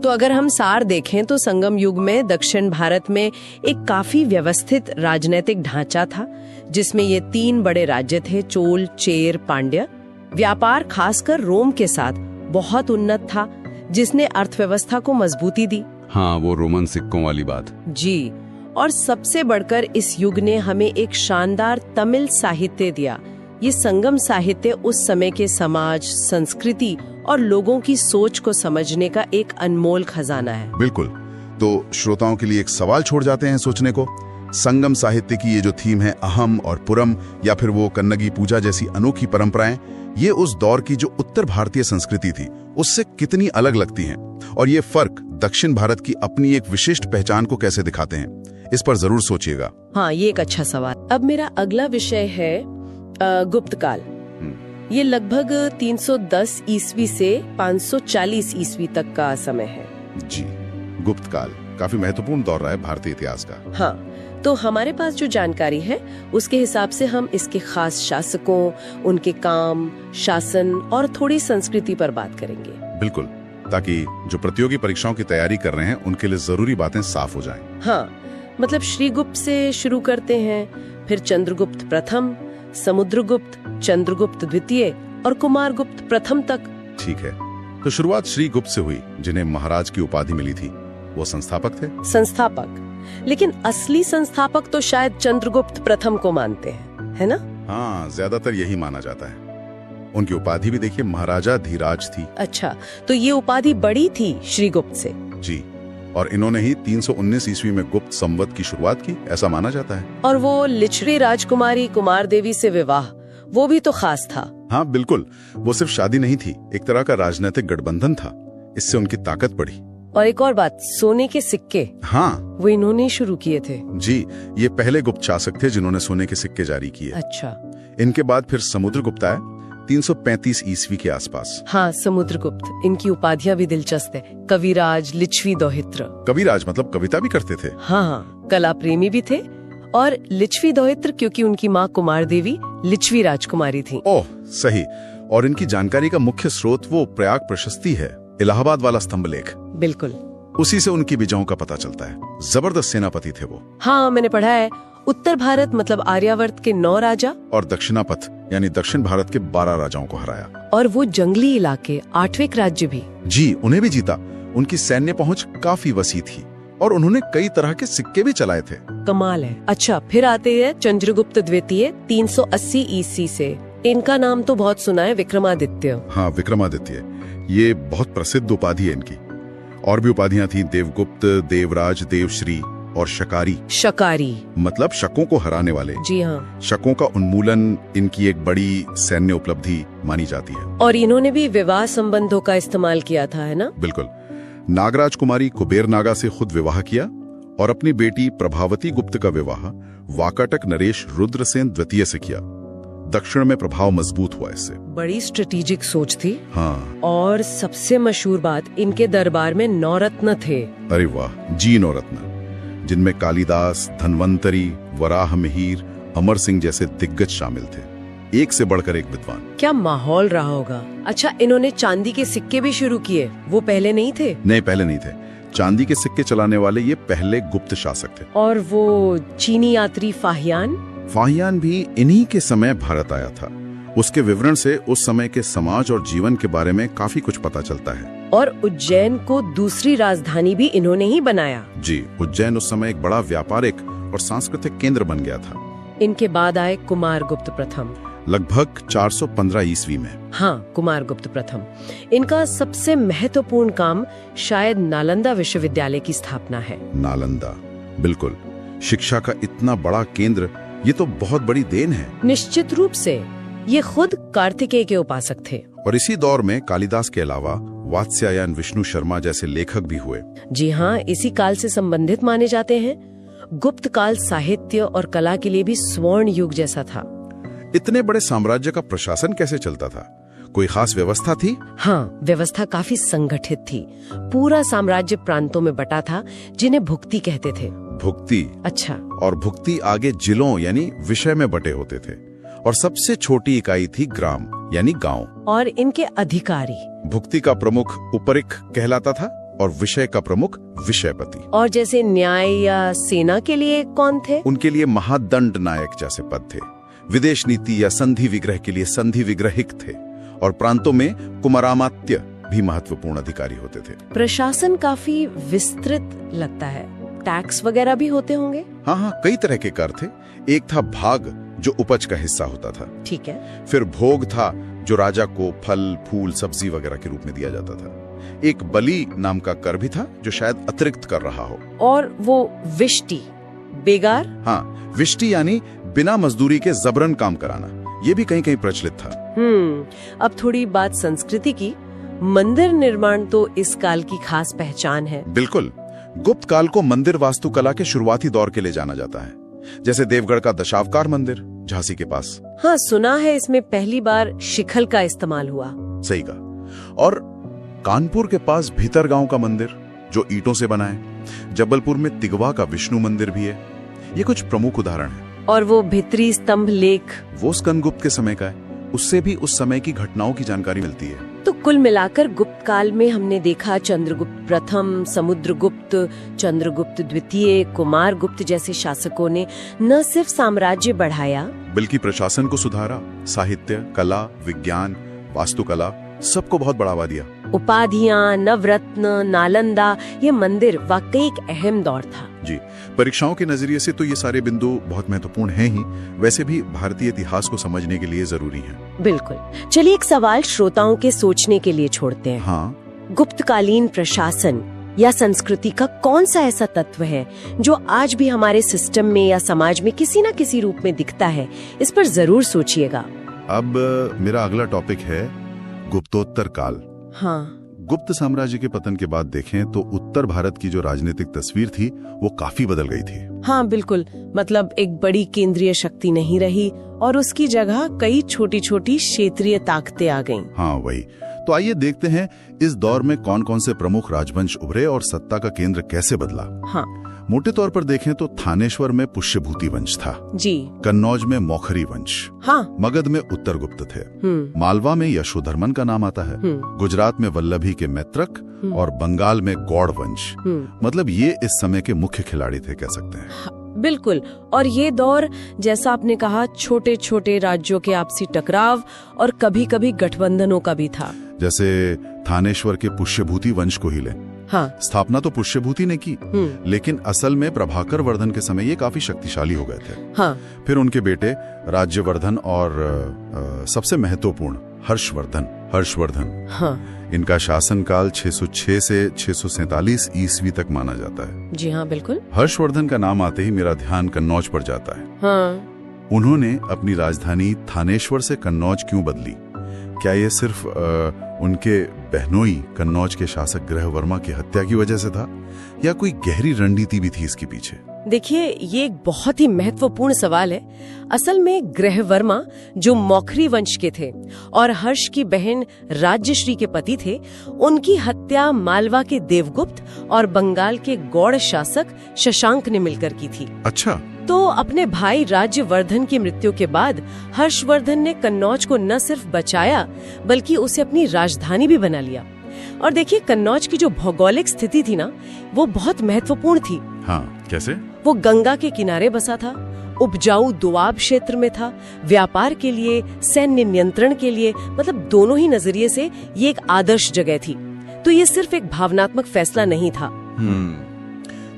F: तो अगर हम सार देखें तो संगम युग में दक्षिण भारत में एक काफी व्यवस्थित राजनीतिक ढांचा था, जिसमें ये 3 बड़े राज्य थे, चोल, चेर, पांड्य। व्यापार खासकर रोम के साथ बहुत उन्नत था, जिसने अर्थव्यवस्था को मजबूती दी।
C: हाँ, वो रोमन सिक्कों वाली बात।
F: जी। और सबसे बढ़कर इस युग ने हमें एक शानदार तमिल साहित्य दिया। ये संगम साहित्य उस समय के समाज, संस्कृति और लोगों की सोच को समझने का एक अनमोल खजाना है।
A: बिल्कुल। तो श्रोताओं के लिए एक सवाल छोड़ जाते हैं सोचने को। संगम साहित्य की ये जो थीम है, अहम और पुरम या फिर वो कन्नगी पूजा जैसी अनोखी परंपराएं, ये उस दौर की जो उत्तर भारतीय संस्कृति थी उससे कितनी अलग लगती हैं, और ये फर्क दक्षिण भारत की अपनी एक विशिष्ट पहचान को कैसे दिखाते हैं, इस पर जरूर सोचिएगा।
F: हाँ, ये एक अच्छा सवाल। अब मेरा अगला विषय है गुप्त काल। ये लगभग 310 ईस्वी से 540 ईस्वी तक का समय है।
A: जी, गुप्त काल काफी महत्वपूर्ण दौर रहा है भारतीय इतिहास का।
F: हाँ, तो हमारे पास जो जानकारी है उसके हिसाब से हम इसके खास शासकों, उनके काम, शासन और थोड़ी संस्कृति पर बात करेंगे।
A: बिल्कुल, ताकि जो प्रतियोगी परीक्षाओं की तैयारी कर रहे हैं उनके लिए जरूरी बातें साफ हो जाएं।
F: हाँ, मतलब श्रीगुप्त से शुरू करते हैं, फिर चंद्रगुप्त प्रथम, समुद्रगुप्त, चंद्रगुप्त द्वितीय और कुमारगुप्त प्रथम तक।
A: ठीक है, तो शुरुआत श्रीगुप्त से हुई, जिन्हें महाराज की उपाधि मिली थी। वो संस्थापक थे।
F: संस्थापक, लेकिन असली संस्थापक तो शायद चंद्रगुप्त प्रथम को मानते हैं, है ना?
A: हाँ, ज्यादातर यही माना जाता है। उनकी उपाधि भी देखिए महाराजा धीराज थी।
F: अच्छा, तो ये उपाधि बड़ी थी श्रीगुप्त से।
A: जी, और इन्होंने ही 319 ईस्वी में गुप्त संवत की शुरुआत की, ऐसा माना जाता है।
F: और वो लिच्छवी राजकुमारी कुमार देवी से विवाह, वो भी तो खास था।
A: हाँ बिल्कुल, वो सिर्फ शादी नहीं थी, एक तरह का राजनीतिक गठबंधन था। इससे उनकी ताकत बढ़ी।
F: और एक और बात, सोने के सिक्के,
A: हाँ,
F: वो इन्होंने शुरू किए थे।
A: जी, ये पहले गुप्त शासक थे जिन्होंने सोने के सिक्के जारी किए।
F: अच्छा,
A: इनके बाद फिर समुद्रगुप्त आए 335 ईस्वी के आसपास।
F: हाँ, समुद्रगुप्त, इनकी उपाधियां भी दिलचस्प है। कविराज, लिच्छवी दोहित्र।
A: कविराज मतलब कविता भी करते थे।
F: हाँ, कला प्रेमी भी थे। और लिच्छवी दोहित्र क्योंकि उनकी माँ कुमार देवी लिच्छवी राजकुमारी थी।
A: ओह सही। और इनकी जानकारी का मुख्य स्रोत वो प्रयाग प्रशस्ति है, इलाहाबाद वाला स्तंभ लेख।
F: बिल्कुल,
A: उसी से उनकी विजयों का पता चलता है। जबरदस्त सेनापति थे वो।
F: हाँ, मैंने पढ़ा है। उत्तर भारत मतलब आर्यावर्त के 9 राजा
A: और दक्षिणापथ यानी दक्षिण भारत के 12 राजाओं को हराया।
F: और वो जंगली इलाके 8वें राज्य भी।
A: जी, उन्हें भी जीता। उनकी सैन्य पहुंच काफी वसी थी और उन्होंने कई तरह के सिक्के भी चलाए थे।
F: कमाल है। अच्छा, फिर आते हैं चंद्रगुप्त द्वितीय 380 ईस्वी से। इनका नाम तो बहुत सुना है, विक्रमादित्य।
A: हाँ, विक्रमादित्य, ये बहुत प्रसिद्ध उपाधि है इनकी। और भी उपाधियां थी, देवगुप्त, देवराज, देवश्री और शकारी।
F: शकारी
A: मतलब शकों को हराने वाले।
F: जी हाँ।
A: शकों का उन्मूलन इनकी एक बड़ी सैन्य उपलब्धि मानी जाती है।
F: और इन्होंने भी विवाह संबंधों का इस्तेमाल किया था, है ना?
A: बिल्कुल। नागराज कुमारी कुबेर नागा से खुद विवाह किया और अपनी बेटी प्रभावती गुप्त का विवाह वाकाटक नरेश रुद्रसेन द्वितीय से किया। दक्षिण में प्रभाव मजबूत हुआ इससे।
F: बड़ी स्ट्रेटेजिक सोच थी।
A: हाँ।
F: और सबसे मशहूर बात, इनके दरबार में 9 रत्न थे।
A: अरे वाह जी, 9 रत्न, जिनमें कालिदास, धन्वंतरी, वराह मिहिर, अमर सिंह जैसे दिग्गज शामिल थे। एक से बढ़कर एक विद्वान।
F: क्या माहौल रहा होगा। अच्छा, इन्होंने चांदी के सिक्के भी शुरू किए, वो पहले नहीं थे?
A: नहीं, पहले नहीं थे। चांदी के सिक्के चलाने वाले ये पहले गुप्त शासक थे।
F: और वो चीनी यात्री फाहियान?
A: फाहियान भी इन्हीं के समय भारत आया था। उसके विवरण से उस समय के समाज और जीवन के बारे में काफी कुछ पता चलता है।
F: और उज्जैन को दूसरी राजधानी भी इन्होंने ही बनाया।
A: जी, उज्जैन उस समय एक बड़ा व्यापारिक और सांस्कृतिक केंद्र बन गया था।
F: इनके बाद आए कुमारगुप्त प्रथम,
A: लगभग 415 ईस्वी में।
F: हाँ, कुमारगुप्त प्रथम। इनका सबसे महत्वपूर्ण काम शायद नालंदा विश्वविद्यालय की स्थापना है।
A: नालंदा, बिल्कुल। शिक्षा का इतना बड़ा केंद्र, ये तो बहुत बड़ी देन है।
F: निश्चित रूप से। ये खुद कार्तिकेय के उपासक थे।
A: और इसी दौर में कालिदास के अलावा वात्स्यायन, विष्णु शर्मा जैसे लेखक भी हुए।
F: जी हाँ, इसी काल से संबंधित माने जाते हैं। गुप्त काल साहित्य और कला के लिए भी स्वर्ण युग जैसा था।
A: इतने बड़े साम्राज्य का प्रशासन कैसे चलता था? कोई खास व्यवस्था थी?
F: हाँ, व्यवस्था काफी संगठित थी। पूरा साम्राज्य प्रांतों में बटा था, जिन्हें भुक्ति कहते थे।
A: भुक्ति?
F: अच्छा।
A: और भुक्ति आगे जिलों यानी विषय में बटे होते थे। और सबसे छोटी इकाई थी ग्राम यानी गांव।
F: और इनके अधिकारी?
A: भुक्ति का प्रमुख उपरिक कहलाता था और विषय का प्रमुख विषयपति।
F: और जैसे न्याय या सेना के लिए कौन थे?
A: उनके लिए महादंड नायक जैसे पद थे। विदेश नीति या संधि विग्रह के लिए संधि विग्रहिक थे। और प्रांतों में कुमारामात्य भी महत्वपूर्ण अधिकारी होते थे।
F: प्रशासन काफी विस्तृत लगता है। टैक्स वगैरह भी होते होंगे?
A: हाँ हाँ, कई तरह के कर थे। एक था भाग, जो उपज का हिस्सा होता था।
F: ठीक है।
A: फिर भोग था, जो राजा को फल फूल सब्जी वगैरह के रूप में दिया जाता था। एक बलि नाम का कर भी था, जो शायद अतिरिक्त कर रहा हो।
F: और वो विष्टि, बेगार?
A: हाँ, विष्टि यानी बिना मजदूरी के जबरन काम कराना, ये भी कहीं कहीं प्रचलित था।
F: अब थोड़ी बात संस्कृति की। मंदिर निर्माण तो इस काल की खास पहचान है।
A: बिल्कुल, गुप्त काल को मंदिर वास्तुकला के शुरुआती दौर के लिए जाना जाता है, जैसे देवगढ़ का दशावतार मंदिर झांसी के पास।
F: हाँ, सुना है इसमें पहली बार शिखल का इस्तेमाल हुआ।
A: सही कहा। और कानपुर के पास भीतरगांव का मंदिर, जो ईंटों से बना है। जबलपुर में तिगवा का विष्णु मंदिर भी है। ये कुछ प्रमुख उदाहरण हैं।
F: और वो भित्री स्तंभ लेख,
A: वो स्कंदगुप्त के समय का है। उससे भी उस समय की घटनाओं की जानकारी मिलती है।
F: तो कुल मिलाकर गुप्त काल में हमने देखा चंद्रगुप्त प्रथम, समुद्रगुप्त, चंद्रगुप्त द्वितीय, कुमारगुप्त जैसे शासकों ने न सिर्फ साम्राज्य बढ़ाया,
A: बल्कि प्रशासन को सुधारा, साहित्य, कला, विज्ञान, वास्तुकला, सबको बहुत बढ़ावा दिया।
F: उपाधियां, नवरत्न, नालंदा, ये मंदिर वाकई एक अहम दौर था।
A: जी, परीक्षाओं के नजरिए से तो ये सारे बिंदु बहुत महत्वपूर्ण हैं ही, वैसे भी भारतीय इतिहास को समझने के लिए जरूरी हैं।
F: बिल्कुल। चलिए एक सवाल श्रोताओं के सोचने के लिए छोड़ते हैं।
A: हाँ,
F: गुप्तकालीन प्रशासन या संस्कृति का कौन सा ऐसा तत्व है जो आज भी हमारे सिस्टम में या समाज में किसी न किसी रूप में दिखता है? इस पर जरूर सोचिएगा।
A: अब मेरा अगला टॉपिक है गुप्तोत्तर काल।
F: हाँ,
A: गुप्त साम्राज्य के पतन के बाद देखें तो उत्तर भारत की जो राजनीतिक तस्वीर थी वो काफी बदल गई थी।
F: हाँ बिल्कुल। मतलब एक बड़ी केंद्रीय शक्ति नहीं रही और उसकी जगह कई छोटी छोटी क्षेत्रीय ताकतें आ गईं।
A: हाँ वही। तो आइए देखते हैं इस दौर में कौन कौन से प्रमुख राजवंश उभरे और सत्ता का केंद्र कैसे बदला।
F: हाँ,
A: मोटे तौर पर देखें तो थानेश्वर में पुष्यभूति वंश था
F: जी।
A: कन्नौज में मौखरी वंश।
F: हाँ।
A: मगध में उत्तरगुप्त थे। मालवा में यशोधर्मन का नाम आता है। गुजरात में वल्लभी के मैत्रक और बंगाल में गौड़ वंश। मतलब ये इस समय के मुख्य खिलाड़ी थे, कह सकते हैं।
F: बिल्कुल। और ये दौर, जैसा आपने कहा, छोटे छोटे राज्यों के आपसी टकराव और कभी कभी गठबंधनों का भी था।
A: जैसे थानेश्वर के पुष्यभूति वंश को ही लें।
F: हाँ।
A: स्थापना तो पुष्यभूति ने की, लेकिन असल में प्रभाकर वर्धन के समय ये काफी शक्तिशाली हो गए थे।
F: हाँ।
A: फिर उनके बेटे राज्यवर्धन और सबसे महत्वपूर्ण हर्षवर्धन।
F: हाँ।
A: इनका शासनकाल 606 से 647 ईस्वी तक माना जाता है।
F: जी हाँ, बिल्कुल।
A: हर्षवर्धन का नाम आते ही मेरा ध्यान कन्नौज पर जाता है।
F: हाँ।
A: उन्होंने अपनी राजधानी थानेश्वर से कन्नौज क्यों बदली? क्या ये सिर्फ उनके बहनोई कन्नौज के शासक ग्रहवर्मा की हत्या की वजह से था, या कोई गहरी रणनीति भी थी इसके पीछे?
F: देखिए, ये एक बहुत ही महत्वपूर्ण सवाल है। असल में ग्रहवर्मा, जो मौखरी वंश के थे और हर्ष की बहन राज्यश्री के पति थे, उनकी हत्या मालवा के देवगुप्त और बंगाल के गौड़ शासक शशांक ने मिलकर की थी।
A: अच्छा।
F: तो अपने भाई राज्यवर्धन की मृत्यु के बाद हर्षवर्धन ने कन्नौज को न सिर्फ बचाया बल्कि उसे अपनी राजधानी भी बना लिया। और देखिए, कन्नौज की जो भौगोलिक स्थिति थी ना, वो बहुत महत्वपूर्ण थी।
A: हाँ, कैसे?
F: वो गंगा के किनारे बसा था, उपजाऊ दोआब क्षेत्र में था, व्यापार के लिए, सैन्य नियंत्रण के लिए, मतलब दोनों ही नजरिए से ये एक आदर्श जगह थी। तो ये सिर्फ एक भावनात्मक फैसला नहीं था।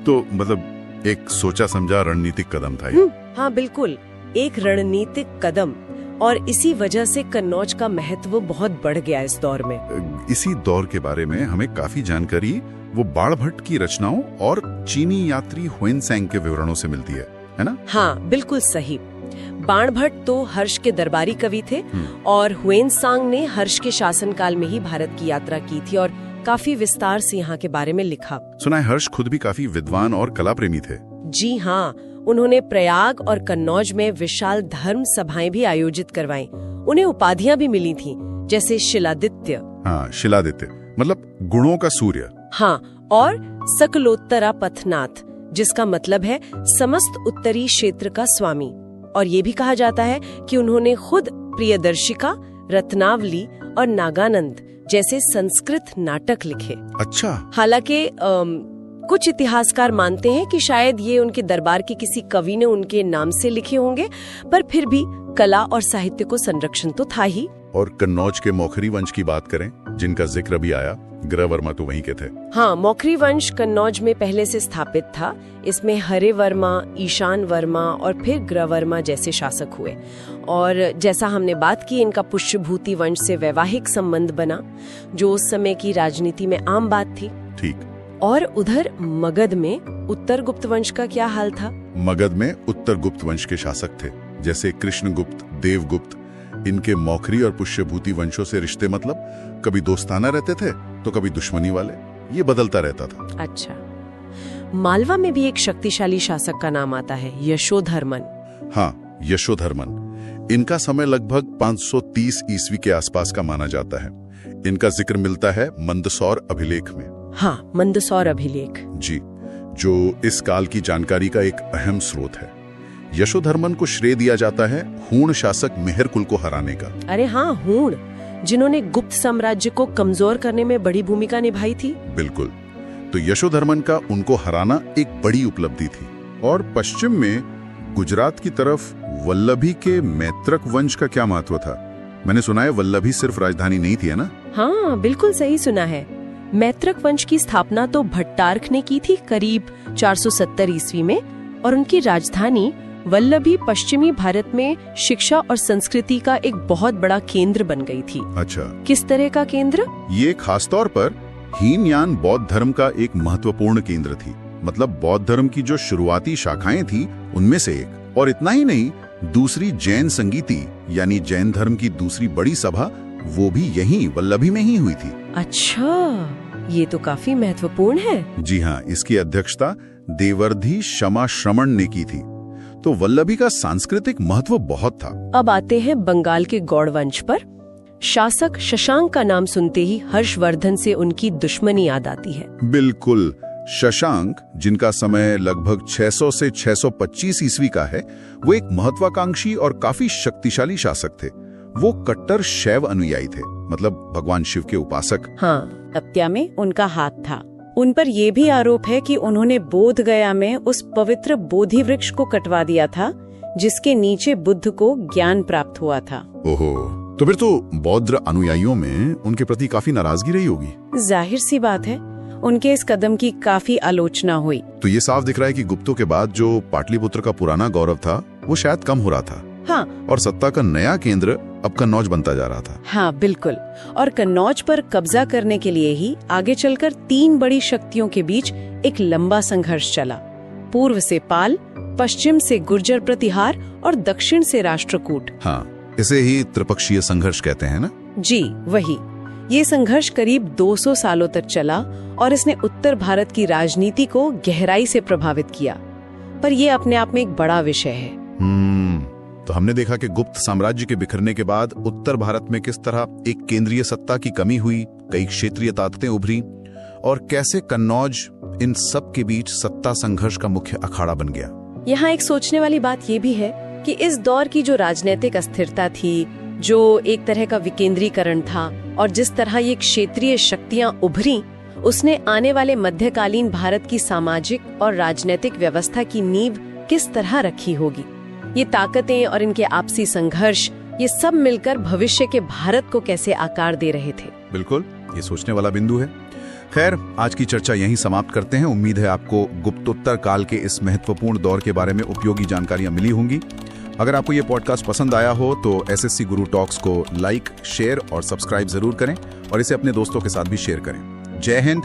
A: तो मतलब एक सोचा समझा रणनीतिक कदम था ये।
F: हाँ बिल्कुल, एक रणनीतिक कदम। और इसी वजह से कन्नौज का महत्व बहुत बढ़ गया इस दौर में।
A: इसी दौर के बारे में हमें काफी जानकारी वो बाणभट्ट की रचनाओं और चीनी यात्री हुएनसैंग के विवरणों से मिलती है ना?
F: हाँ बिल्कुल सही। बाणभट्ट तो हर्ष के दरबारी कवि थे और हुएनसांग ने हर्ष के शासनकाल में ही भारत की यात्रा की थी और काफी विस्तार से यहाँ के बारे में लिखा।
A: सुना है हर्ष खुद भी काफी विद्वान और कला प्रेमी थे।
F: जी हाँ, उन्होंने प्रयाग और कन्नौज में विशाल धर्म सभाएं भी आयोजित करवाईं। उन्हें उपाधियां भी मिली थीं, जैसे शिलादित्य।
A: हाँ, शिलादित्य मतलब गुणों का सूर्य।
F: हाँ, और सकलोत्तरा पथनाथ, जिसका मतलब है समस्त उत्तरी क्षेत्र का स्वामी। और ये भी कहा जाता है कि उन्होंने खुद प्रियदर्शिका, रत्नावली और नागानंद जैसे संस्कृत नाटक लिखे।
A: अच्छा।
F: हालांकि कुछ इतिहासकार मानते हैं कि शायद ये उनके दरबार के किसी कवि ने उनके नाम से लिखे होंगे, पर फिर भी कला और साहित्य को संरक्षण तो था ही।
A: और कन्नौज के मौखरी वंश की बात करें
E: जिनका जिक्र भी आया, ग्रहवर्मा तो वहीं के थे।
F: हाँ, मौखरी वंश कन्नौज में पहले से स्थापित था। इसमें हरे वर्मा, ईशान वर्मा और फिर ग्रहवर्मा जैसे शासक हुए। और जैसा हमने बात की, इनका पुष्यभूति वंश से वैवाहिक संबंध बना, जो उस समय की राजनीति में आम बात थी।
E: ठीक।
F: और उधर मगध में उत्तर गुप्त वंश का क्या हाल था?
E: मगध में उत्तर गुप्त वंश के शासक थे, जैसे कृष्णगुप्त, देवगुप्त। इनके मौखरी और पुष्यभूति वंशों से रिश्ते मतलब कभी दोस्ताना रहते थे तो कभी दुश्मनी वाले, ये बदलता रहता था।
F: अच्छा, मालवा में भी एक शक्तिशाली शासक का नाम आता है, यशोधर्मन।
E: हाँ, यशोधर्मन। इनका समय लगभग 530 ईस्वी के आसपास का माना जाता है। इनका जिक्र मिलता है मंदसौर अभिलेख में।
F: हाँ, मंदसौर अभिलेख
E: जी, जो इस काल की जानकारी का एक अहम स्रोत है। यशोधर्मन को श्रेय दिया जाता है हूण शासक मेहर कुल को हराने का।
F: अरे हाँ, हूण, जिन्होंने गुप्त साम्राज्य को कमजोर करने में बड़ी भूमिका निभाई थी।
E: बिल्कुल। तो यशोधर्मन का उनको हराना एक बड़ी उपलब्धि थी। और पश्चिम में गुजरात की तरफ वल्लभी के मैत्रक वंश का क्या महत्व था? मैंने सुना है वल्लभी सिर्फ राजधानी नहीं थी, है ना?
F: हाँ, बिल्कुल सही सुना है। मैत्रक वंश की स्थापना तो भट्टारक ने की थी करीब 470 ईस्वी में, और उनकी राजधानी वल्लभी पश्चिमी भारत में शिक्षा और संस्कृति का एक बहुत बड़ा केंद्र बन गई थी।
E: अच्छा,
F: किस तरह का केंद्र?
E: ये खासतौर पर हीनयान बौद्ध धर्म का एक महत्वपूर्ण केंद्र थी। मतलब बौद्ध धर्म की जो शुरुआती शाखाएं थी उनमें से एक। और इतना ही नहीं, दूसरी जैन संगीति यानी जैन धर्म की दूसरी बड़ी सभा, वो भी यहीं वल्लभी में ही हुई थी।
F: अच्छा, ये तो काफी महत्वपूर्ण है।
E: जी हाँ, इसकी अध्यक्षता देवर्धि क्षमा श्रमण ने की थी। तो वल्लभी का सांस्कृतिक महत्व बहुत था।
F: अब आते हैं बंगाल के गौड़ वंश पर। शासक शशांक का नाम सुनते ही हर्षवर्धन से उनकी दुश्मनी याद आती है।
E: बिल्कुल। शशांक, जिनका समय लगभग 600 से 625 ईस्वी का है, वो एक महत्वाकांक्षी और काफी शक्तिशाली शासक थे। वो कट्टर शैव अनुयायी थे, मतलब भगवान शिव के उपासक।
F: हाँ,
G: हत्या में उनका हाथ था। उन पर यह भी आरोप है कि उन्होंने बोध गया में उस पवित्र बोधि वृक्ष को कटवा दिया था जिसके नीचे बुद्ध को ज्ञान प्राप्त हुआ था।
E: ओहो, तो फिर तो बौद्ध अनुयायियों में उनके प्रति काफी नाराजगी रही होगी।
G: जाहिर सी बात है, उनके इस कदम की काफी आलोचना हुई।
E: तो ये साफ दिख रहा है कि गुप्तों के बाद जो पाटलिपुत्र का पुराना गौरव था वो शायद कम हो रहा था।
G: हाँ,
E: और सत्ता का नया केंद्र अब कन्नौज बनता जा रहा था।
G: हाँ बिल्कुल। और कन्नौज पर कब्जा करने के लिए ही आगे चलकर 3 बड़ी शक्तियों के बीच एक लंबा संघर्ष चला। पूर्व से पाल, पश्चिम से गुर्जर प्रतिहार और दक्षिण से राष्ट्रकूट।
E: हाँ, इसे ही त्रिपक्षीय संघर्ष कहते हैं ना?
G: जी वही। ये संघर्ष करीब 200 सालों तक चला और इसने उत्तर भारत की राजनीति को गहराई से प्रभावित किया। पर यह अपने आप में एक बड़ा विषय है।
E: तो हमने देखा कि गुप्त साम्राज्य के बिखरने के बाद उत्तर भारत में किस तरह एक केंद्रीय सत्ता की कमी हुई, कई क्षेत्रीय ताकतें उभरी और कैसे कन्नौज इन सब के बीच सत्ता संघर्ष का मुख्य अखाड़ा बन गया।
F: यहाँ एक सोचने वाली बात ये भी है कि इस दौर की जो राजनीतिक अस्थिरता थी, जो एक तरह का विकेंद्रीकरण था, और जिस तरह ये क्षेत्रीय शक्तियां उभरी, उसने आने वाले मध्यकालीन भारत की सामाजिक और राजनीतिक व्यवस्था की नींव किस तरह रखी होगी। ये ताकतें और इनके आपसी संघर्ष, ये सब मिलकर भविष्य के भारत को कैसे आकार दे रहे थे।
E: बिल्कुल, ये सोचने वाला बिंदु है। खैर, आज की चर्चा यहीं समाप्त करते हैं। उम्मीद है आपको गुप्तोत्तर काल के इस महत्वपूर्ण दौर के बारे में उपयोगी जानकारियां मिली होंगी। अगर आपको ये पॉडकास्ट पसंद आया हो तो एसएससी गुरु टॉक्स को लाइक, शेयर और सब्सक्राइब जरूर करें और इसे अपने दोस्तों के साथ भी शेयर करें। जय हिंद,